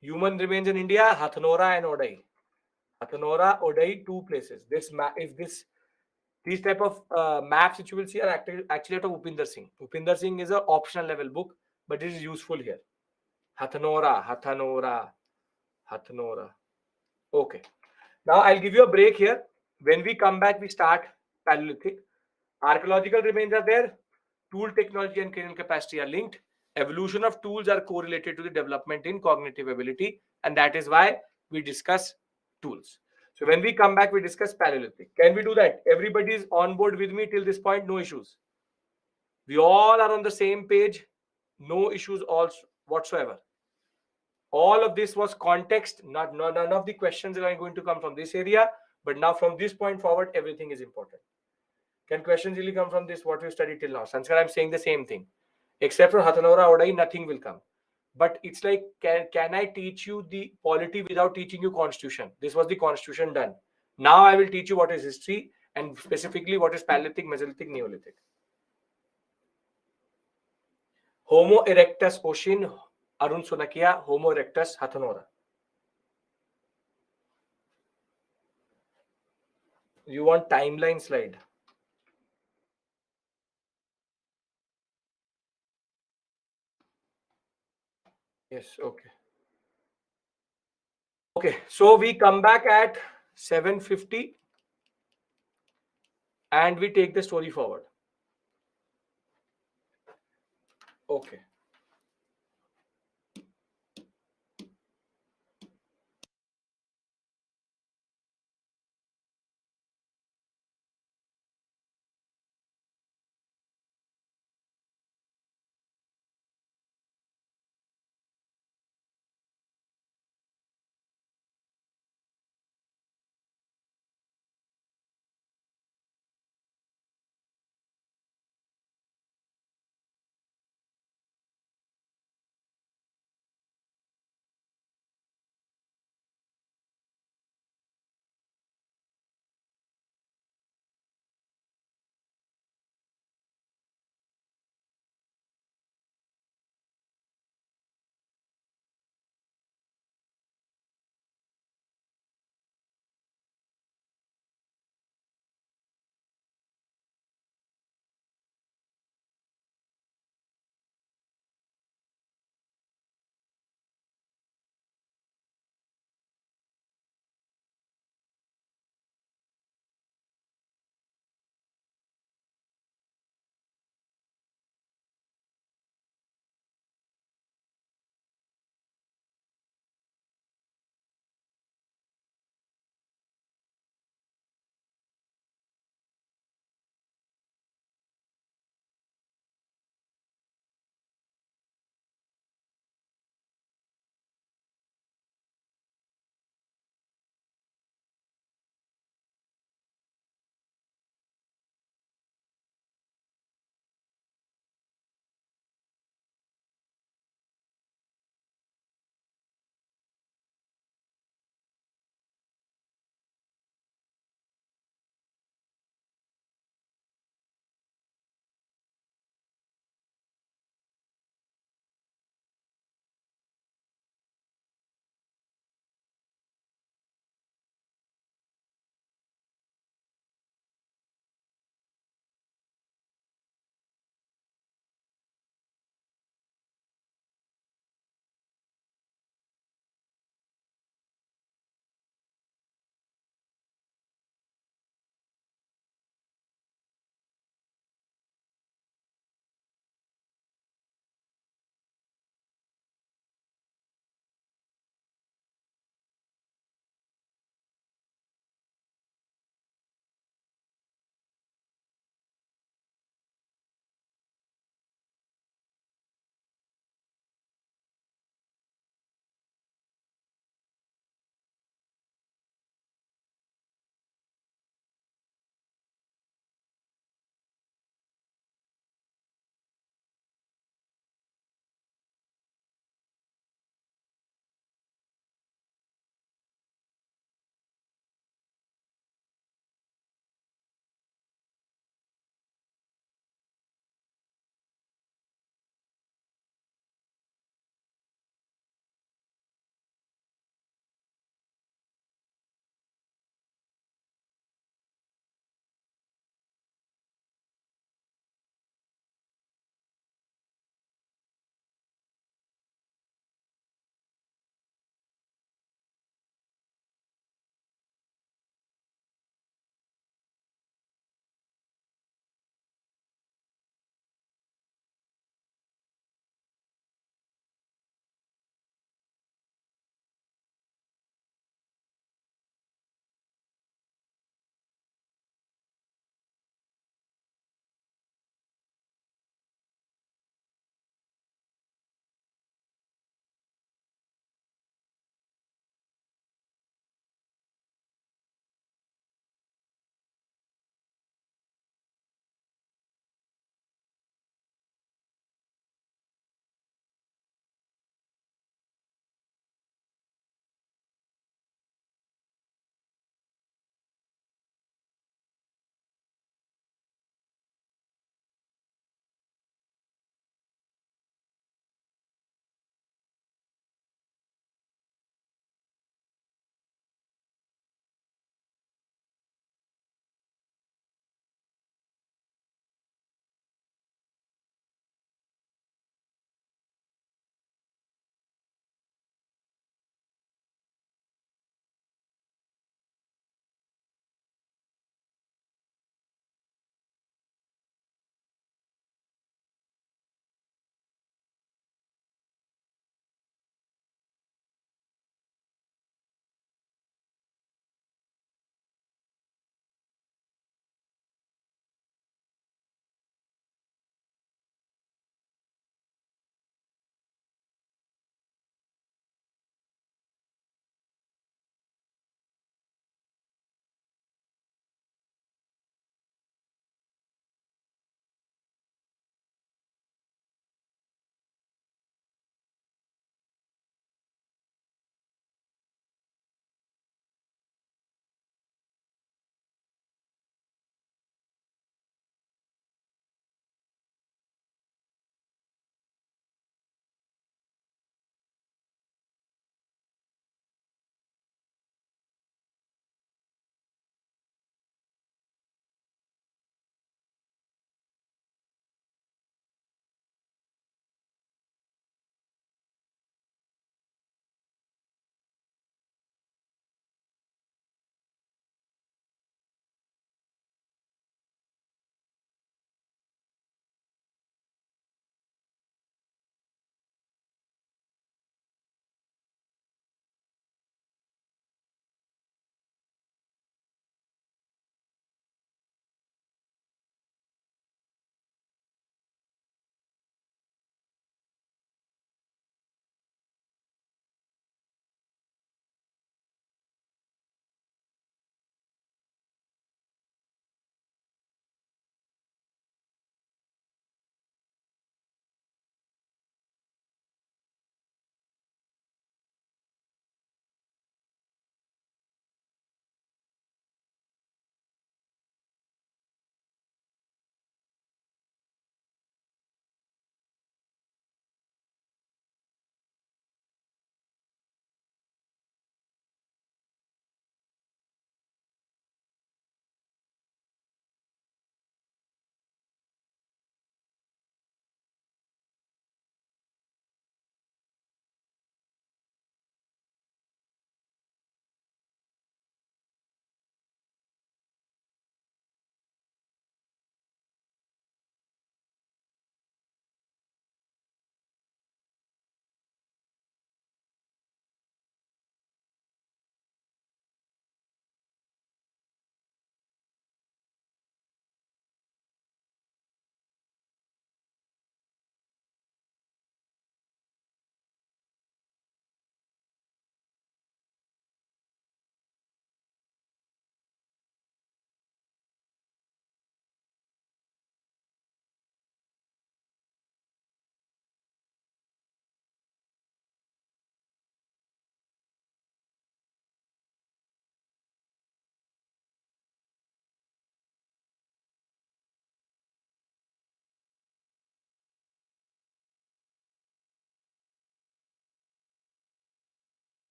Human remains in India, Hathnora and Odai. Hathnora, Odai, 2 places. These type of maps which you will see are actually out of Upinder Singh. Upinder Singh is an optional level book, but it is useful here. Hathnora, Hathanora, Hathnora. Okay. Now I'll give you a break here. When we come back, we start Paleolithic. Archaeological remains are there. Tool technology and cranial capacity are linked. Evolution of tools are correlated to the development in cognitive ability, and that is why we discuss tools. So when we come back, we discuss Paleolithic. Can we do that? Everybody is on board with me till this point, no issues. We all are on the same page, no issues whatsoever. All of this was context. None of the questions are going to come from this area, but now from this point forward, everything is important. Can questions really come from this? What we studied till now? Sanskar, I'm saying the same thing. Except for Hathanora Odai, nothing will come. But it's like, can I teach you the polity without teaching you constitution? This was the constitution done. Now I will teach you what is history and specifically what is Paleolithic, Mesolithic, Neolithic. Homo erectus Oshin, Arun Sunakia, Homo erectus Hathanora. You want timeline slide? Yes, okay. Okay, so we come back at 7:50 and we take the story forward. Okay.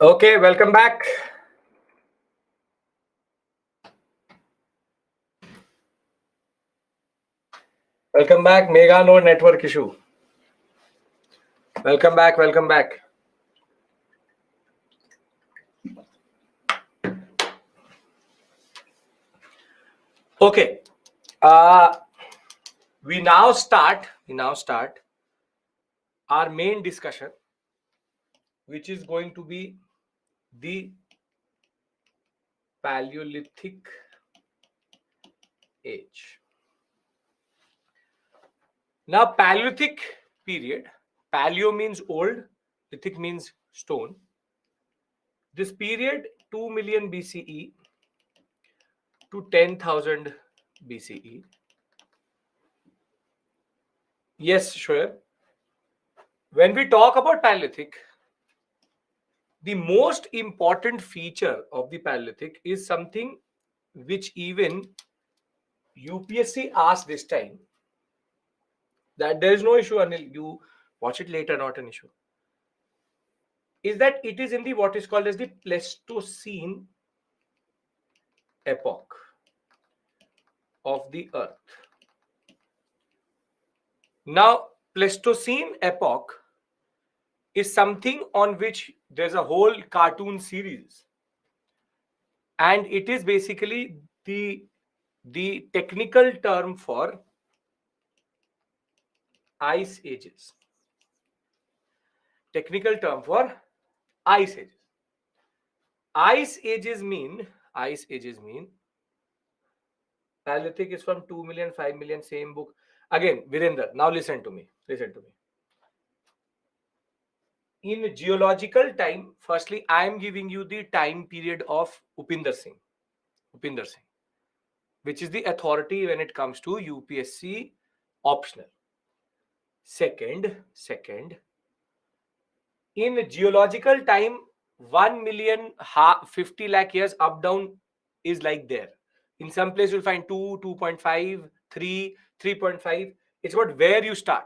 Okay, welcome back. Welcome back. Mega no network issue. Welcome back. Welcome back. Okay. Uh, we now start our main discussion, which is going to be the Paleolithic age. Now, Paleolithic period, paleo means old, lithic means stone. This period, 2 million BCE to 10,000 BCE. Yes, sure. When we talk about Paleolithic, the most important feature of the Paleolithic is something which even UPSC asked this time, that there is no issue, Anil, you watch it later, not an issue, is that it is in the what is called as the Pleistocene epoch of the earth. Now, Pleistocene epoch is something on which there's a whole cartoon series, and it is basically the technical term for ice ages. Technical term for ice ages. Ice ages mean Paleolithic is from 2 million, 5 million, same book. Again, Virender, now listen to me. In geological time, firstly, I am giving you the time period of Upinder Singh, which is the authority when it comes to UPSC optional. Second, in geological time, 1 million, 50 lakh years up down is like there. In some place you'll find 2, 2.5, 3, 3.5. It's about where you start.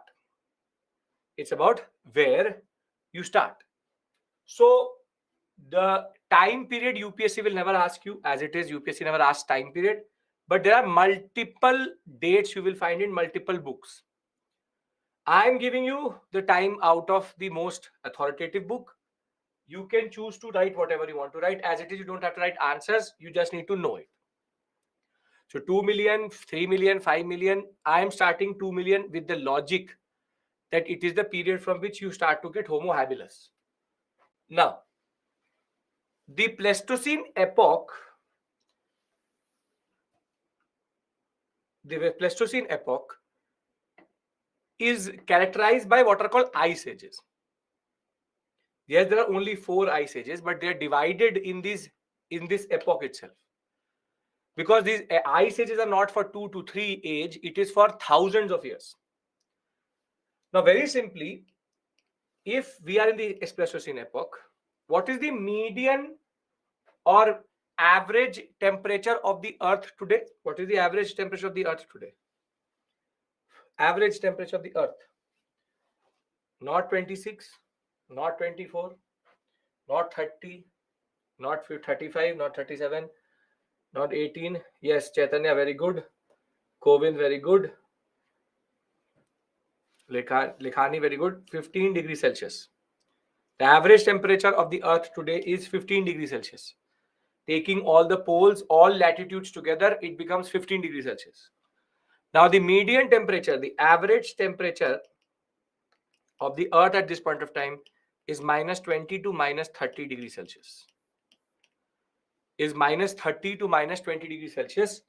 So the time period UPSC will never ask you, as it is UPSC never asks time period, but there are multiple dates you will find in multiple books. I am giving you the time out of the most authoritative book. You can choose to write whatever you want to write. As it is, you don't have to write answers. You just need to know it. So 2 million, 3 million, 5 million. I am starting 2 million with the logic that it is the period from which you start to get Homo habilis. Now, the Pleistocene epoch, is characterized by what are called ice ages. Yes, there are only 4 ice ages, but they are divided in this epoch itself. Because these ice ages are not for 2 to 3 age, it is for thousands of years. Now, very simply, if we are in the Pleistocene epoch, what is the median or average temperature of the earth today? What is the average temperature of the earth today? Average temperature of the earth. Not 26, not 24, not 30, not 35, not 37, not 18. Yes, Chaitanya, very good. Kovind, very good. Likhani, very good. 15 degrees Celsius. The average temperature of the earth today is 15 degrees Celsius. Taking all the poles, all latitudes together, it becomes 15 degrees Celsius. Now, the median temperature, the average temperature of the earth at this point of time is minus 20 to minus 30 degrees Celsius. Is minus 30 to minus 20 degrees Celsius.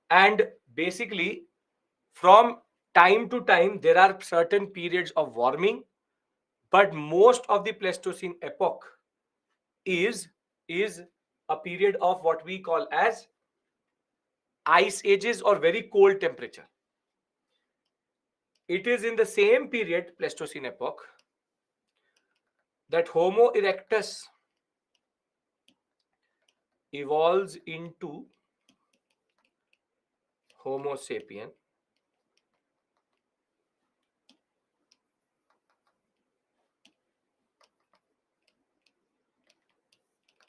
And basically, from time to time, there are certain periods of warming, but most of the Pleistocene epoch is a period of what we call as ice ages or very cold temperature. It is in the same period, Pleistocene epoch, that Homo erectus evolves into Homo sapien.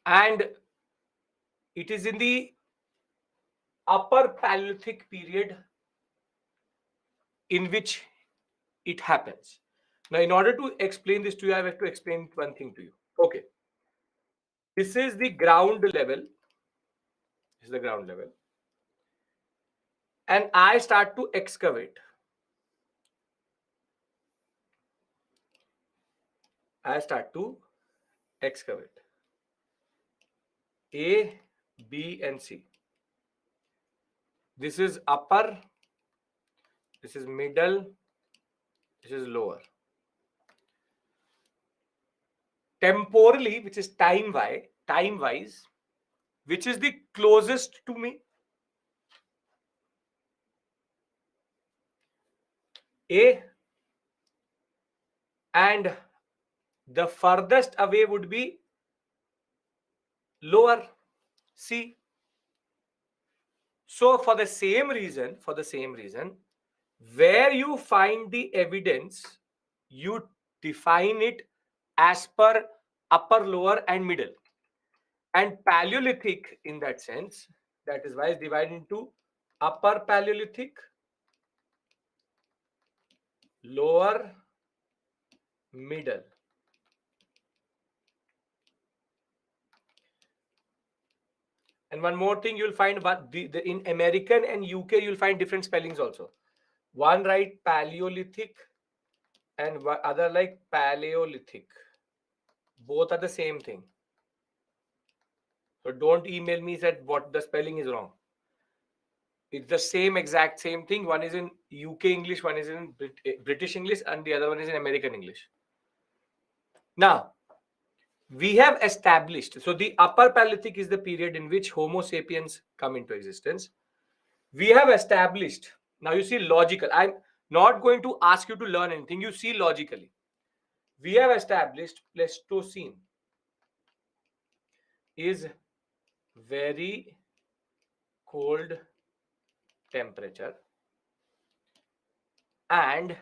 and it is in the upper Paleolithic period in which it happens. Now, in order to explain this to you, I have to explain one thing to you. Okay. This is the ground level. This is the ground level. And I start to excavate. I start to excavate. A, B, and C. This is upper. This is middle. This is lower. Temporally, which is time-wise, which is the closest to me? A. And the furthest away would be lower, C. So for the same reason, where you find the evidence, you define it as per upper, lower, and middle. And Paleolithic, in that sense, that is why it's divided into upper Paleolithic, lower, middle. And one more thing, you'll find in American and UK, you'll find different spellings also. One write Paleolithic and other like Paleolithic. Both are the same thing. So don't email me that what the spelling is wrong. It's the same exact same thing. One is in UK English, one is in British English, and the other one is in American English. Now, we have established, so the upper Paleolithic is the period in which Homo sapiens come into existence. We have established, now you see logical, I'm not going to ask you to learn anything, you see logically. We have established Pleistocene is very cold temperature and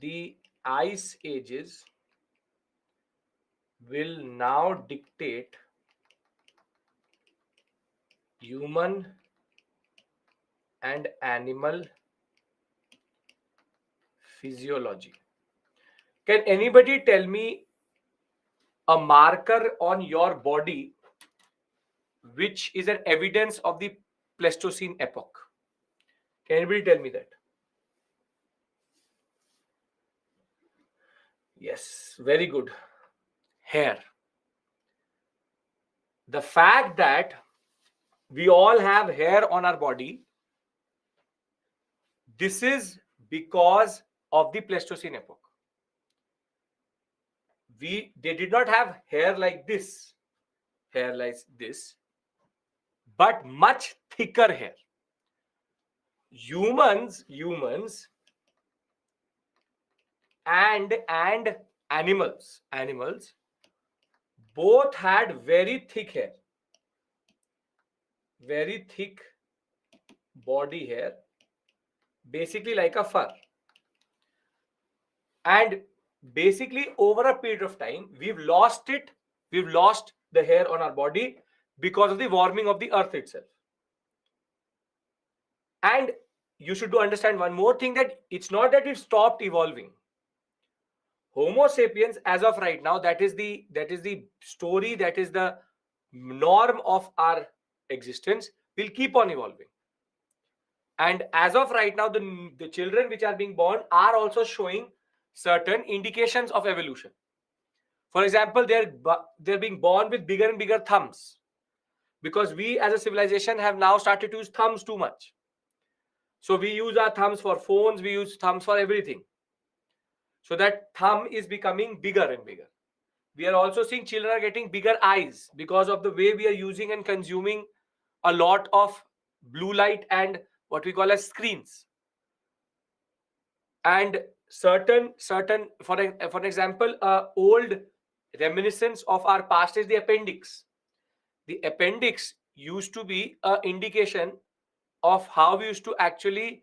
the ice ages will now dictate human and animal physiology. Can anybody tell me a marker on your body which is an evidence of the Pleistocene epoch? Can anybody tell me that? Yes, very good. Hair. The fact that we all have hair on our body, this is because of the Pleistocene epoch. They did not have hair like this, but much thicker hair. Humans and animals both had very thick hair, very thick body hair, basically like a fur. And basically over a period of time, we've lost the hair on our body because of the warming of the earth itself. And you should understand one more thing, that it's not that it stopped evolving. Homo sapiens, as of right now, that is the story, that is the norm of our existence, will keep on evolving. And as of right now, the children which are being born are also showing certain indications of evolution. For example, they're being born with bigger and bigger thumbs, because we as a civilization have now started to use thumbs too much. So we use our thumbs for phones, we use thumbs for everything. So that thumb is becoming bigger and bigger. We are also seeing children are getting bigger eyes because of the way we are using and consuming a lot of blue light and what we call as screens. And certain for example, old reminiscence of our past is the appendix. The appendix used to be an indication of how we used to actually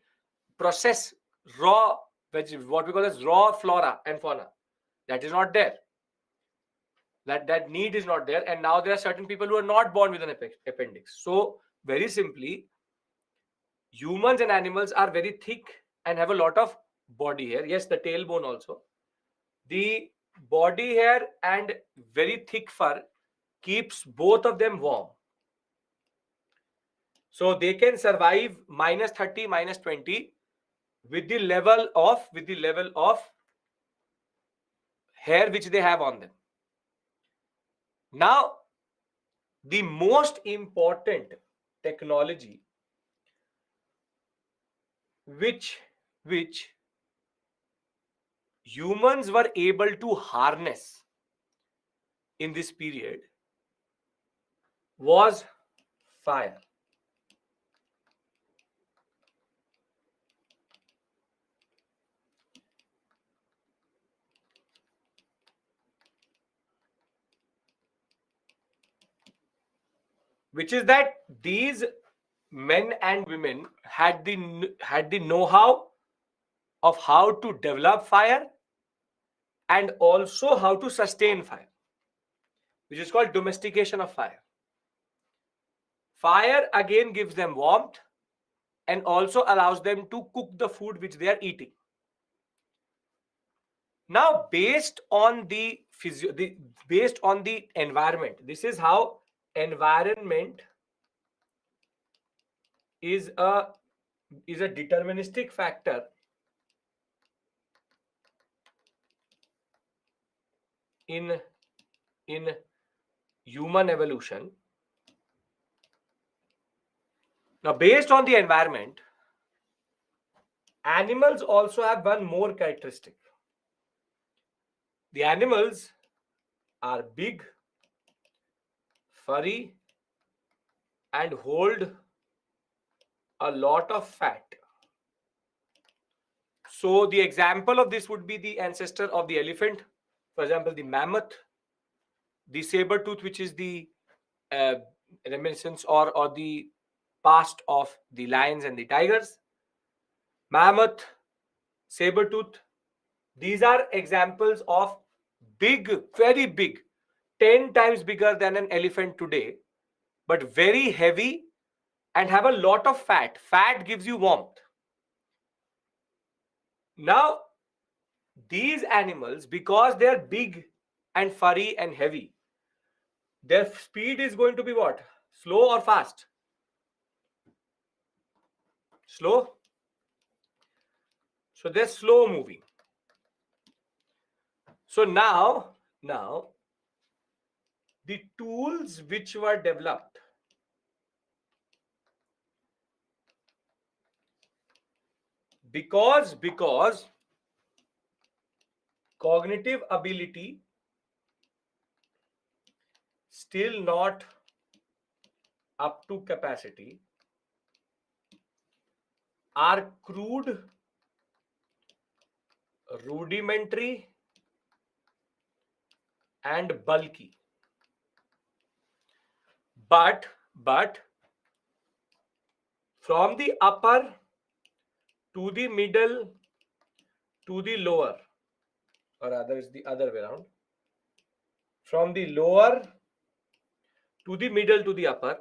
process raw vegetables, what we call as raw flora and fauna. That is not there. That need is not there, and now there are certain people who are not born with an appendix. So very simply, humans and animals are very thick and have a lot of body hair. Yes, the tailbone also. The body hair and very thick fur keeps both of them warm. So they can survive -30, -20 with the level of hair which they have on them. Now, the most important technology which humans were able to harness in this period was fire. Which is that these men and women had the know-how of how to develop fire and also how to sustain fire, which is called domestication of fire. Fire again gives them warmth and also allows them to cook the food which they are eating. Now, based on the environment, this is how environment is a deterministic factor in human evolution. Now, based on the environment, animals also have one more characteristic. The animals are big, furry, and hold a lot of fat. So the example of this would be the ancestor of the elephant, for example, the mammoth, the saber tooth, which is the reminiscence or the past of the lions and the tigers. Mammoth, saber tooth, these are examples of big, very big, 10 times bigger than an elephant today, but very heavy and have a lot of fat. Fat gives you warmth. Now, these animals, because they are big and furry and heavy, their speed is going to be what? Slow or fast? Slow. So they're slow moving. So now the tools which were developed because cognitive ability still not up to capacity, are crude, rudimentary, and bulky. But from the upper to the middle to the lower, or rather it's the other way around, from the lower to the middle to the upper,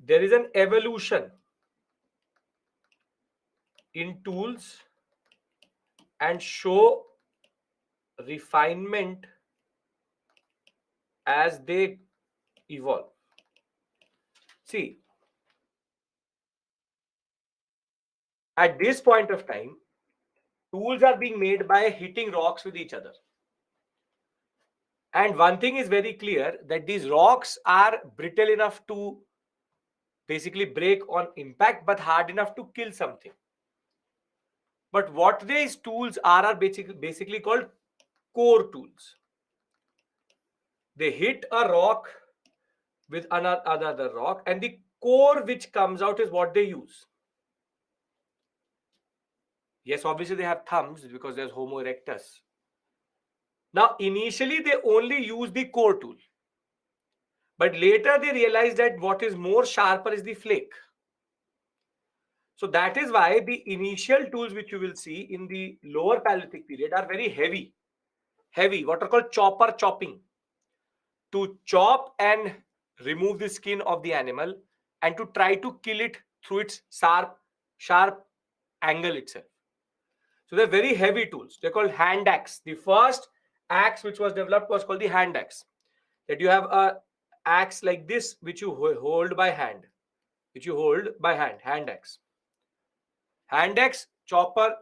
there is an evolution in tools and show refinement as they evolve. See, at this point of time, tools are being made by hitting rocks with each other. And one thing is very clear, that these rocks are brittle enough to basically break on impact, but hard enough to kill something. But what these tools are basically called core tools. They hit a rock with another rock, and the core which comes out is what they use. Yes, obviously they have thumbs because there's Homo erectus. Now, initially they only use the core tool, but later they realized that what is more sharper is the flake. So that is why the initial tools which you will see in the lower Paleolithic period are very heavy, what are called chopping. to chop and remove the skin of the animal and to try to kill it through its sharp angle itself. So they're very heavy tools. They're called hand axe. The first axe which was developed was called the hand axe. That you have a axe like this which you hold by hand, hand axe. Hand axe, chopper,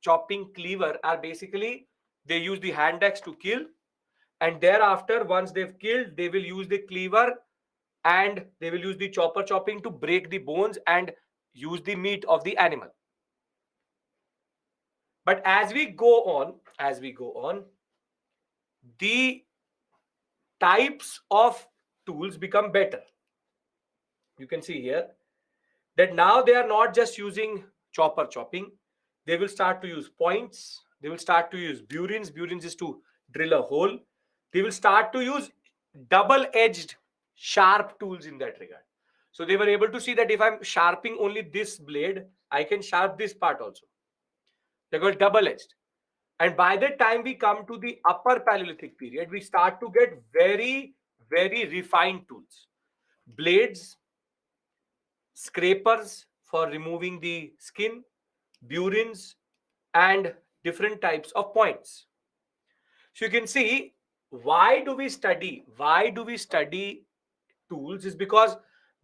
chopping cleaver are basically, they use the hand axe to kill, and thereafter once they've killed, they will use the cleaver and they will use the chopper chopping to break the bones and use the meat of the animal. But as we go on, the types of tools become better. You can see here that now they are not just using chopper chopping. They will start to use points. They will start to use burins. Burins is to drill a hole. They will start to use double-edged sharp tools in that regard. So they were able to see that if I'm sharpening only this blade, I can sharp this part also. They're called double-edged. And by the time we come to the upper Paleolithic period, we start to get very, very refined tools. Blades, scrapers for removing the skin, burins, and different types of points. So you can see, why do we study tools is because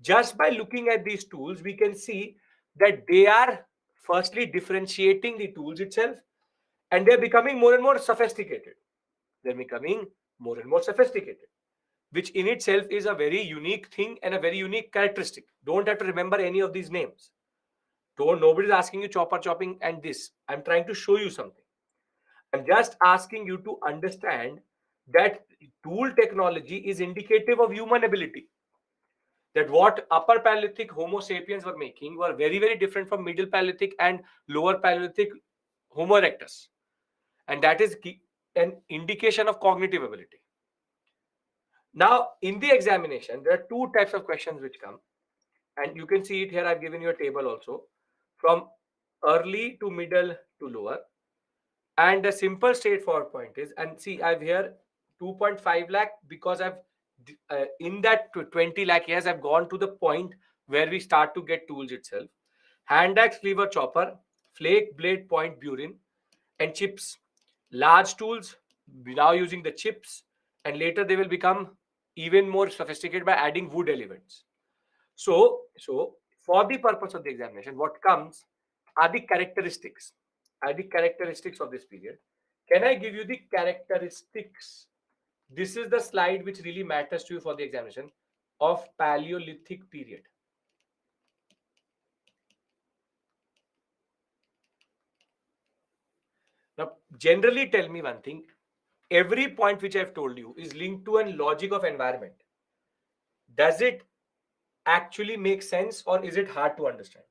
just by looking at these tools, we can see that they are firstly differentiating the tools itself, and they're becoming more and more sophisticated. They're becoming more and more sophisticated, which in itself is a very unique thing and a very unique characteristic. Don't have to remember any of these names. Nobody's asking you chopper chopping and this. I'm trying to show you something. I'm just asking you to understand that tool technology is indicative of human ability. That what upper Paleolithic Homo sapiens were making were very, very different from middle Paleolithic and lower Paleolithic Homo erectus. And that is an indication of cognitive ability. Now, in the examination, there are two types of questions which come. And you can see it here. I've given you a table also. From early to middle to lower. And the simple straightforward point is, and see, I've here 2.5 lakh because I've in that 20 lakh years, I've gone to the point where we start to get tools itself. Hand axe, cleaver, chopper, flake, blade, point, burin, and chips. Large tools, now using the chips, and later they will become even more sophisticated by adding wood elements. So for the purpose of the examination, what comes are the characteristics. Of this period. Can I give you the characteristics? This is the slide which really matters to you for the examination of Paleolithic period. Now, generally tell me one thing. Every point which I've told you is linked to a logic of environment. Does it actually make sense or is it hard to understand?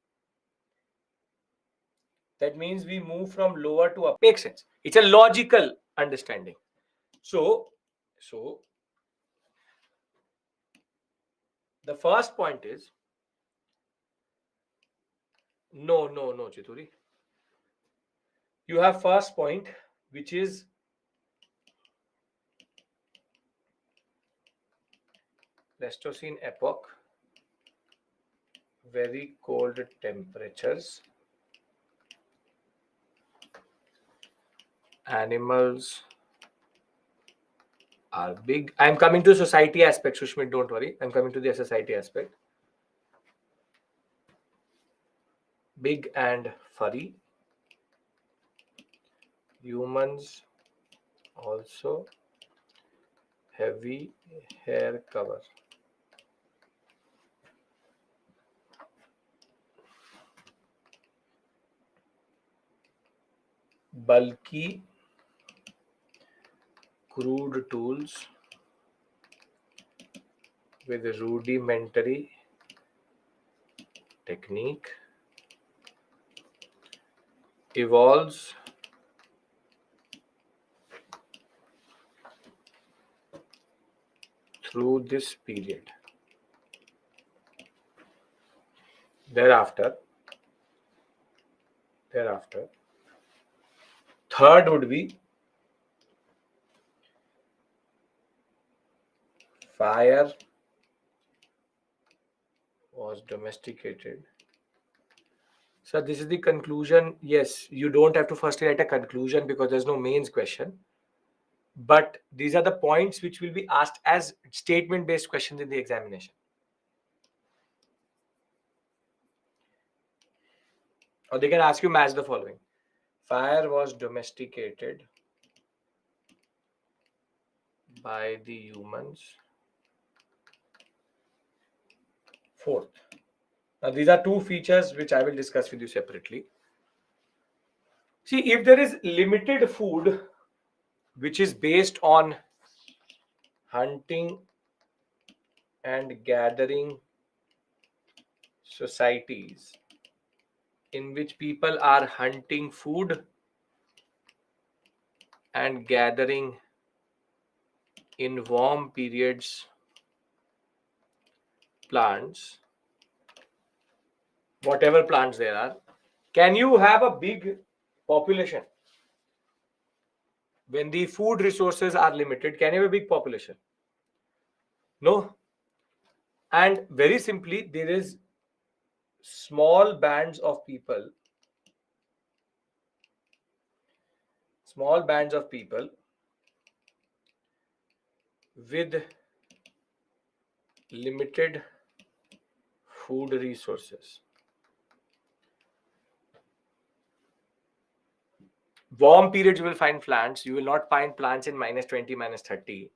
That means we move from lower to up. Makes sense. It's a logical understanding. So the first point is no, Chituri. You have first point, which is Pleistocene epoch, very cold temperatures, animals are big. I'm coming to society aspect, Sushmit, don't worry. I'm coming to the society aspect. Big and furry. Humans also heavy hair cover. Bulky, crude tools with rudimentary technique evolves through this period. Thereafter, third would be Fire was domesticated. So this is the conclusion. Yes, you don't have to first write a conclusion because there's no mains question. But these are the points which will be asked as statement-based questions in the examination. Or they can ask you match the following. Fire was domesticated by the humans. Fourth. Now these are two features which I will discuss with you separately. See, if there is limited food which is based on hunting and gathering societies in which people are hunting food and gathering in warm periods plants, whatever plants there are, can you have a big population? When the food resources are limited, can you have a big population? No. And very simply, there is small bands of people with limited food resources. Warm periods you will find plants. You will not find plants in -20, -30.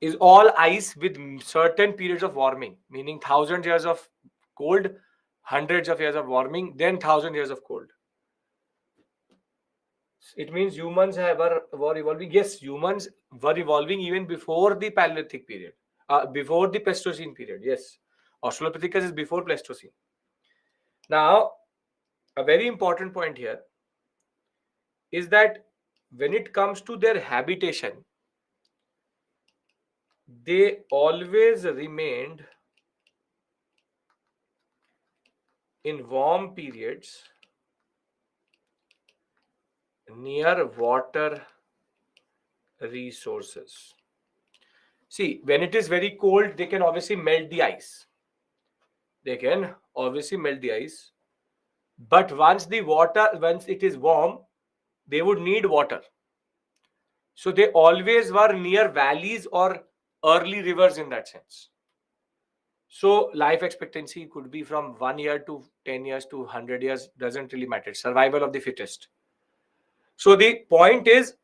Is all ice with certain periods of warming, meaning 1,000 years of cold, hundreds of years of warming, then 1,000 years of cold. It means humans were evolving. Yes, humans were evolving even before the Paleolithic period, before the Pleistocene period. Yes, Australopithecus is before Pleistocene. Now, a very important point here is that when it comes to their habitation, they always remained in warm periods near water resources. See, when it is very cold, they can obviously melt the ice. But once it is warm, they would need water. So they always were near valleys or early rivers in that sense. So life expectancy could be from 1 year to 10 years to 100 years, doesn't really matter. Survival of the fittest. So the point is,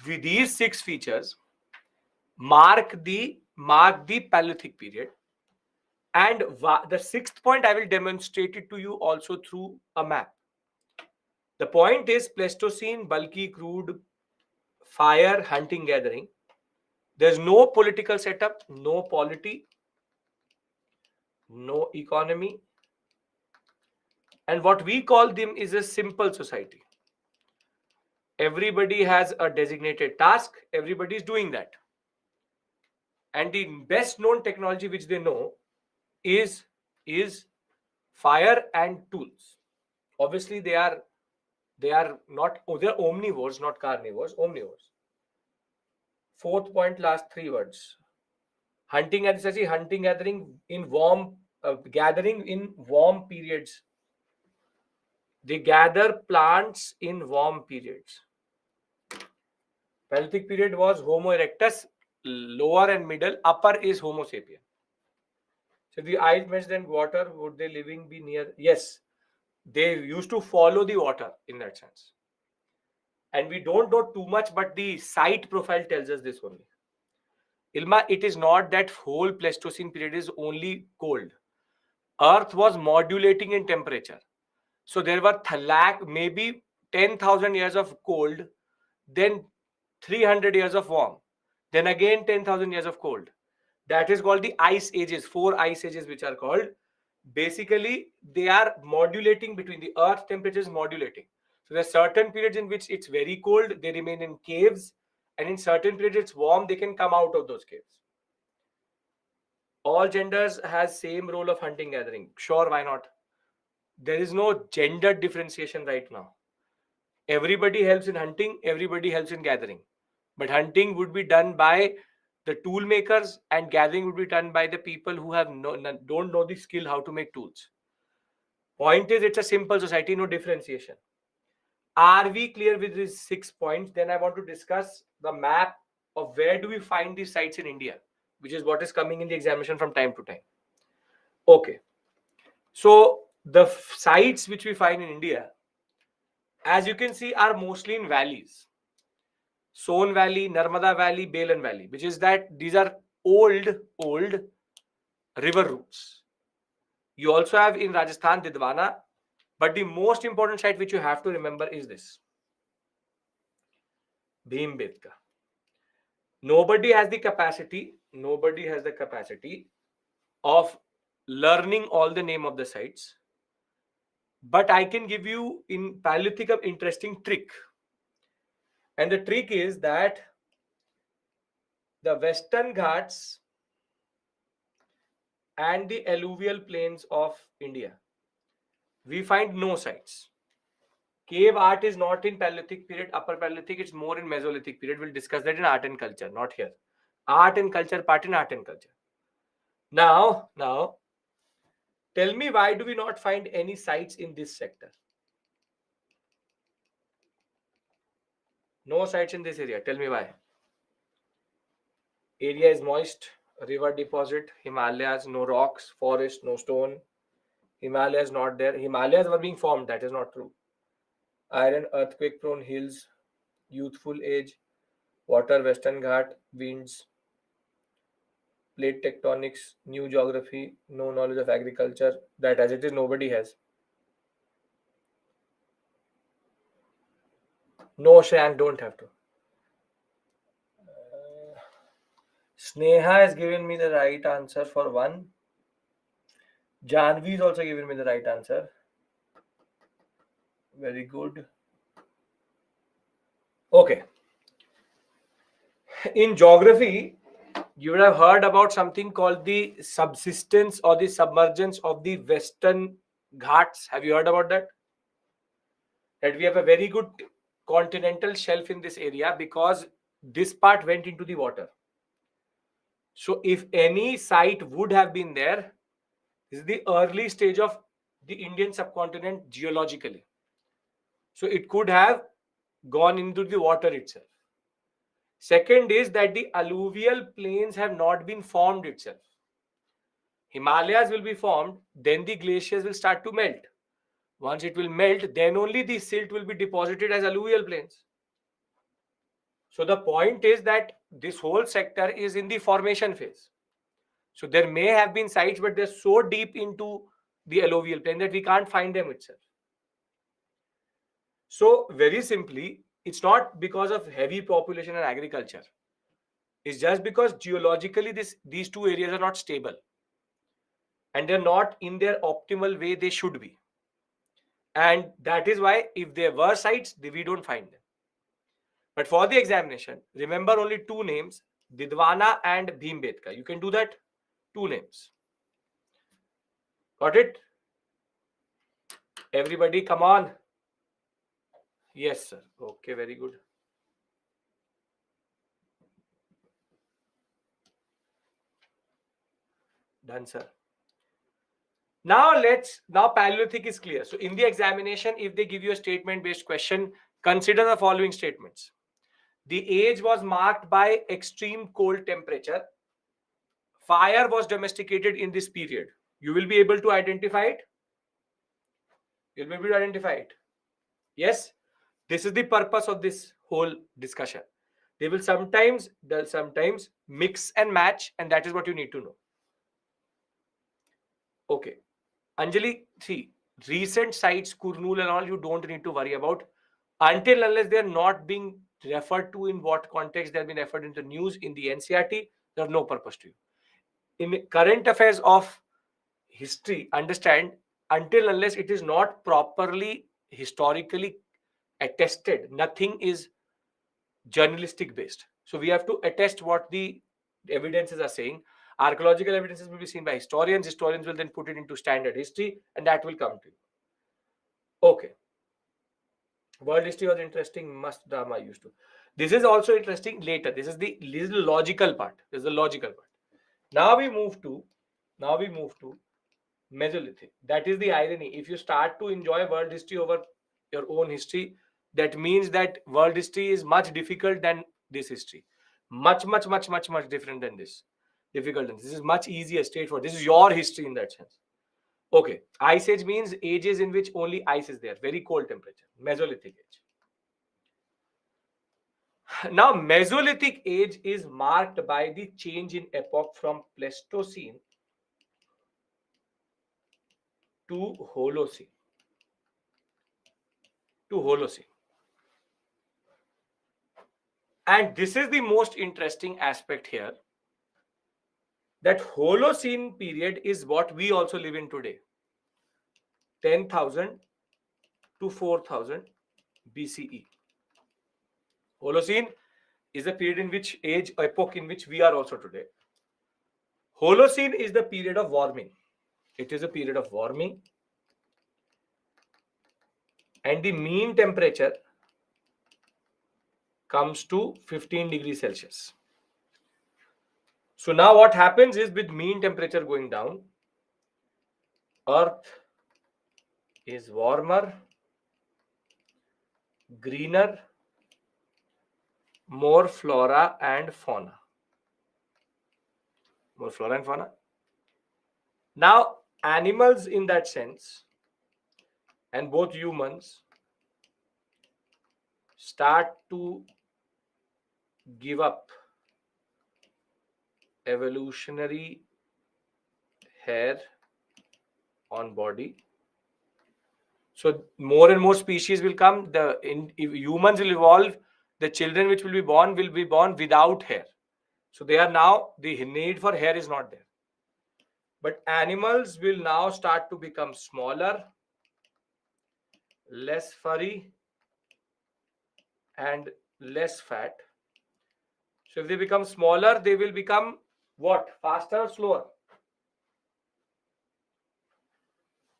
with these 6 features mark the Paleolithic period. And the 6th point, I will demonstrate it to you also through a map. The point is Pleistocene, bulky, crude, fire, hunting, gathering. There's no political setup, no polity, no economy. And what we call them is a simple society. Everybody has a designated task. Everybody is doing that. And the best known technology which they know is fire and tools. Obviously, they are they're omnivores, not carnivores, omnivores. 4th point, last 3 words. Hunting gathering in warm periods. They gather plants in warm periods. Paleolithic period was Homo erectus, lower and middle, upper is Homo sapien. So the ice mesh and water, would they living be near? Yes, they used to follow the water in that sense. And we don't know too much, but the site profile tells us this only. Ilma, it is not that whole Pleistocene period is only cold. Earth was modulating in temperature. So there were maybe 10,000 years of cold, then 300 years of warm, then again 10,000 years of cold. That is called the ice ages, 4 ice ages which are called. Basically, they are modulating between the earth temperatures modulating. So there are certain periods in which it's very cold, they remain in caves, and in certain periods it's warm, they can come out of those caves. All genders has same role of hunting gathering. Sure, why not? There is no gender differentiation right now. Everybody helps in hunting, everybody helps in gathering. But hunting would be done by the tool makers, and gathering would be done by the people who have don't know the skill how to make tools. Point is, it's a simple society, no differentiation. Are we clear with these 6 points? Then I want to discuss the map of where do we find these sites in India, which is what is coming in the examination from time to time. Okay. So the sites which we find in India, as you can see, are mostly in valleys. Son Valley, Narmada Valley, Balan Valley, which is that these are old river routes. You also have in Rajasthan, Didwana, but the most important site which you have to remember is this. Bhimbetka. Nobody has the capacity of learning all the name of the sites. But I can give you in Paleolithic an interesting trick. And the trick is that the Western Ghats and the alluvial plains of India, we find no sites. Cave art is not in Paleolithic period, Upper Paleolithic, it's more in Mesolithic period. We'll discuss that in art and culture, not here. Art and culture, part in art and culture. Now, tell me, why do we not find any sites in this sector? No sites in this area. Tell me why. Area is moist, river deposit, Himalayas, no rocks, forest, no stone. Himalayas not there. Himalayas were being formed. That is not true. Iron, earthquake prone hills, youthful age, water, Western Ghat, winds, plate tectonics, new geography, no knowledge of agriculture. That as it is, nobody has. No, Shank, don't have to. Sneha has given me the right answer for one. Janvi is also given me the right answer. Very good. Okay. In geography, you would have heard about something called the subsidence or the submergence of the Western Ghats. Have you heard about that? That we have a very good continental shelf in this area because this part went into the water. So if any site would have been there, this is the early stage of the Indian subcontinent geologically. So it could have gone into the water itself. Second is that the alluvial plains have not been formed itself. Himalayas will be formed, then the glaciers will start to melt. Once it will melt, then only the silt will be deposited as alluvial plains. So the point is that this whole sector is in the formation phase. So there may have been sites, but they're so deep into the alluvial plain that we can't find them itself. So very simply, it's not because of heavy population and agriculture. It's just because geologically these two areas are not stable. And they're not in their optimal way they should be. And that is why if there were sites, we don't find them. But for the examination, remember only two names, Didwana and Bhimbetka. You can do that. Two names. Got it? Everybody, come on. Yes, sir. Okay, very good. Done, sir. Now Paleolithic is clear. So in the examination, if they give you a statement-based question, consider the following statements. The age was marked by extreme cold temperature. Fire was domesticated in this period. You will be able to identify it? You'll be able to identify it. Yes? This is the purpose of this whole discussion. They will sometimes mix and match, and that is what you need to know. Okay. Anjali, see, recent sites, Kurnool and all, you don't need to worry about until unless they are not being referred to in what context they have been referred in the news, in the NCERT, they have no purpose to you. In current affairs of history, understand, until unless it is not properly historically attested, nothing is journalistic based. So we have to attest what the evidences are saying. Archaeological evidences will be seen by historians. Historians will then put it into standard history, and that will come to you. Okay. World history was interesting. Must drama used to. This is also interesting later. This is the logical part. This is the logical part. Now we move to Mesolithic. That is the irony. If you start to enjoy world history over your own history, that means that world history is much difficult than this history. Much different than this. Difficult than this. This is much easier, straightforward. This is your history in that sense. Okay. Ice age means ages in which only ice is there. Very cold temperature. Mesolithic age. Now, Mesolithic age is marked by the change in epoch from Pleistocene to Holocene. And this is the most interesting aspect here, that Holocene period is what we also live in today. 10,000 to 4,000 BCE. Holocene is the period in which epoch in which we are also today. Holocene is the period of warming. It is a period of warming. And the mean temperature comes to 15 degrees Celsius. So now what happens is, with mean temperature going down, Earth is warmer, greener, more flora and fauna. Now, animals in that sense, and both humans, start to give up evolutionary hair on body. So more and more species will come. If humans will evolve, the children which will be born without hair. So they are now, the need for hair is not there. But animals will now start to become smaller, less furry, and less fat. So if they become smaller, they will become what? Faster or slower?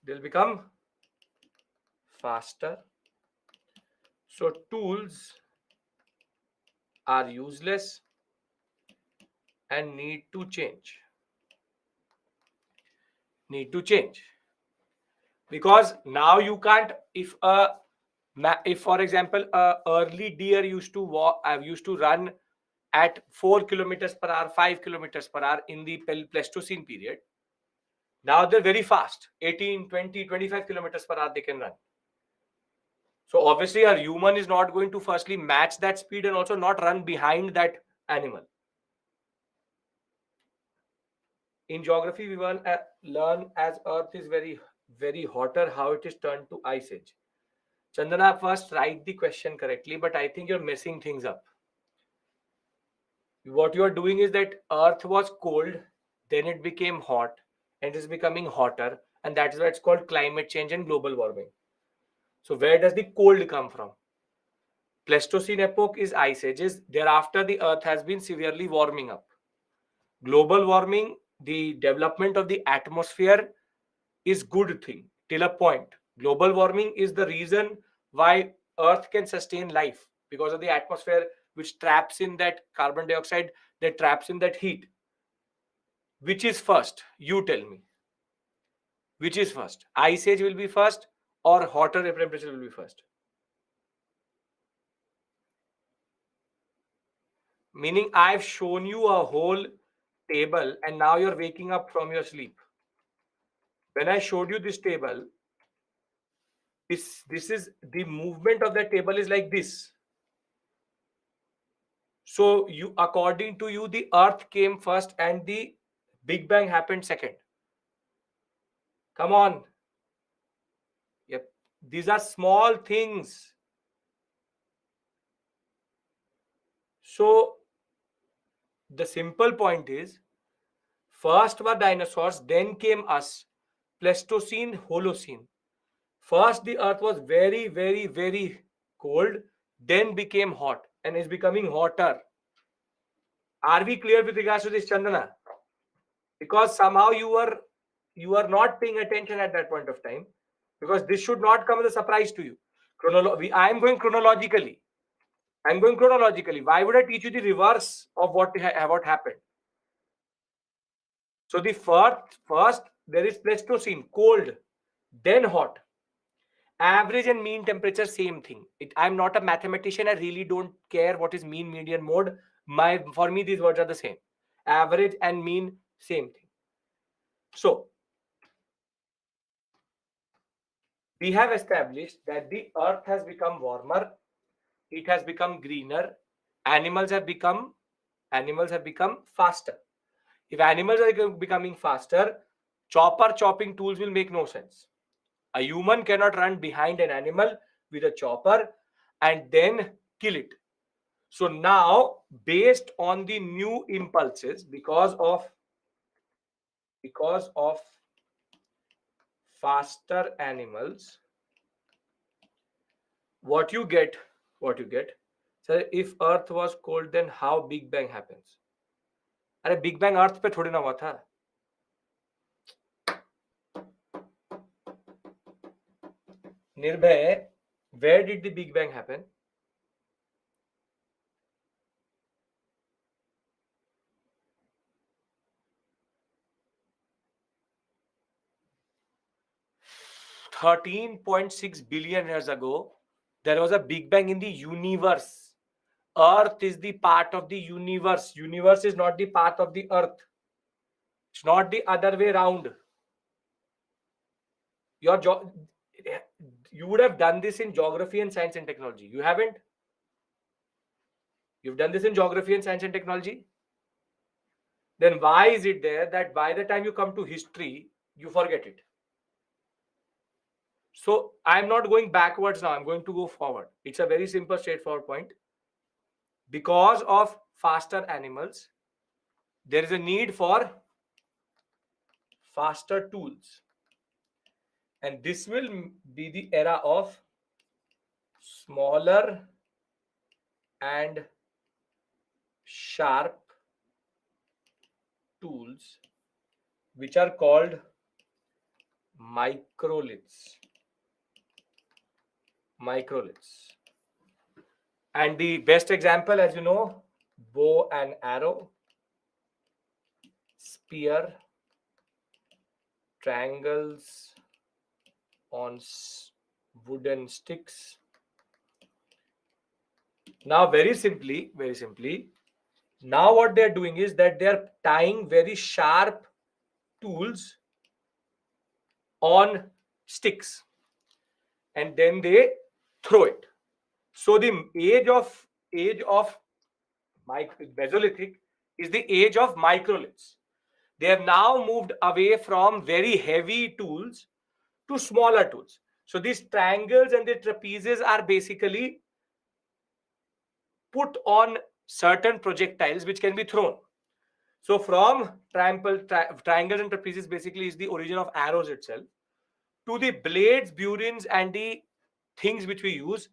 They'll become faster. So tools are useless and need to change. Because now you can't, if for example a early deer used to run at 4 kilometers per hour, 5 kilometers per hour in the Pleistocene period. Now they're very fast, 18, 20, 25 kilometers per hour they can run. So obviously a human is not going to firstly match that speed and also not run behind that animal. In geography, we learn as Earth is very, very hotter, how it is turned to ice age. Chandana, first write the question correctly, but I think you're messing things up. What you are doing is that Earth was cold, then it became hot, and it is becoming hotter, and that is why it's called climate change and global warming. So where does the cold come from? Pleistocene epoch is ice ages. Thereafter, the Earth has been severely warming up. Global warming, the development of the atmosphere, is good thing till a point. Global warming is the reason why Earth can sustain life, because of the atmosphere which traps in that carbon dioxide, that traps in that heat. Which is first? You tell me. Which is first? Ice age will be first or hotter temperature will be first? Meaning I've shown you a whole table and now you're waking up from your sleep. When I showed you this table, this is the movement of that table is like this. So you, according to you, the Earth came first and the Big Bang happened second. Come on. Yep. These are small things. So the simple point is, first were dinosaurs, then came us. Pleistocene, Holocene. First the Earth was very, very, very cold, then became hot and is becoming hotter. Are we clear with regards to this, Chandana? Because somehow you are not paying attention at that point of time, because this should not come as a surprise to you. I am going chronologically. I'm going chronologically. Why would I teach you the reverse of what happened? So the first there is Pleistocene, cold, then hot. Average and mean temperature, same thing. I'm not a mathematician. I really don't care what is mean, median, mode. For me, these words are the same. Average and mean, same thing. So we have established that the earth has become warmer, it has become greener, animals have become faster. If animals are becoming faster, chopping tools will make no sense. A human cannot run behind an animal with a chopper and then kill it. So now, based on the new impulses, because of faster animals, what you get. So if earth was cold, then how big bang happens? अरे big bang अर्थ पे थोड़ी ना हुआ था. Nirbhay, where did the big bang happen? $13.6 billion years ago, there was a big bang in the universe. Earth is the part of the universe. Universe is not the part of the earth. It's not the other way around. You would have done this in geography and science and technology. You haven't? You've done this in geography and science and technology? Then why is it there that by the time you come to history, you forget it? So I'm not going backwards now. I'm going to go forward. It's a very simple, straightforward point. Because of faster animals, there is a need for faster tools. And this will be the era of smaller and sharp tools, which are called microliths. And the best example, as you know, bow and arrow, spear, triangles on wooden sticks. Now, very simply, now what they're doing is that they're tying very sharp tools on sticks and then they throw it. So the age of Mesolithic is the age of microliths. They have now moved away from very heavy tools to smaller tools. So these triangles and the trapezes are basically put on certain projectiles which can be thrown. So from triangles and trapezes basically is the origin of arrows itself, to the blades, burins, and the things which we use.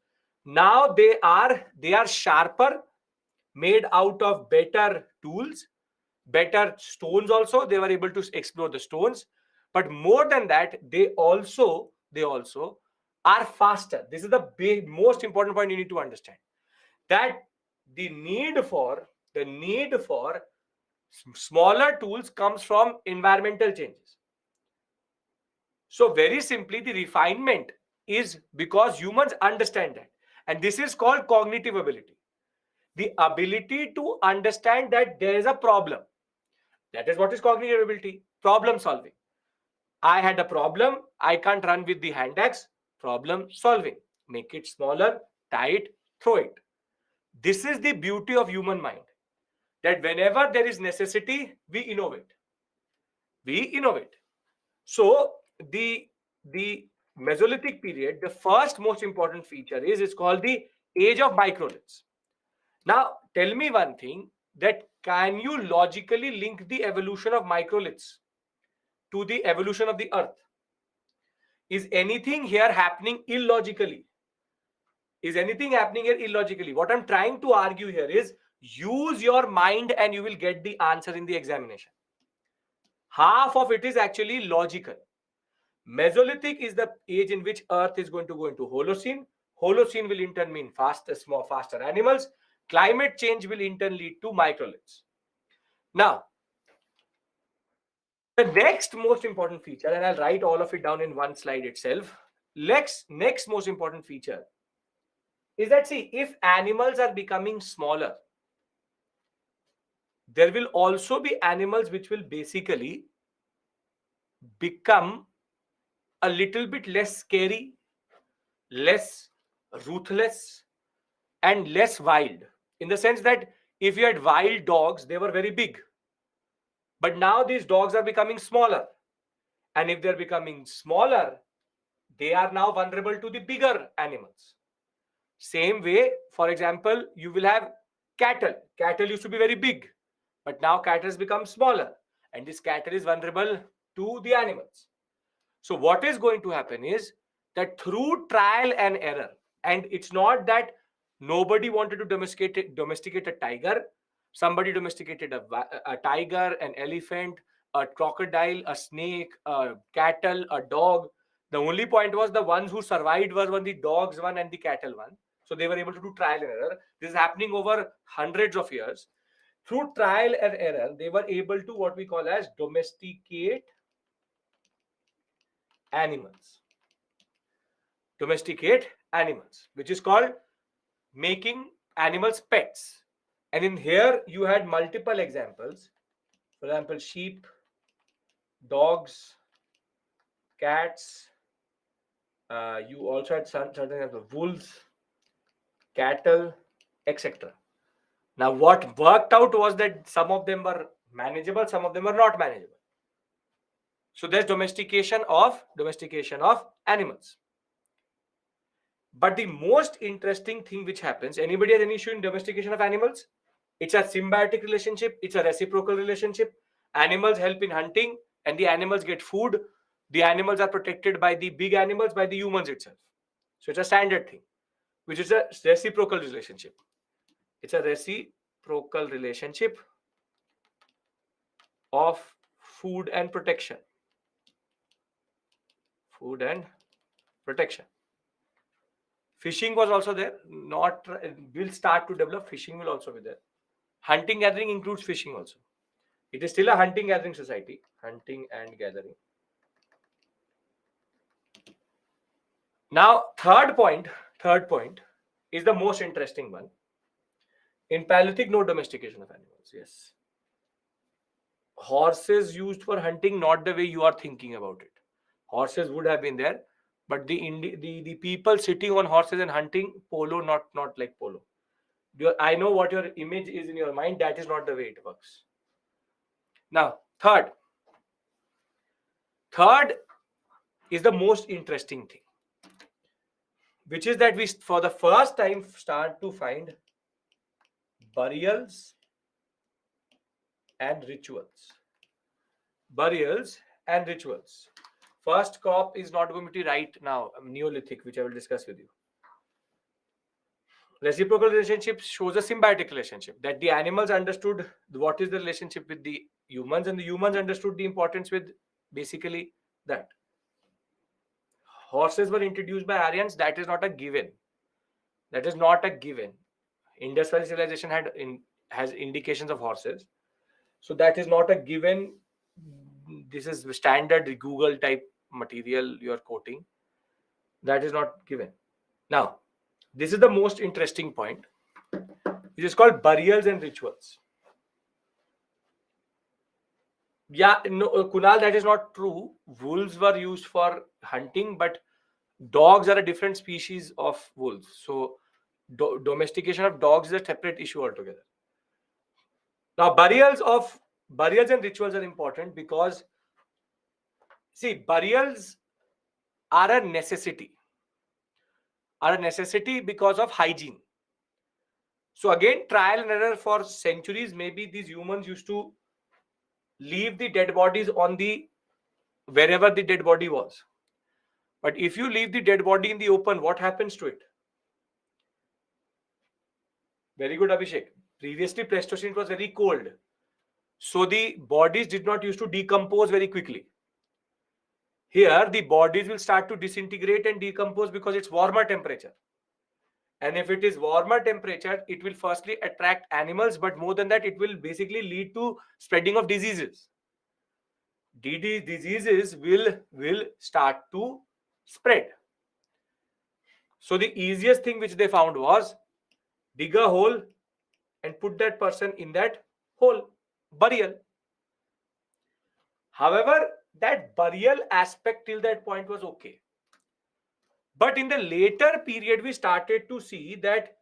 Now they are sharper, made out of better tools, better stones. Also, they were able to explore the stones, but more than that, they also are faster. This is the most important point you need to understand, that the need for smaller tools comes from environmental changes. So very simply, the refinement is because humans understand that, and this is called cognitive ability. The ability to understand that there is a problem. That is what is cognitive ability. Problem solving. I had a problem. I can't run with the hand axe. Problem solving. Make it smaller, tie it, throw it. This is the beauty of human mind, that whenever there is necessity, we innovate. So the Mesolithic period, the first most important feature is it's called the age of microliths. Now tell me one thing, that can you logically link the evolution of microliths to the evolution of the earth? Is anything here happening illogically? What I'm trying to argue here is, use your mind and you will get the answer in the examination. Half of it is actually logical. Mesolithic is the age in which earth is going to go into Holocene. Holocene will in turn mean faster animals. Climate change will in turn lead to microliths. Now, the next most important feature, and I'll write all of it down in one slide itself. Next most important feature is that, see, if animals are becoming smaller, there will also be animals which will basically become a little bit less scary, less ruthless, and less wild. In the sense that if you had wild dogs, they were very big. But now these dogs are becoming smaller. And if they're becoming smaller, they are now vulnerable to the bigger animals. Same way, for example, you will have cattle. Cattle used to be very big, but now cattle has become smaller. And this cattle is vulnerable to the animals. So what is going to happen is that through trial and error, and it's not that nobody wanted to domesticate a tiger. Somebody domesticated a tiger, an elephant, a crocodile, a snake, a cattle, a dog. The only point was the ones who survived were the dogs one and the cattle one. So they were able to do trial and error. This is happening over hundreds of years. Through trial and error, they were able to what we call as domesticate animals. Domesticate animals, which is called making animals pets. And in here, you had multiple examples. For example, sheep, dogs, cats. You also had certain types of wolves, cattle, etc. Now, what worked out was that some of them were manageable, some of them were not manageable. So there's domestication of animals. But the most interesting thing which happens, anybody has any issue in domestication of animals? It's a symbiotic relationship. It's a reciprocal relationship. Animals help in hunting and the animals get food. The animals are protected by the big animals, by the humans itself. So it's a standard thing, which is a reciprocal relationship. It's a reciprocal relationship of food and protection. Food and protection. Fishing was also there. Will start to develop. Fishing will also be there. Hunting gathering includes fishing also. It is still a hunting gathering society. Hunting and gathering. Now, third point is the most interesting one. In Paleolithic, no domestication of animals. Yes. Horses used for hunting, not the way you are thinking about it. Horses would have been there, but the people sitting on horses and hunting, polo, not like polo. I know what your image is in your mind. That is not the way it works. Now, third is the most interesting thing, which is that we, for the first time, start to find burials and rituals. Burials and rituals. First crop is not going to be right now, Neolithic, which I will discuss with you. Reciprocal relationship shows a symbiotic relationship, that the animals understood what is the relationship with the humans, and the humans understood the importance with basically that. Horses were introduced by Aryans. That is not a given. That is not a given. Indus Valley civilization has indications of horses. So that is not a given. This is standard Google type material you are quoting. That is not given. Now, this is the most interesting point. It is called burials and rituals. Yeah, no, Kunal, that is not true. Wolves were used for hunting, but dogs are a different species of wolves. So domestication of dogs is a separate issue altogether. Now, burials and rituals are important because, see, burials are a necessity. Are a necessity because of hygiene. So again, trial and error for centuries. Maybe these humans used to leave the dead bodies on wherever the dead body was. But if you leave the dead body in the open, what happens to it? Very good, Abhishek. Previously, Pleistocene was very cold. So the bodies did not used to decompose very quickly. Here, the bodies will start to disintegrate and decompose because it's warmer temperature. And if it is warmer temperature, it will firstly attract animals, but more than that, it will basically lead to spreading of diseases. Diseases will start to spread. So the easiest thing which they found was dig a hole and put that person in that hole, burial. However, that burial aspect till that point was okay. But in the later period, we started to see that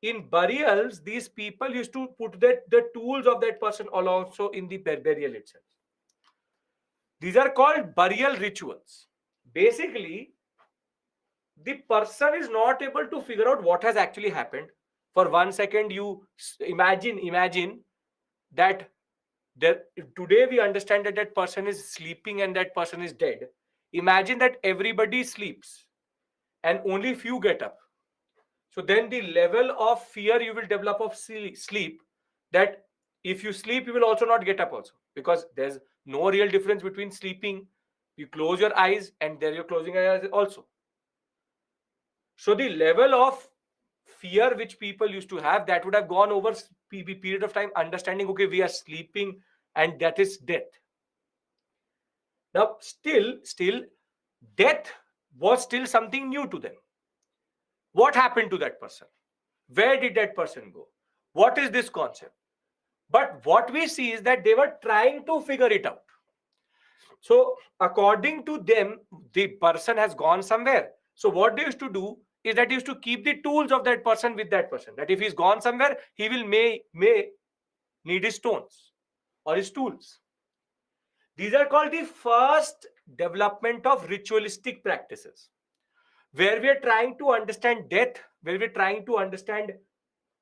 in burials, these people used to put the tools of that person also in the burial itself. These are called burial rituals. Basically, the person is not able to figure out what has actually happened. For 1 second, you imagine that today we understand that that person is sleeping and that person is dead. Imagine that everybody sleeps and only few get up. So then the level of fear you will develop of sleep, that if you sleep, you will also not get up also, because there's no real difference between sleeping. You close your eyes and there you're closing your eyes also. So the level of fear which people used to have, that would have gone over period of time, understanding, okay, we are sleeping and that is death. Now, still, death was still something new to them. What happened to that person? Where did that person go? What is this concept? But what we see is that they were trying to figure it out. So according to them, the person has gone somewhere. So what they used to do is that they used to keep the tools of that person with that person. That if he's gone somewhere, he will may need his stones or his tools. These are called the first development of ritualistic practices, where we are trying to understand death, where we are trying to understand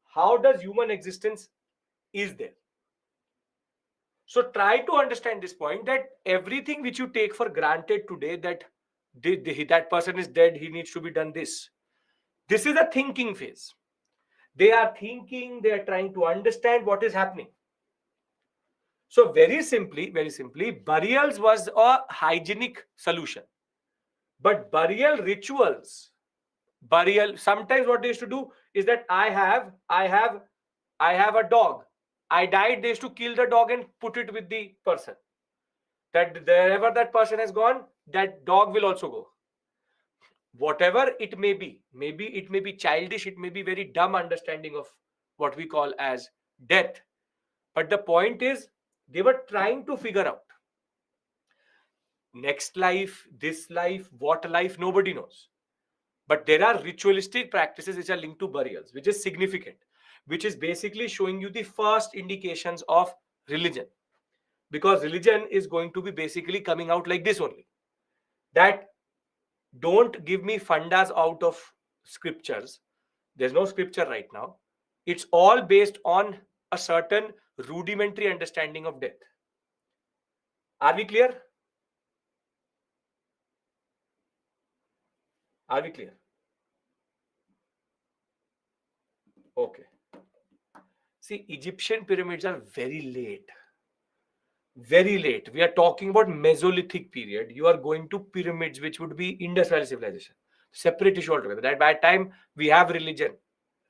how does human existence is there. So try to understand this point, that everything which you take for granted today, that that person is dead, he needs to be done this. This is a thinking phase. They are thinking, they are trying to understand what is happening. So very simply, burials was a hygienic solution. But burial rituals, sometimes what they used to do is that I have a dog. I died, they used to kill the dog and put it with the person. That wherever that person has gone, that dog will also go. Whatever it may be, maybe it may be childish, it may be very dumb understanding of what we call as death. But the point is, they were trying to figure out next life, this life, what life, nobody knows. But there are ritualistic practices which are linked to burials, which is significant, which is basically showing you the first indications of religion. Because religion is going to be basically coming out like this only. That don't give me fundas out of scriptures. There's no scripture right now. It's all based on a certain rudimentary understanding of death. Are we clear? Are we clear? Okay. See, Egyptian pyramids are very late. Very late. We are talking about Mesolithic period. You are going to pyramids, which would be Indus Valley civilization. Separate issue altogether. That by time we have religion.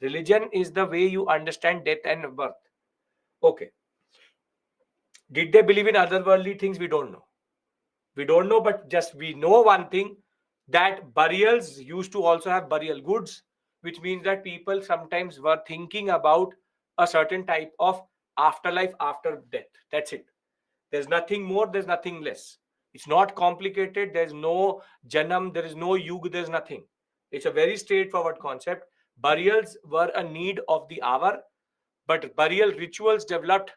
Religion is the way you understand death and birth. Okay. Did they believe in otherworldly things? We don't know. We don't know, but just we know one thing, that burials used to also have burial goods, which means that people sometimes were thinking about a certain type of afterlife after death. That's it. There's nothing more, there's nothing less. It's not complicated. There's no janam, there is no yug, there's nothing. It's a very straightforward concept. Burials were a need of the hour, but burial rituals developed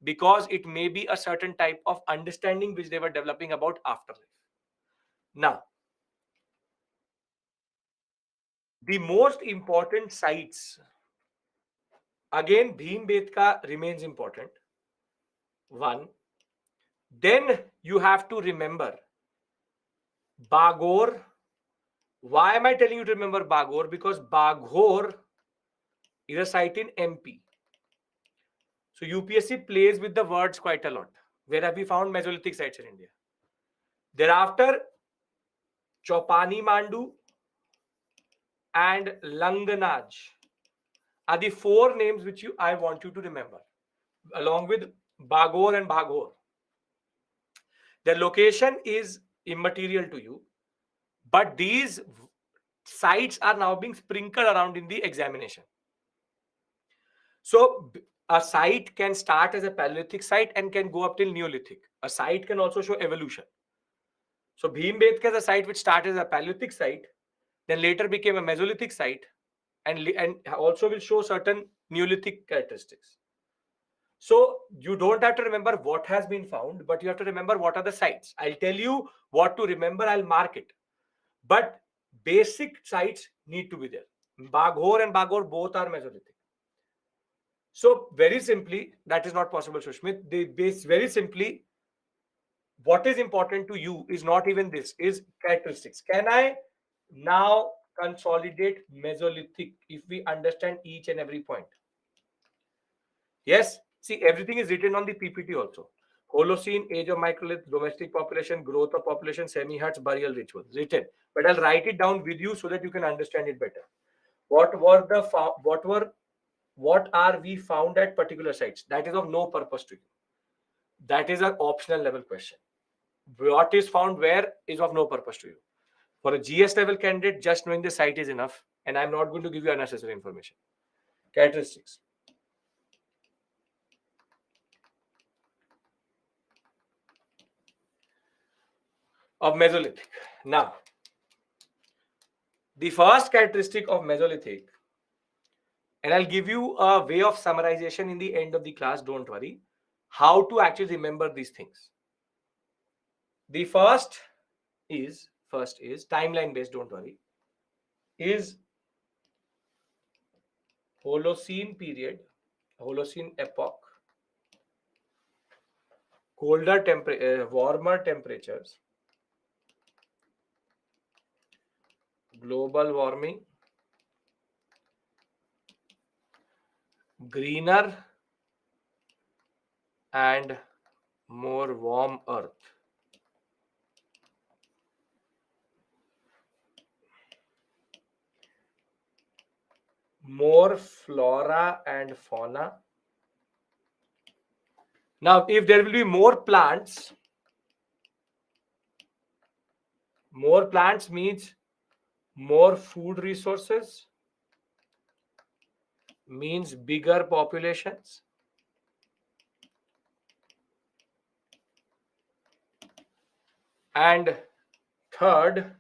because it may be a certain type of understanding which they were developing about afterlife. Now, the most important sites, again, Bhimbetka remains important. One. Then you have to remember Bagor. Why am I telling you to remember Bagor? Because Baghor is a site in MP. So UPSC plays with the words quite a lot. Where have we found Mesolithic sites in India? Thereafter, Chopani Mandu, and Langanaj are the 4 names which I want you to remember, along with Bagor and Baghor. Their location is immaterial to you, but these sites are now being sprinkled around in the examination. So a site can start as a Paleolithic site and can go up till Neolithic. A site can also show evolution. So Bhimbetka is a site which started as a Paleolithic site, then later became a Mesolithic site, and also will show certain Neolithic characteristics. So you don't have to remember what has been found, but you have to remember what are the sites. I'll tell you what to remember, I'll mark it. But basic sites need to be there. Baghor and Baghor both are Mesolithic. So very simply, that is not possible, Sushmit. The base, very simply, what is important to you is not even this, is characteristics. Can I now consolidate Mesolithic if we understand each and every point? Yes, see, everything is written on the PPT also. Holocene, age of microlith, domestic population, growth of population, semi-huts, burial rituals, written. But I'll write it down with you so that you can understand it better. What are we found at particular sites? That is of no purpose to you. That is an optional level question. What is found where is of no purpose to you. For a GS level candidate, just knowing the site is enough, and I'm not going to give you unnecessary information. Characteristics. Of Mesolithic. Now, the first characteristic of Mesolithic, and I'll give you a way of summarization in the end of the class, don't worry, how to actually remember these things. The first is timeline based, don't worry, is Holocene period, Holocene epoch, warmer temperatures, global warming, greener and more warm earth. More flora and fauna. Now, if there will be more plants means more food resources, means bigger populations. And third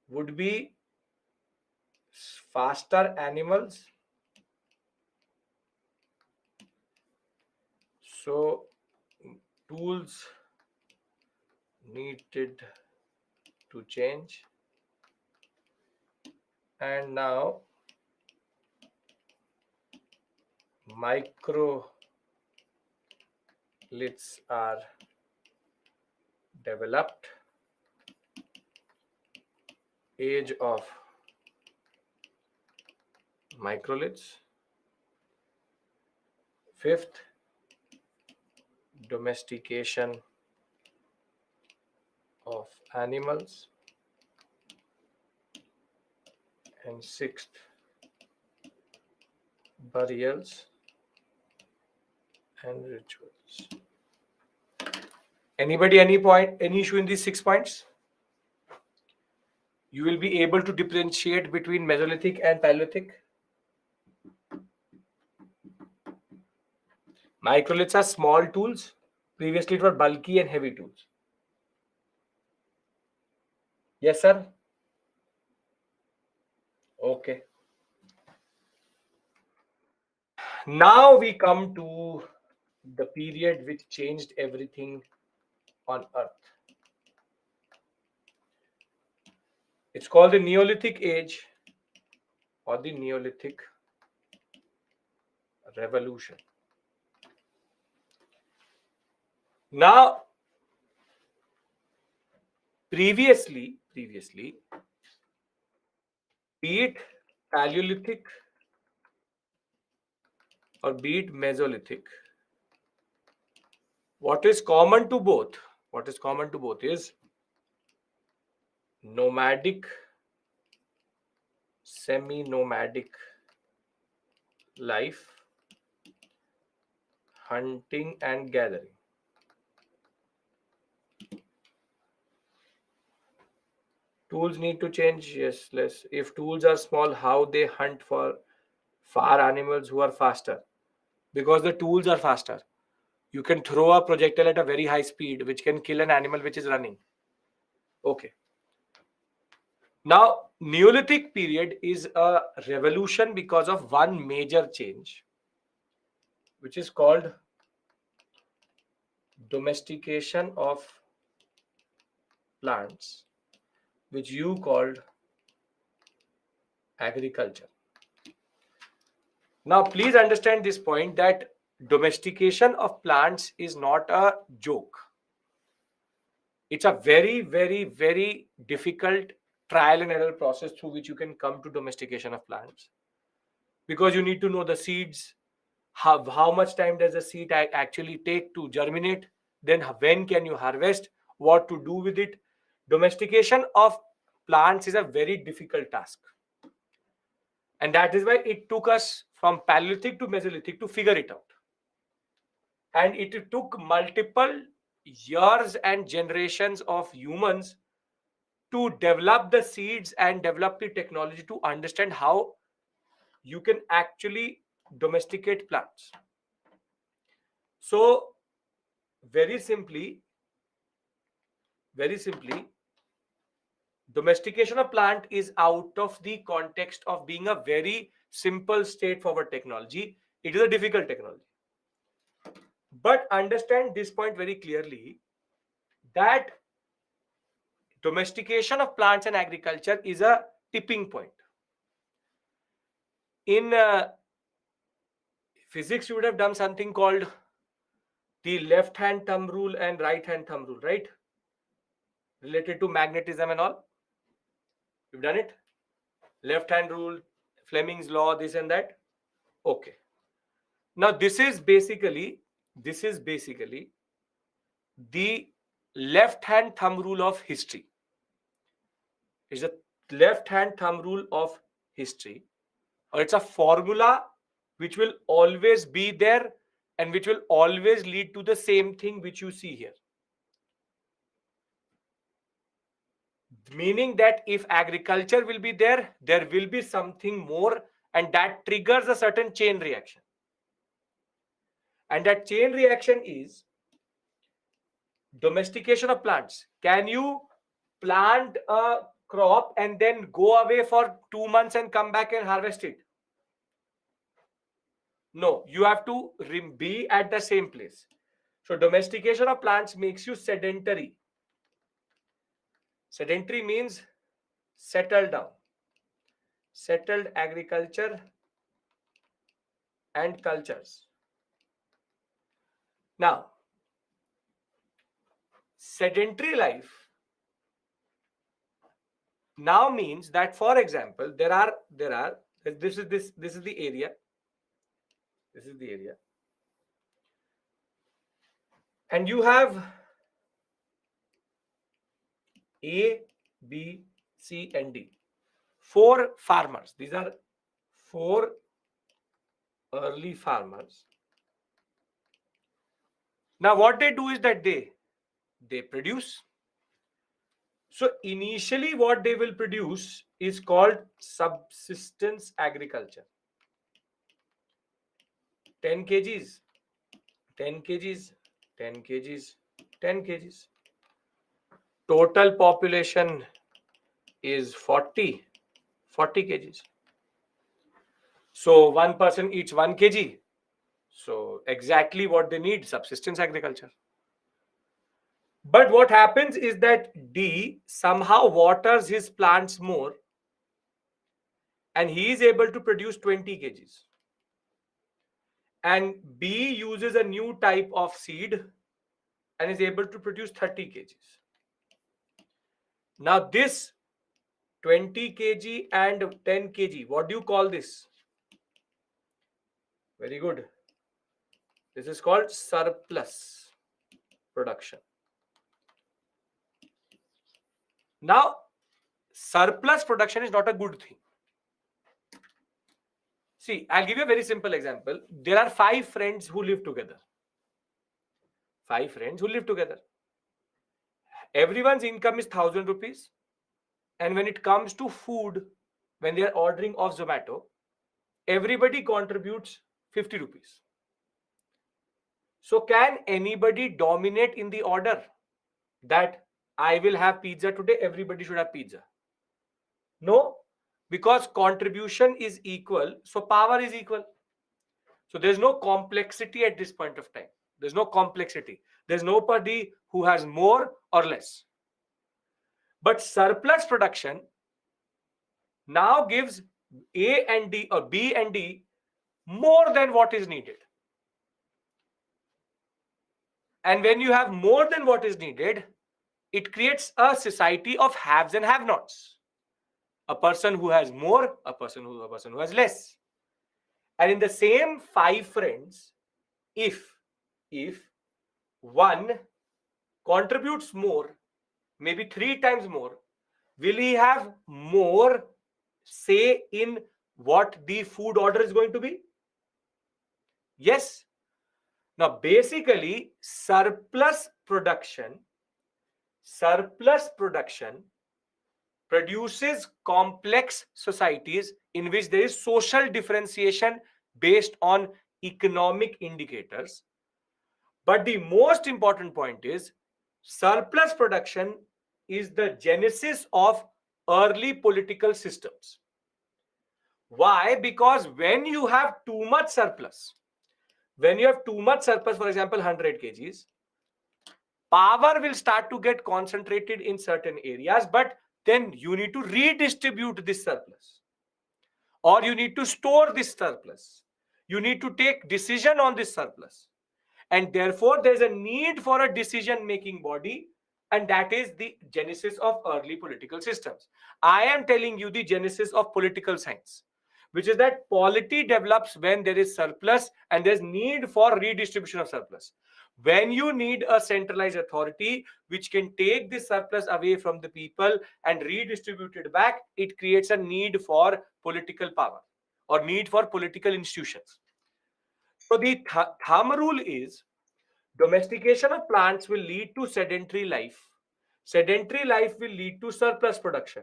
would be faster animals. So tools needed to change. And now microliths are developed. Age of microliths. Fifth, domestication of animals. And sixth, burials and rituals. Anybody, any issue in these 6 points? You will be able to differentiate between Mesolithic and Paleolithic. Microliths are small tools. Previously, it were bulky and heavy tools. Yes, sir? Okay. Now we come to the period which changed everything on Earth. It's called the Neolithic Age or the Neolithic Revolution. Now, previously, be it Paleolithic or be it Mesolithic, what is common to both is nomadic semi-nomadic life, hunting and gathering. Tools need to change, yes, less. If tools are small, how they hunt for far animals who are faster? Because the tools are faster. You can throw a projectile at a very high speed, which can kill an animal which is running. Okay. Now, Neolithic period is a revolution because of one major change, which is called domestication of plants, which you called agriculture. Now, please understand this point that domestication of plants is not a joke. It's a very, very, very difficult trial and error process through which you can come to domestication of plants, because you need to know the seeds, how much time does the seed actually take to germinate, then when can you harvest, what to do with it. Domestication of plants is a very difficult task, and that is why it took us from Paleolithic to Mesolithic to figure it out, and it took multiple years and generations of humans to develop the seeds and develop the technology to understand how you can actually domesticate plants. So very simply, domestication of plant is out of the context of being a very simple, straightforward technology. It is a difficult technology. But understand this point very clearly, that domestication of plants and agriculture is a tipping point. In physics, you would have done something called the left hand thumb rule and right hand thumb rule, right? Related to magnetism and all. You've done it? Left hand rule, Fleming's law, this and that. Okay. Now this is basically the left hand thumb rule of history. It's a left hand thumb rule of history, or it's a formula which will always be there and which will always lead to the same thing which you see here. Meaning that if agriculture will be there, there will be something more, and that triggers a certain chain reaction. And that chain reaction is domestication of plants. Can you plant a crop and then go away for 2 months and come back and harvest it? No, you have to be at the same place. So domestication of plants makes you sedentary. Sedentary means settled down. Settled agriculture and cultures. Now, sedentary life now means that, for example, this is the area. This is the area. And you have A, B, C, and D. 4 farmers. These are 4 early farmers. Now, what they do is that they produce. So initially what they will produce is called subsistence agriculture. 10 kgs, 10 kgs, 10 kgs, 10 kgs. Total population is 40 kgs. So one person eats 1 kg. So exactly what they need, subsistence agriculture. But what happens is that D somehow waters his plants more, and he is able to produce 20 kgs. And B uses a new type of seed and is able to produce 30 kgs. Now this 20 kg and 10 kg, what do you call this? Very good. This is called surplus production. Now, surplus production is not a good thing. See, I'll give you a very simple example. There are 5 friends who live together. 5 friends who live together. Everyone's income is 1,000 rupees. And when it comes to food, when they are ordering off Zomato, everybody contributes 50 rupees. So can anybody dominate in the order that I will have pizza today, everybody should have pizza? No, because contribution is equal, so power is equal. So there's no complexity at this point of time. There's no complexity. There's nobody who has more or less. But surplus production now gives A and D or B and D more than what is needed. And when you have more than what is needed, it creates a society of haves and have-nots. A person who has more, a person who has less. And in the same 5 friends, if one contributes more, maybe 3 times more, will he have more say in what the food order is going to be? Yes. Now, basically, surplus production produces complex societies in which there is social differentiation based on economic indicators. But the most important point is surplus production is the genesis of early political systems. Why? Because when you have too much surplus, for example, 100 kgs, power will start to get concentrated in certain areas, but then you need to redistribute this surplus, or you need to store this surplus. You need to take decision on this surplus. And therefore, there's a need for a decision-making body, and that is the genesis of early political systems. I am telling you the genesis of political science, which is that polity develops when there is surplus and there's need for redistribution of surplus. When you need a centralized authority which can take this surplus away from the people and redistribute it back, it creates a need for political power or need for political institutions. So the thumb rule is domestication of plants will lead to sedentary life. Sedentary life will lead to surplus production.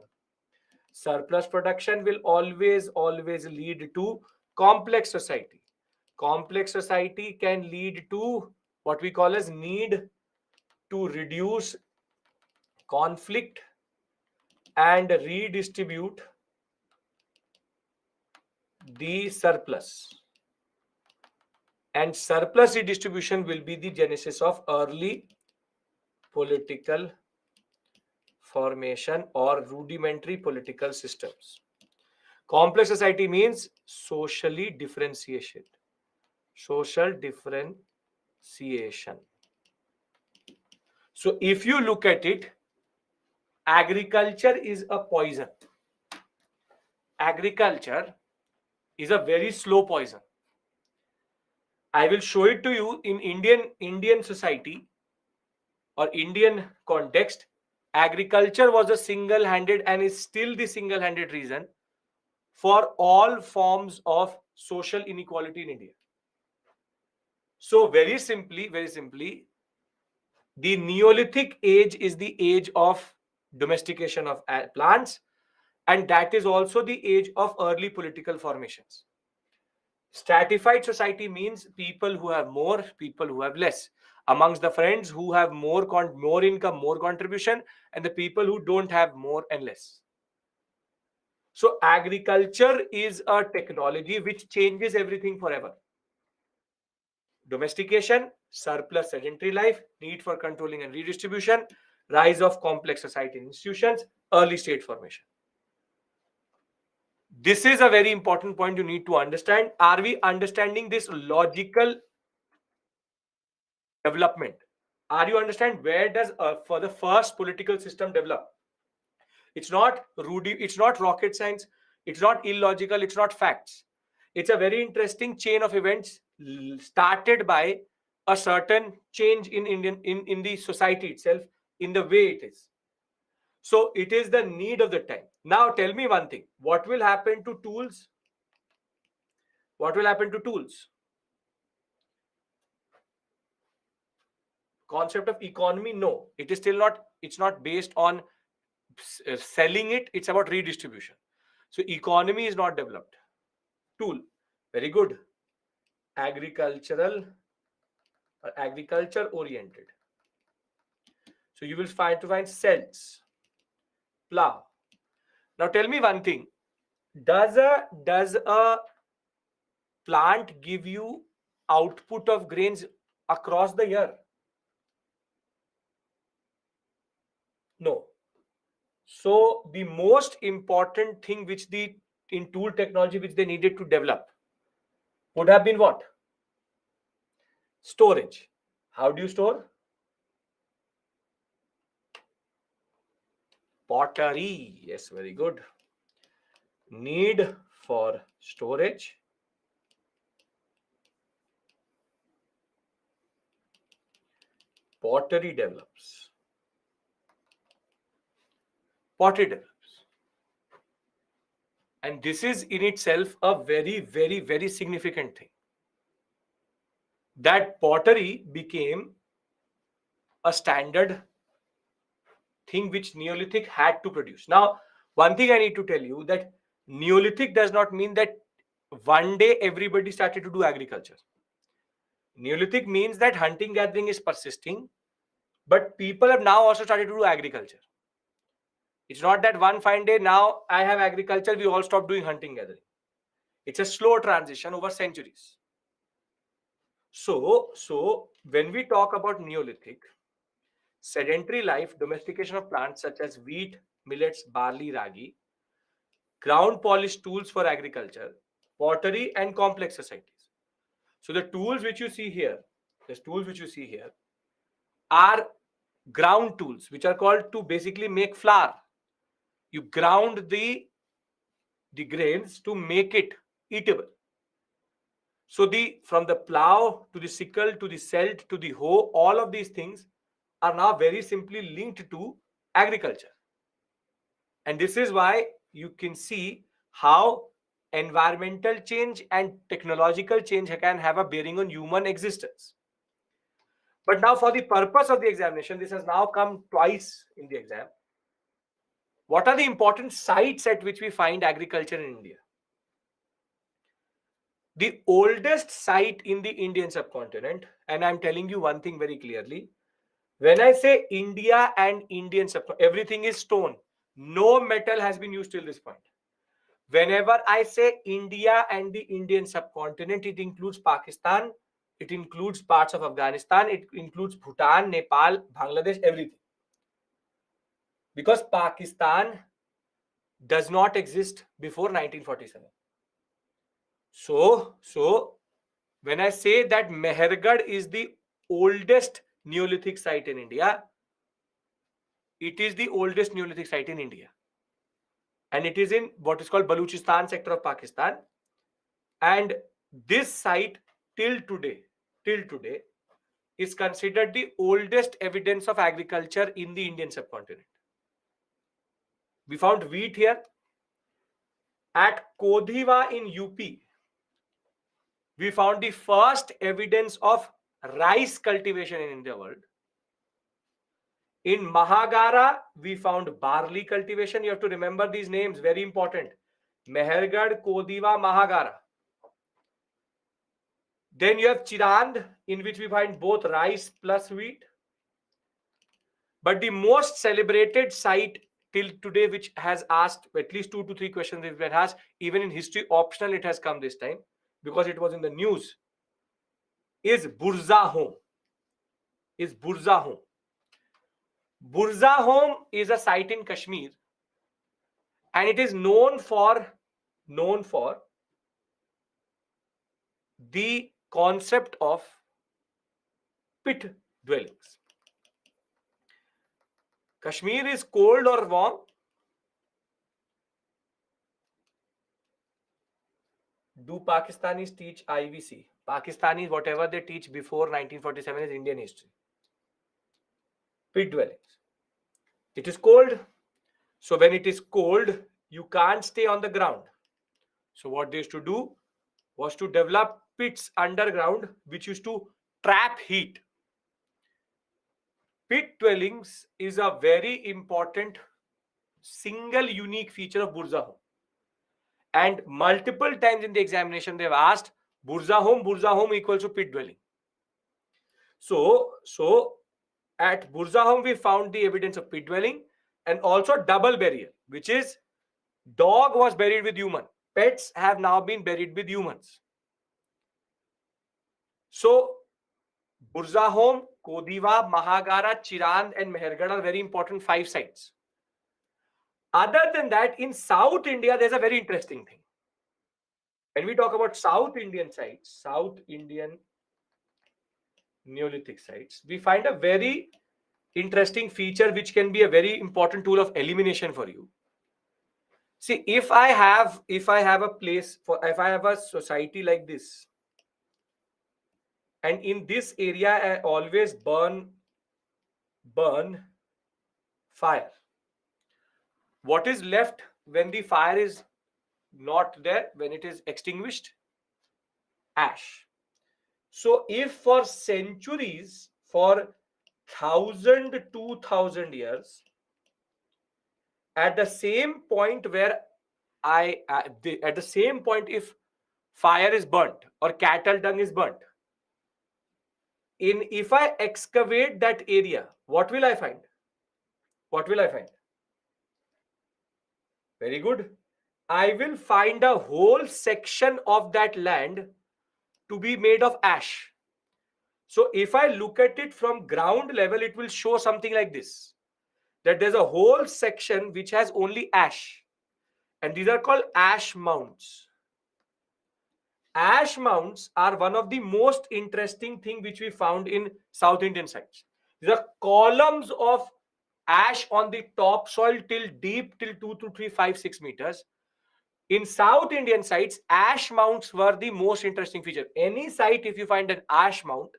Surplus production will always lead to complex society. Complex society can lead to what we call as need to reduce conflict and redistribute the surplus. And surplus redistribution will be the genesis of early political formation or rudimentary political systems. Complex society means socially differentiation. Social differentiation. So if you look at it, agriculture is a poison. Agriculture is a very slow poison. I will show it to you in Indian society or Indian context. Agriculture was a single-handed and is still the single-handed reason for all forms of social inequality in India. So very simply, the Neolithic age is the age of domestication of plants, and that is also the age of early political formations. Stratified society means people who have more, people who have less. Amongst the friends who have more income, more contribution, and the people who don't have more and less. So agriculture is a technology which changes everything forever. Domestication, surplus sedentary life, need for controlling and redistribution, rise of complex society institutions, early state formation. This is a very important point you need to understand. Are we understanding this logical development? Are you understand where does for the first political system develop? It's not rocket science, it's not illogical, it's not facts. It's a very interesting chain of events started by a certain change in the society itself, in the way it is. So it is the need of the time. Now tell me one thing, what will happen to tools? What will happen to tools? Concept of economy? No, it is still not. It's not based on selling it. It's about redistribution. So economy is not developed. Tool, very good. Agricultural or agriculture oriented. So you will find cells, plow. Now tell me one thing. Does a plant give you output of grains across the year? No. So the most important thing which in tool technology which they needed to develop would have been what? Storage. How do you store? Pottery. Yes, very good. Need for storage. Pottery develops. Pottery develops. And this is in itself a very, very, very significant thing. That pottery became a standard thing which Neolithic had to produce. Now, one thing I need to tell you that Neolithic does not mean that one day everybody started to do agriculture. Neolithic means that hunting gathering is persisting, but people have now also started to do agriculture. It's not that one fine day now I have agriculture, we all stop doing hunting gathering. It's a slow transition over centuries. So when we talk about Neolithic, sedentary life, domestication of plants such as wheat, millets, barley, ragi, ground polish tools for agriculture, pottery, and complex societies. So the tools which you see here, are ground tools which are called to basically make flour. You ground the grains to make it eatable. So from the plow to the sickle to the celt to the hoe, all of these things are now very simply linked to agriculture. And this is why you can see how environmental change and technological change can have a bearing on human existence. But now for the purpose of the examination, this has now come twice in the exam. What are the important sites at which we find agriculture in India? The oldest site in the Indian subcontinent, and I'm telling you one thing very clearly, when I say India and Indian subcontinent, everything is stone. No metal has been used till this point. Whenever I say India and the Indian subcontinent, it includes Pakistan, it includes parts of Afghanistan, it includes Bhutan, Nepal, Bangladesh, everything. Because Pakistan does not exist before 1947. So when I say that Mehergarh is the oldest Neolithic site in India, it is the oldest Neolithic site in India. And it is in what is called Baluchistan sector of Pakistan. And this site till today is considered the oldest evidence of agriculture in the Indian subcontinent. We found wheat here. At Kodhiwa in UP, we found the first evidence of rice cultivation in the world. In Mahagara, we found barley cultivation. You have to remember these names, very important. Mehergarh, Kodhiwa, Mahagara. Then you have Chirand, in which we find both rice plus wheat. But the most celebrated site till today, which has asked at least 2 to 3 questions, if it has, even in history optional, it has come this time because it was in the news, is Burzahom. Burzahom is a site in Kashmir, and it is known for the concept of pit dwellings. Kashmir is cold or warm? Do Pakistanis teach IVC? Pakistanis, whatever they teach before 1947 is Indian history. Pit dwellings. It is cold. So when it is cold, you can't stay on the ground. So what they used to do, was to develop pits underground which used to trap heat. Pit dwellings is a very important single unique feature of Burza home. And multiple times in the examination, they've asked Burza home equals to pit dwelling. So at Burza home, we found the evidence of pit dwelling and also double burial, which is dog was buried with human. Pets have now been buried with humans. So Burza home, Kodiva, Mahagara, Chirand, and Mehergarh are very important 5 sites. Other than that, in South India, there's a very interesting thing. When we talk about South Indian sites, South Indian Neolithic sites, we find a very interesting feature which can be a very important tool of elimination for you. See, if I have a place for, if I have a society like this, and in this area I always burn fire. What is left when the fire is not there, when it is extinguished? Ash. So if for centuries, for 1000, 2000 years, at the same point where at the same point, if fire is burnt or cattle dung is burnt, if I excavate that area, what will I find? What will I find? Very good. I will find a whole section of that land to be made of ash. So if I look at it from ground level, it will show something like this, that there's a whole section which has only ash, and these are called ash mounds. Ash mounds are one of the most interesting thing which we found in South Indian sites. These are columns of ash on the topsoil till deep, till 2 to 3, 5, 6 meters. In South Indian sites, ash mounds were the most interesting feature. Any site, if you find an ash mount,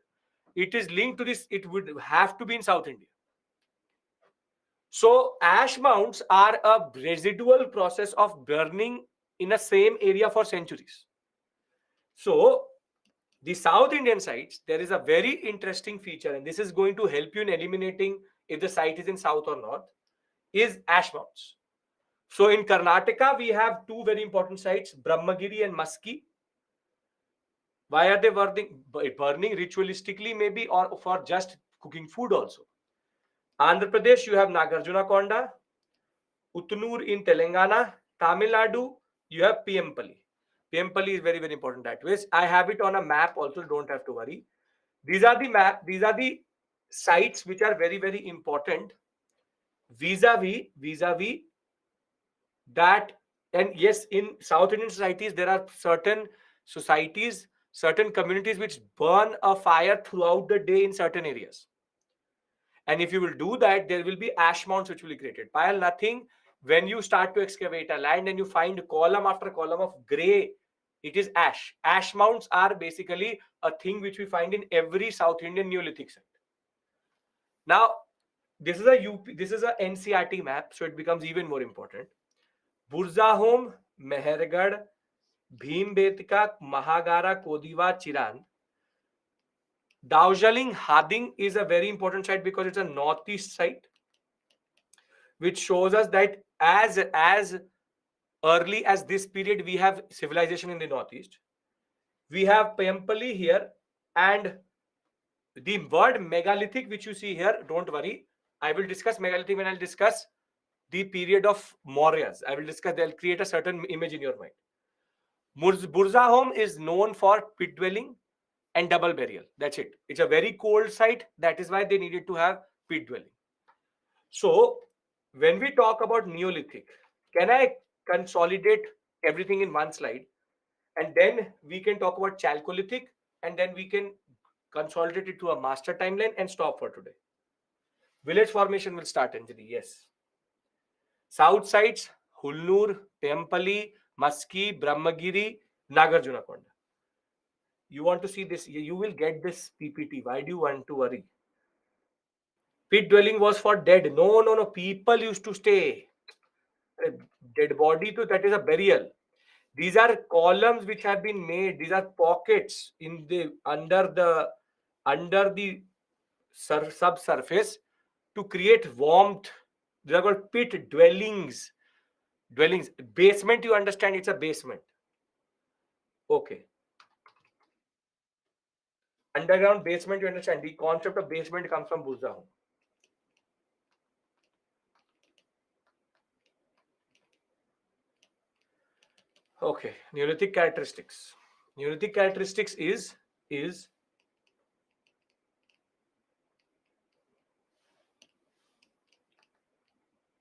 it is linked to this, it would have to be in South India. So ash mounds are a residual process of burning in a same area for centuries. So the South Indian sites, there is a very interesting feature, and this is going to help you in eliminating if the site is in south or north, is ash mounds. So in Karnataka, we have 2 very important sites, Brahmagiri and Maski. Why are they burning? Burning ritualistically maybe, or for just cooking food also. Andhra Pradesh, you have Nagarjuna Konda. Uttanur in Telangana. Tamil Nadu, you have Piempalli. Piempalli is very, very important that way. I have it on a map also, don't have to worry. These are the sites which are very, very important vis-a-vis that. And yes, in South Indian societies, there are certain societies, certain communities which burn a fire throughout the day in certain areas. And if you will do that, there will be ash mounds which will be created. Payal, nothing. When you start to excavate a land and you find column after column of gray, it is ash. Ash mounds are basically a thing which we find in every South Indian Neolithic site. Now, this is a NCERT map, so it becomes even more important. Burza home, Mehergarh, Bhimbetka, Mahagara, Kodiva, Chirand. Darjeeling, Hading is a very important site because it's a northeast site, which shows us that as early as this period, we have civilization in the northeast. We have Piempalli here, and the word megalithic which you see here, don't worry. I will discuss megalithic when I'll discuss the period of Mauryas. I will discuss, they'll create a certain image in your mind. Burza home is known for pit dwelling and double burial. That's it. It's a very cold site. That is why they needed to have pit dwelling. So when we talk about Neolithic, can I consolidate everything in one slide? And then we can talk about Chalcolithic, and then we can consolidate it to a master timeline and stop for today. Village formation will start, Anjali. Yes. South sides, Hulnur, Piempalli, Maski, Brahmagiri, Nagarjunakonda. You want to see this? You will get this PPT. Why do you want to worry? Pit dwelling was for dead. No. People used to stay. A dead body, that is a burial. These are columns which have been made. These are pockets in the under the subsurface to create warmth. They are called pit dwellings. Basement, you understand, it's a basement. Okay. Underground basement, you understand. The concept of basement comes from Buzdahu. Okay. Neolithic characteristics. Neolithic characteristics is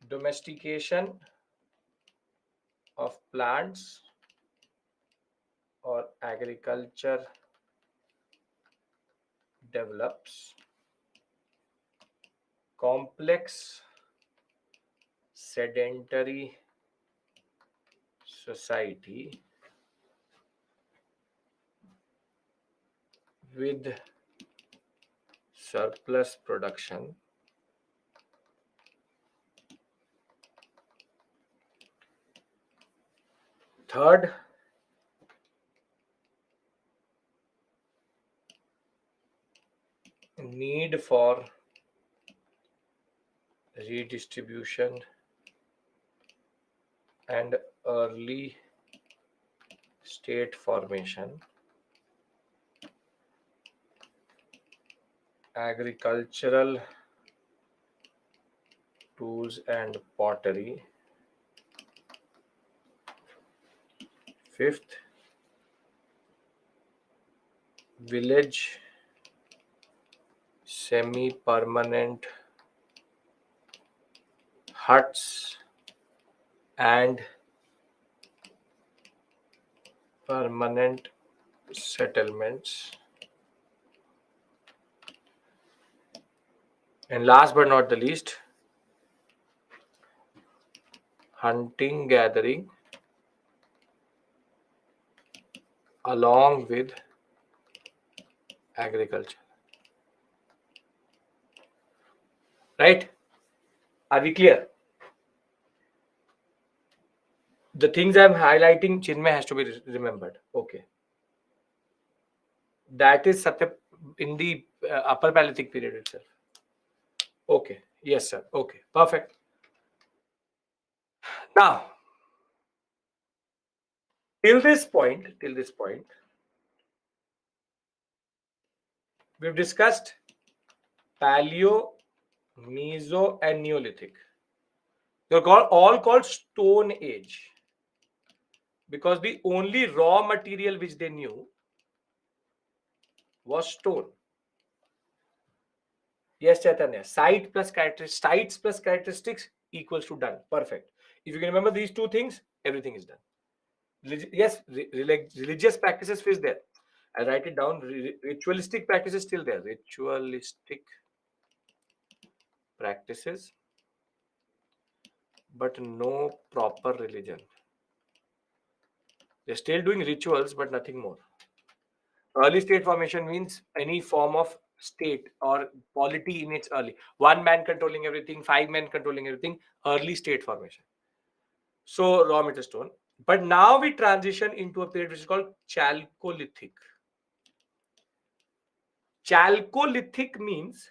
domestication of plants or agriculture develops complex sedentary society with surplus production third need for redistribution and early state formation agricultural tools and pottery. Fifth, village semi-permanent huts and permanent settlements. And last but not the least, hunting gathering along with agriculture. Right? Are we clear? The things I'm highlighting, Chinmay, has to be remembered. Okay. That is Satya in the upper Paleolithic period itself. Okay. Yes, sir. Okay. Perfect. Now, till this point, we've discussed Paleo, Meso, and Neolithic. They're all called Stone Age because the only raw material which they knew was stone. Yes, Chaitanya. Sites plus characteristics equals to done. Perfect. If you can remember these two things, everything is done. Yes, religious practices is there. I'll write it down. Ritualistic practices still there. Ritualistic practices, but no proper religion. They're still doing rituals, but nothing more. Early state formation means any form of state or polity in its early. One man controlling everything, 5 men controlling everything. Early state formation. So raw material stone. But now we transition into a period which is called Chalcolithic. Chalcolithic means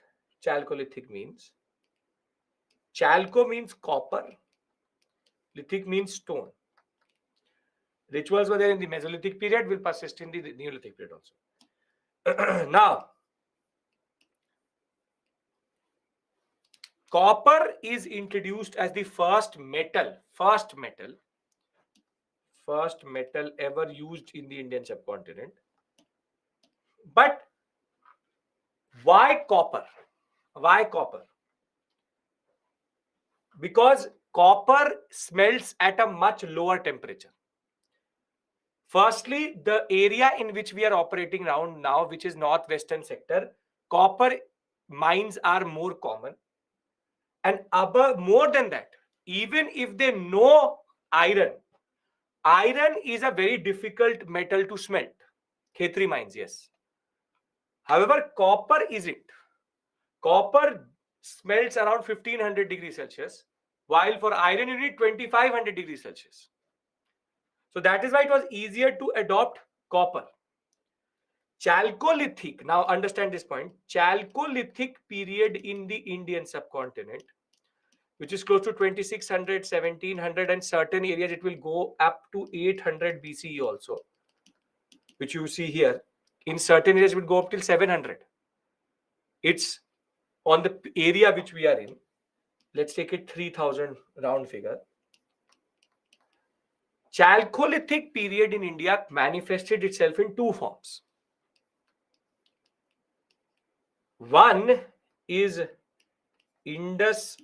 chalco means copper. Lithic means stone. Rituals were there in the Mesolithic period, will persist in the Neolithic period also. Now, copper is introduced as the first metal ever used in the Indian subcontinent. But why copper? Why copper? Because copper smelts at a much lower temperature. Firstly, the area in which we are operating around now, which is northwestern sector, copper mines are more common. And more than that, even if they know iron is a very difficult metal to smelt. Khetri mines, yes. However, copper isn't. Copper smelts around 1500 degrees Celsius, while for iron you need 2500 degrees Celsius. So that is why it was easier to adopt copper. Chalcolithic, now understand this point, Chalcolithic period in the Indian subcontinent, which is close to 2600, 1700, and certain areas it will go up to 800 BCE also, which you see here. In certain areas it will go up till 700. It's on the area which we are in. Let's take it 3000 round figure. Chalcolithic period in India manifested itself in two forms. One is Indus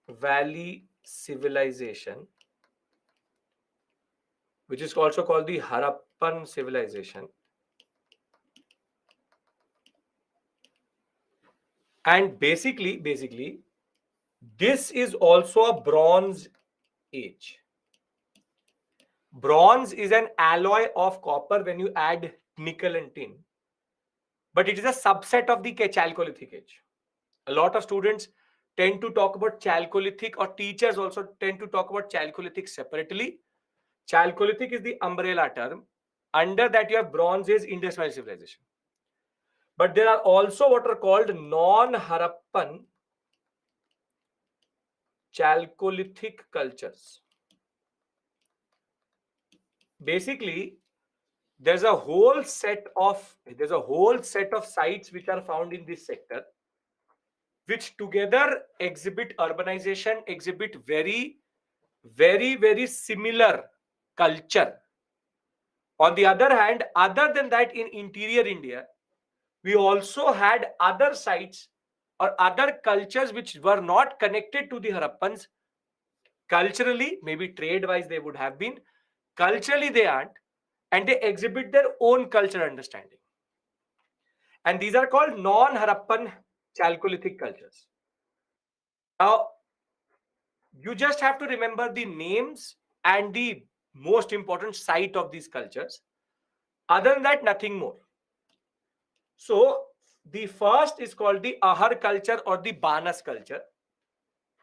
Valley civilization, which is also called the Harappan civilization. And basically, this is also a Bronze Age. Bronze is an alloy of copper when you add nickel and tin, but it is a subset of the Chalcolithic age. A lot of students tend to talk about Chalcolithic, or teachers also tend to talk about Chalcolithic separately. Chalcolithic is the umbrella term. Under that you have Bronze Age, Indus Valley civilization. But there are also what are called non-Harappan Chalcolithic cultures. Basically, there's a whole set of sites which are found in this sector, which together exhibit urbanization, exhibit very, very, very similar culture. On the other hand, other than that, in interior India, we also had other sites or other cultures which were not connected to the Harappans. Culturally, maybe trade-wise they would have been. Culturally, they aren't. And they exhibit their own cultural understanding. And these are called non-Harappan Chalcolithic cultures. Now, you just have to remember the names and the most important site of these cultures. Other than that, nothing more. So, the first is called the Ahar culture or the Banas culture,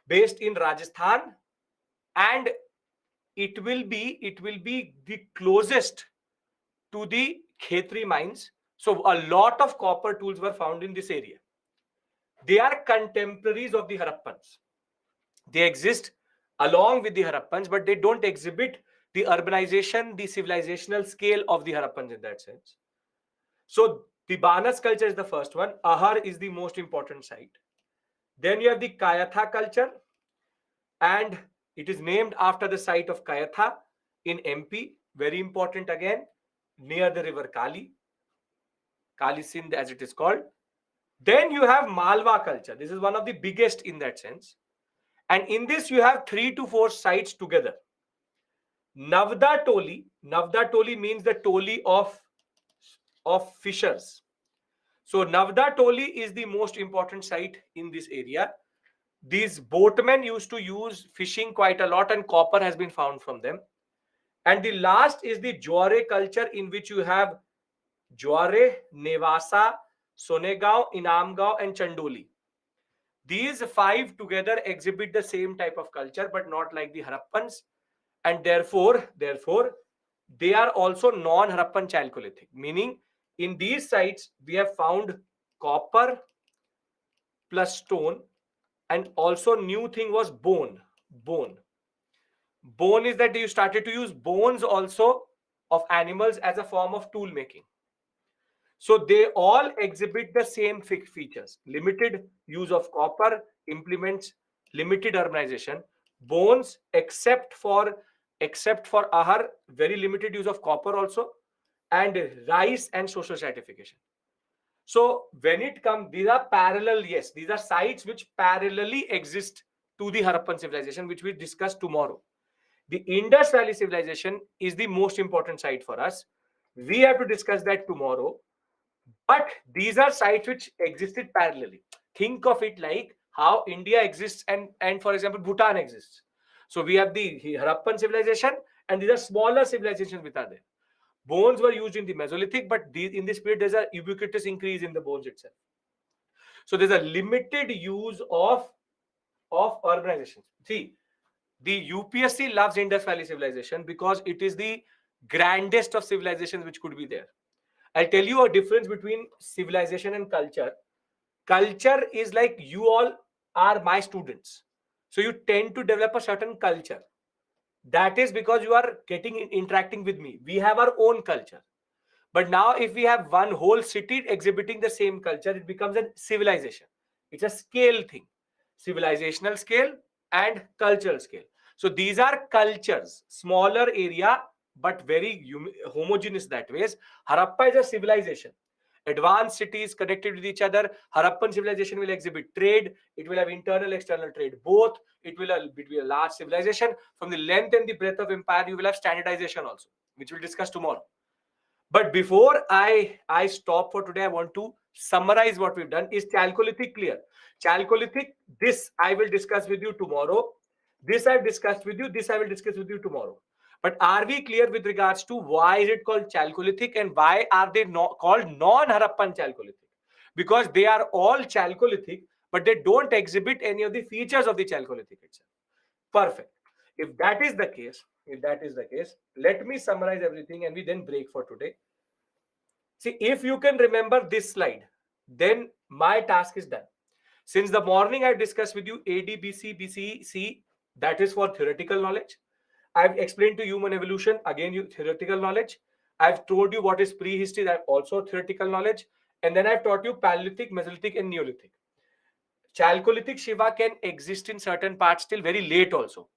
based in Rajasthan, and it will be the closest to the Khetri mines. So a lot of copper tools were found in this area. They are contemporaries of the Harappans. They exist along with the Harappans, but they don't exhibit the urbanization, the civilizational scale of the Harappans in that sense. So the Banas culture is the first one. Ahar is the most important site. Then you have the Kayatha culture, and it is named after the site of Kayatha in MP. Very important again, near the river Kali Sindh as it is called. Then you have Malwa culture. This is one of the biggest in that sense. And in this you have 3 to 4 sites together. Navda Toli means the Toli of fishers. So Navda Toli is the most important site in this area. These boatmen used to use fishing quite a lot, and copper has been found from them. And the last is the Jware culture, in which you have Jware, Nevasa, Sonegaon, Inamgaon, and Chandoli. These 5 together exhibit the same type of culture, but not like the Harappans. And therefore, they are also non-Harappan Chalcolithic. Meaning, in these sites, we have found copper plus stone, and also new thing was bone. Bone is that you started to use bones also of animals as a form of tool making. So they all exhibit the same features: limited use of copper, implements limited urbanization. Bones, except for Ahar, very limited use of copper also, and rice and social stratification. So when it comes, these are parallel, yes, these are sites which parallelly exist to the Harappan civilization, which we discuss tomorrow. The Indus Valley civilization is the most important site for us. We have to discuss that tomorrow. But these are sites which existed parallelly. Think of it like how India exists and for example, Bhutan exists. So we have the Harappan civilization, and these are smaller civilizations which are there. Bones were used in the Mesolithic, but in this period, there's a ubiquitous increase in the bones itself. So there's a limited use of urbanization. See, the UPSC loves Indus Valley civilization because it is the grandest of civilizations which could be there. I'll tell you a difference between civilization and culture. Culture is like you all are my students. So you tend to develop a certain culture. That is because you are interacting with me. We have our own culture. But now, if we have one whole city exhibiting the same culture, it becomes a civilization. It's a scale thing, civilizational scale and cultural scale. So these are cultures, smaller area, but very homogeneous that way. Harappa is a civilization. Advanced cities connected with each other. Harappan civilization will exhibit trade. It will have internal, external trade. Both. It will be a large civilization. From the length and the breadth of empire, you will have standardization also, which we'll discuss tomorrow. But before I stop for today, I want to summarize what we've done. Is Chalcolithic clear? Chalcolithic, this I will discuss with you tomorrow. This I've discussed with you. This I will discuss with you tomorrow. But are we clear with regards to why is it called Chalcolithic and why are they called non-Harappan Chalcolithic? Because they are all Chalcolithic, but they don't exhibit any of the features of the Chalcolithic itself. Perfect. If that is the case, let me summarize everything and we then break for today. See, if you can remember this slide, then my task is done. Since the morning I discussed with you AD, BC, BCE, that is for theoretical knowledge. I've explained to human evolution, again, you theoretical knowledge. I've told you what is prehistory, that also theoretical knowledge. And then I've taught you Paleolithic, Mesolithic, and Neolithic. Chalcolithic Shiva can exist in certain parts till very late also.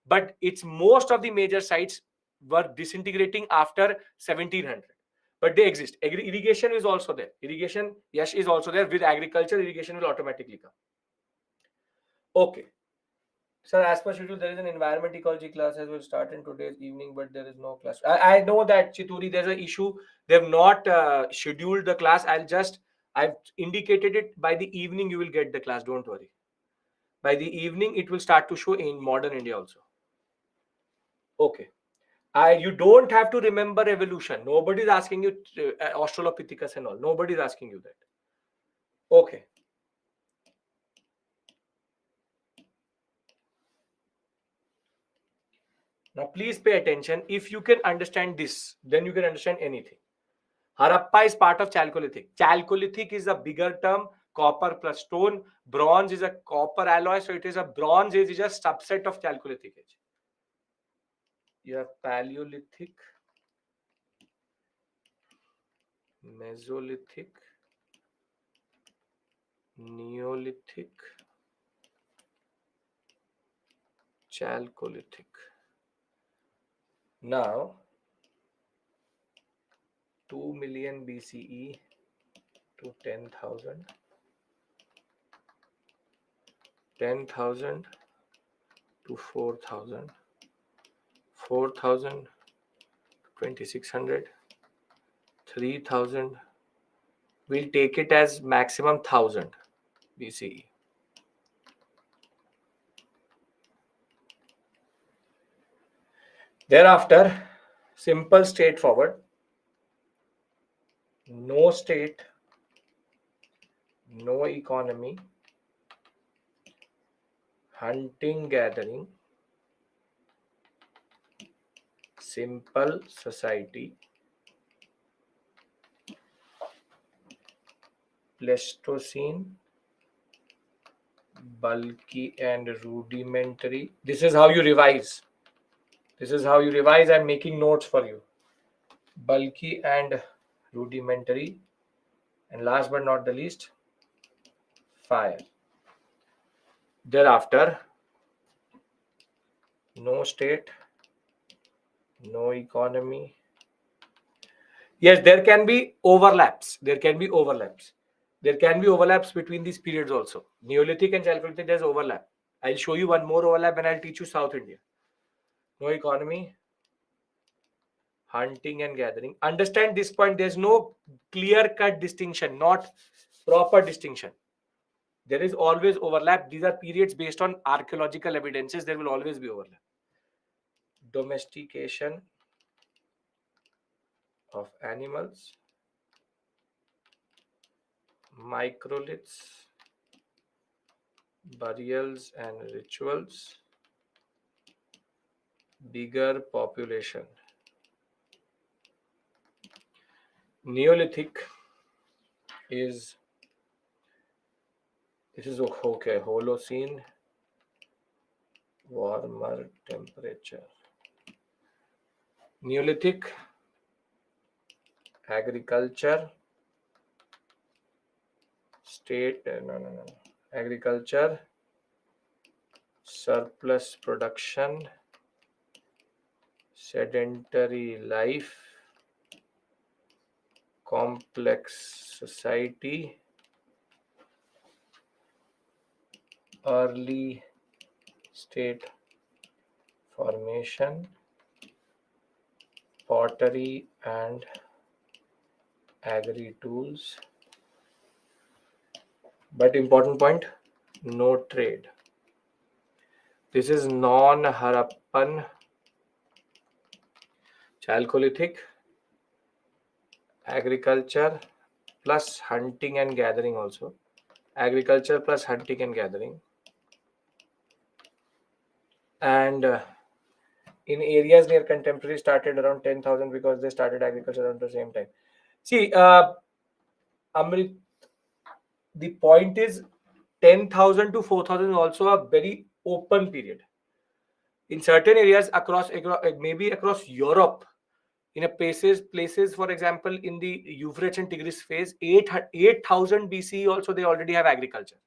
But it's most of the major sites were disintegrating after 1700. But they exist. Irrigation is also there. Irrigation, yes, is also there. With agriculture, irrigation will automatically come. Okay. Sir, as per schedule, there is an environment ecology class as will start in today's evening, but there is no class. I know that, Chituri, there's an issue. They have not scheduled the class. I've indicated it. By the evening, you will get the class. Don't worry. By the evening, it will start to show in modern India also. Okay. You don't have to remember evolution. Nobody's asking you Australopithecus and all. Nobody's asking you that. Okay. Now, please pay attention. If you can understand this, then you can understand anything. Harappa is part of Chalcolithic. Chalcolithic is a bigger term. Copper plus stone. Bronze is a copper alloy. So it is a bronze age is a subset of Chalcolithic age. You have Paleolithic, Mesolithic, Neolithic, Chalcolithic. Now, 2 million BCE to 10,000, 10,000 to 4,000, 4,000 to 2,600, 3,000. We'll take it as maximum 1,000 BCE. Thereafter, simple, straightforward. No state, no economy, hunting, gathering, simple society, Pleistocene, bulky and rudimentary. This is how you revise. This is how you revise. I'm making notes for you. Bulky and rudimentary. And last but not the least, fire. Thereafter, no state, no economy. Yes, there can be overlaps. There can be overlaps. There can be overlaps between these periods also. Neolithic and Chalcolithic, there's overlap. I'll show you one more overlap and I'll teach you South India. No economy, hunting and gathering. Understand this point. There's no clear-cut distinction, not proper distinction. There is always overlap. These are periods based on archaeological evidences. There will always be overlap. Domestication of animals, microliths, burials and rituals, bigger population. Neolithic is, this is okay, Holocene, warmer temperature. Neolithic, agriculture, agriculture, surplus production, sedentary life, complex society, early state formation, pottery and agri tools. But important point, no trade. This is non-Harappan, Chalcolithic, agriculture plus hunting and gathering also. Agriculture plus hunting and gathering. And in areas near contemporary started around 10,000 because they started agriculture around the same time. See, Amrit, the point is 10,000 to 4,000 is also a very open period. In certain areas across maybe across Europe, in a places, for example, in the Euphrates and Tigris phase, 8,000 BC also they already have agriculture.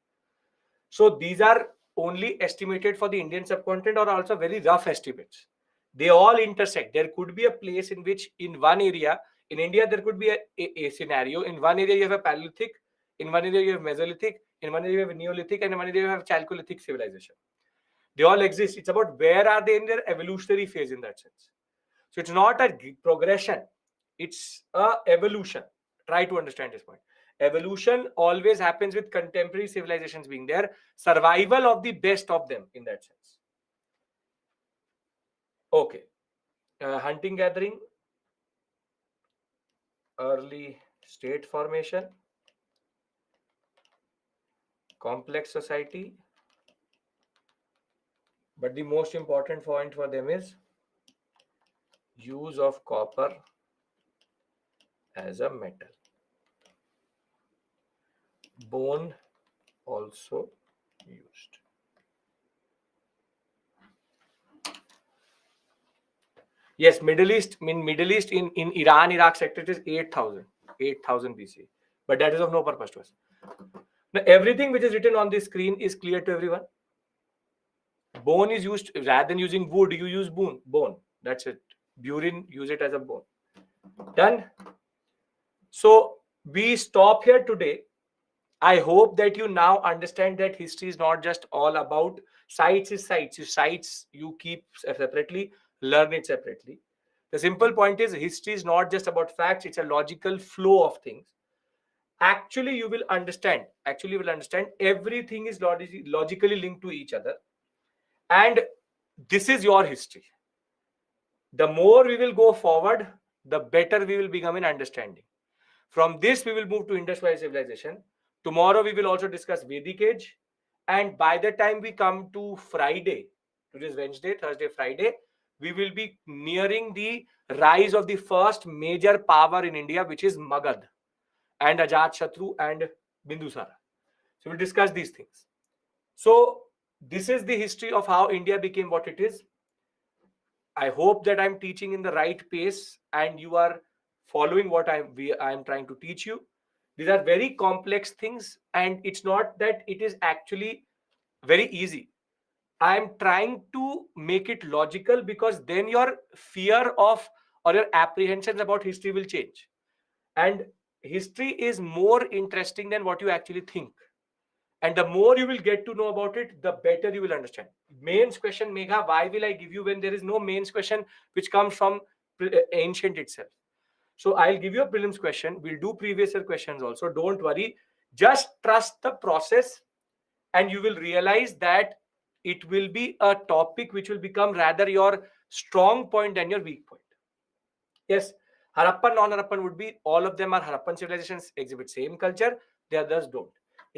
So these are only estimated for the Indian subcontinent or also very rough estimates. They all intersect. There could be a place in which in one area, in India, there could be a scenario. In one area you have a Paleolithic, in one area you have Mesolithic, in one area you have Neolithic, and in one area you have Chalcolithic civilization. They all exist. It's about where are they in their evolutionary phase in that sense. So it's not a progression, it's a evolution. Try to understand this point. Evolution always happens with contemporary civilizations being there, survival of the best of them in that sense. Okay. Hunting gathering, early state formation, complex society. But the most important point for them is use of copper as a metal. Bone also used. Yes, Middle East in Iran, Iraq sector it is 8,000 BC. But that is of no purpose to us. Now, everything which is written on this screen is clear to everyone. Bone is used rather than using wood, you use bone. That's it. Burin, use it as a bone. Done. So we stop here today. I hope that you now understand that history is not just all about sites is sites. Sites you keep separately, learn it separately. The simple point is history is not just about facts, it's a logical flow of things. Actually, you will understand. Everything is logically linked to each other. And this is your history. The more we will go forward, the better we will become in understanding. From this, we will move to Indus Valley civilization. Tomorrow, we will also discuss Vedic age. And by the time we come to Friday, today is Wednesday, Thursday, Friday, we will be nearing the rise of the first major power in India, which is Magad and Ajatashatru and Bindusara. So we'll discuss these things. So this is the history of how India became what it is. I hope that I'm teaching in the right pace and you are following what I'm trying to teach you. These are very complex things, and it's not that it is actually very easy. I'm trying to make it logical because then your fear of or your apprehensions about history will change. And history is more interesting than what you actually think. And the more you will get to know about it, the better you will understand. Mains question, Megha, why will I give you when there is no mains question which comes from ancient itself? So I'll give you a prelims question. We'll do previous year questions also. Don't worry. Just trust the process and you will realize that it will be a topic which will become rather your strong point than your weak point. Yes, Harappan, non-Harappan would be, all of them are Harappan civilizations, exhibit same culture, the others don't.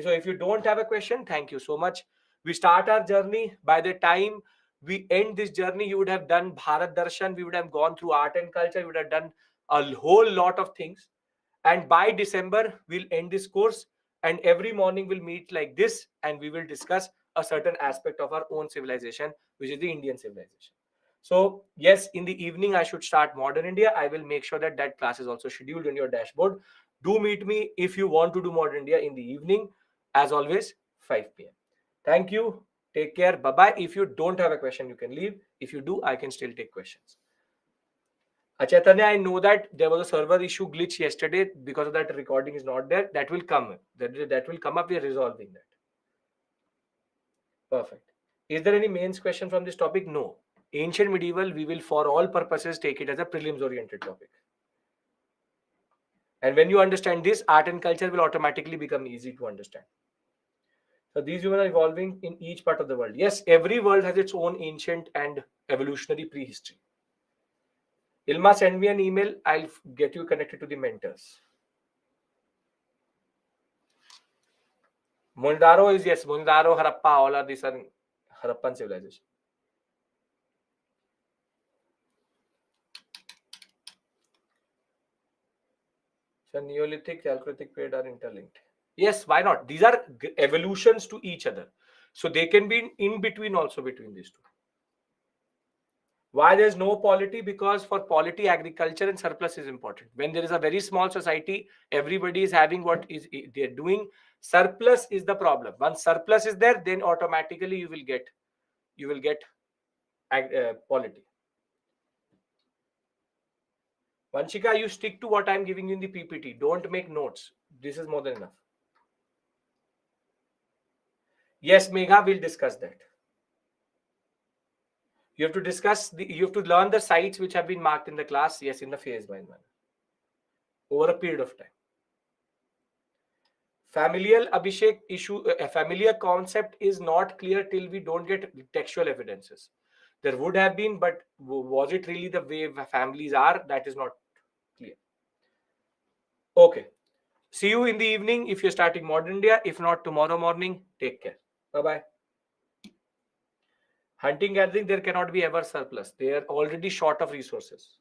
So if you don't have a question, thank you so much. We start our journey. By the time we end this journey, you would have done Bharat Darshan, we would have gone through art and culture, we would have done a whole lot of things. And by December, we'll end this course, and every morning we'll meet like this, and we will discuss a certain aspect of our own civilization, which is the Indian civilization. So yes, in the evening, I should start Modern India. I will make sure that that class is also scheduled in your dashboard. Do meet me if you want to do Modern India in the evening. As always, 5 p.m. Thank you. Take care. Bye-bye. If you don't have a question, you can leave. If you do, I can still take questions. Chaitanya, I know that there was a server issue glitch yesterday. Because of that, recording is not there. That will come. That will come up. We are resolving that. Perfect. Is there any mains question from this topic? No. Ancient medieval, we will for all purposes take it as a prelims oriented topic. And when you understand this, art and culture will automatically become easy to understand. So these women are evolving in each part of the world. Yes, every world has its own ancient and evolutionary prehistory. Ilma, send me an email. I'll get you connected to the mentors. Mohendaro is, yes, Mohendaro, Harappa, all are these are Harappan civilization. So Neolithic, Chalcolithic period are interlinked. Yes, why not? These are evolutions to each other. So they can be in between also between these two. Why there's no polity? Because for polity, agriculture and surplus is important. When there is a very small society, everybody is having what is they're doing. Surplus is the problem. Once surplus is there, then automatically you will get polity. Vanshika, you stick to what I'm giving you in the PPT. Don't make notes. This is more than enough. Yes, Megha, we'll discuss that. You have to discuss you have to learn the sites which have been marked in the class. Yes, in the phase by manner over a period of time. Familial Abhishek issue, a familiar concept is not clear till we don't get textual evidences. There would have been, but was it really the way families are? That is not clear. Okay. See you in the evening if you're starting Modern India. If not, tomorrow morning. Take care. Bye-bye. Hunting gathering, there cannot be ever surplus. They are already short of resources.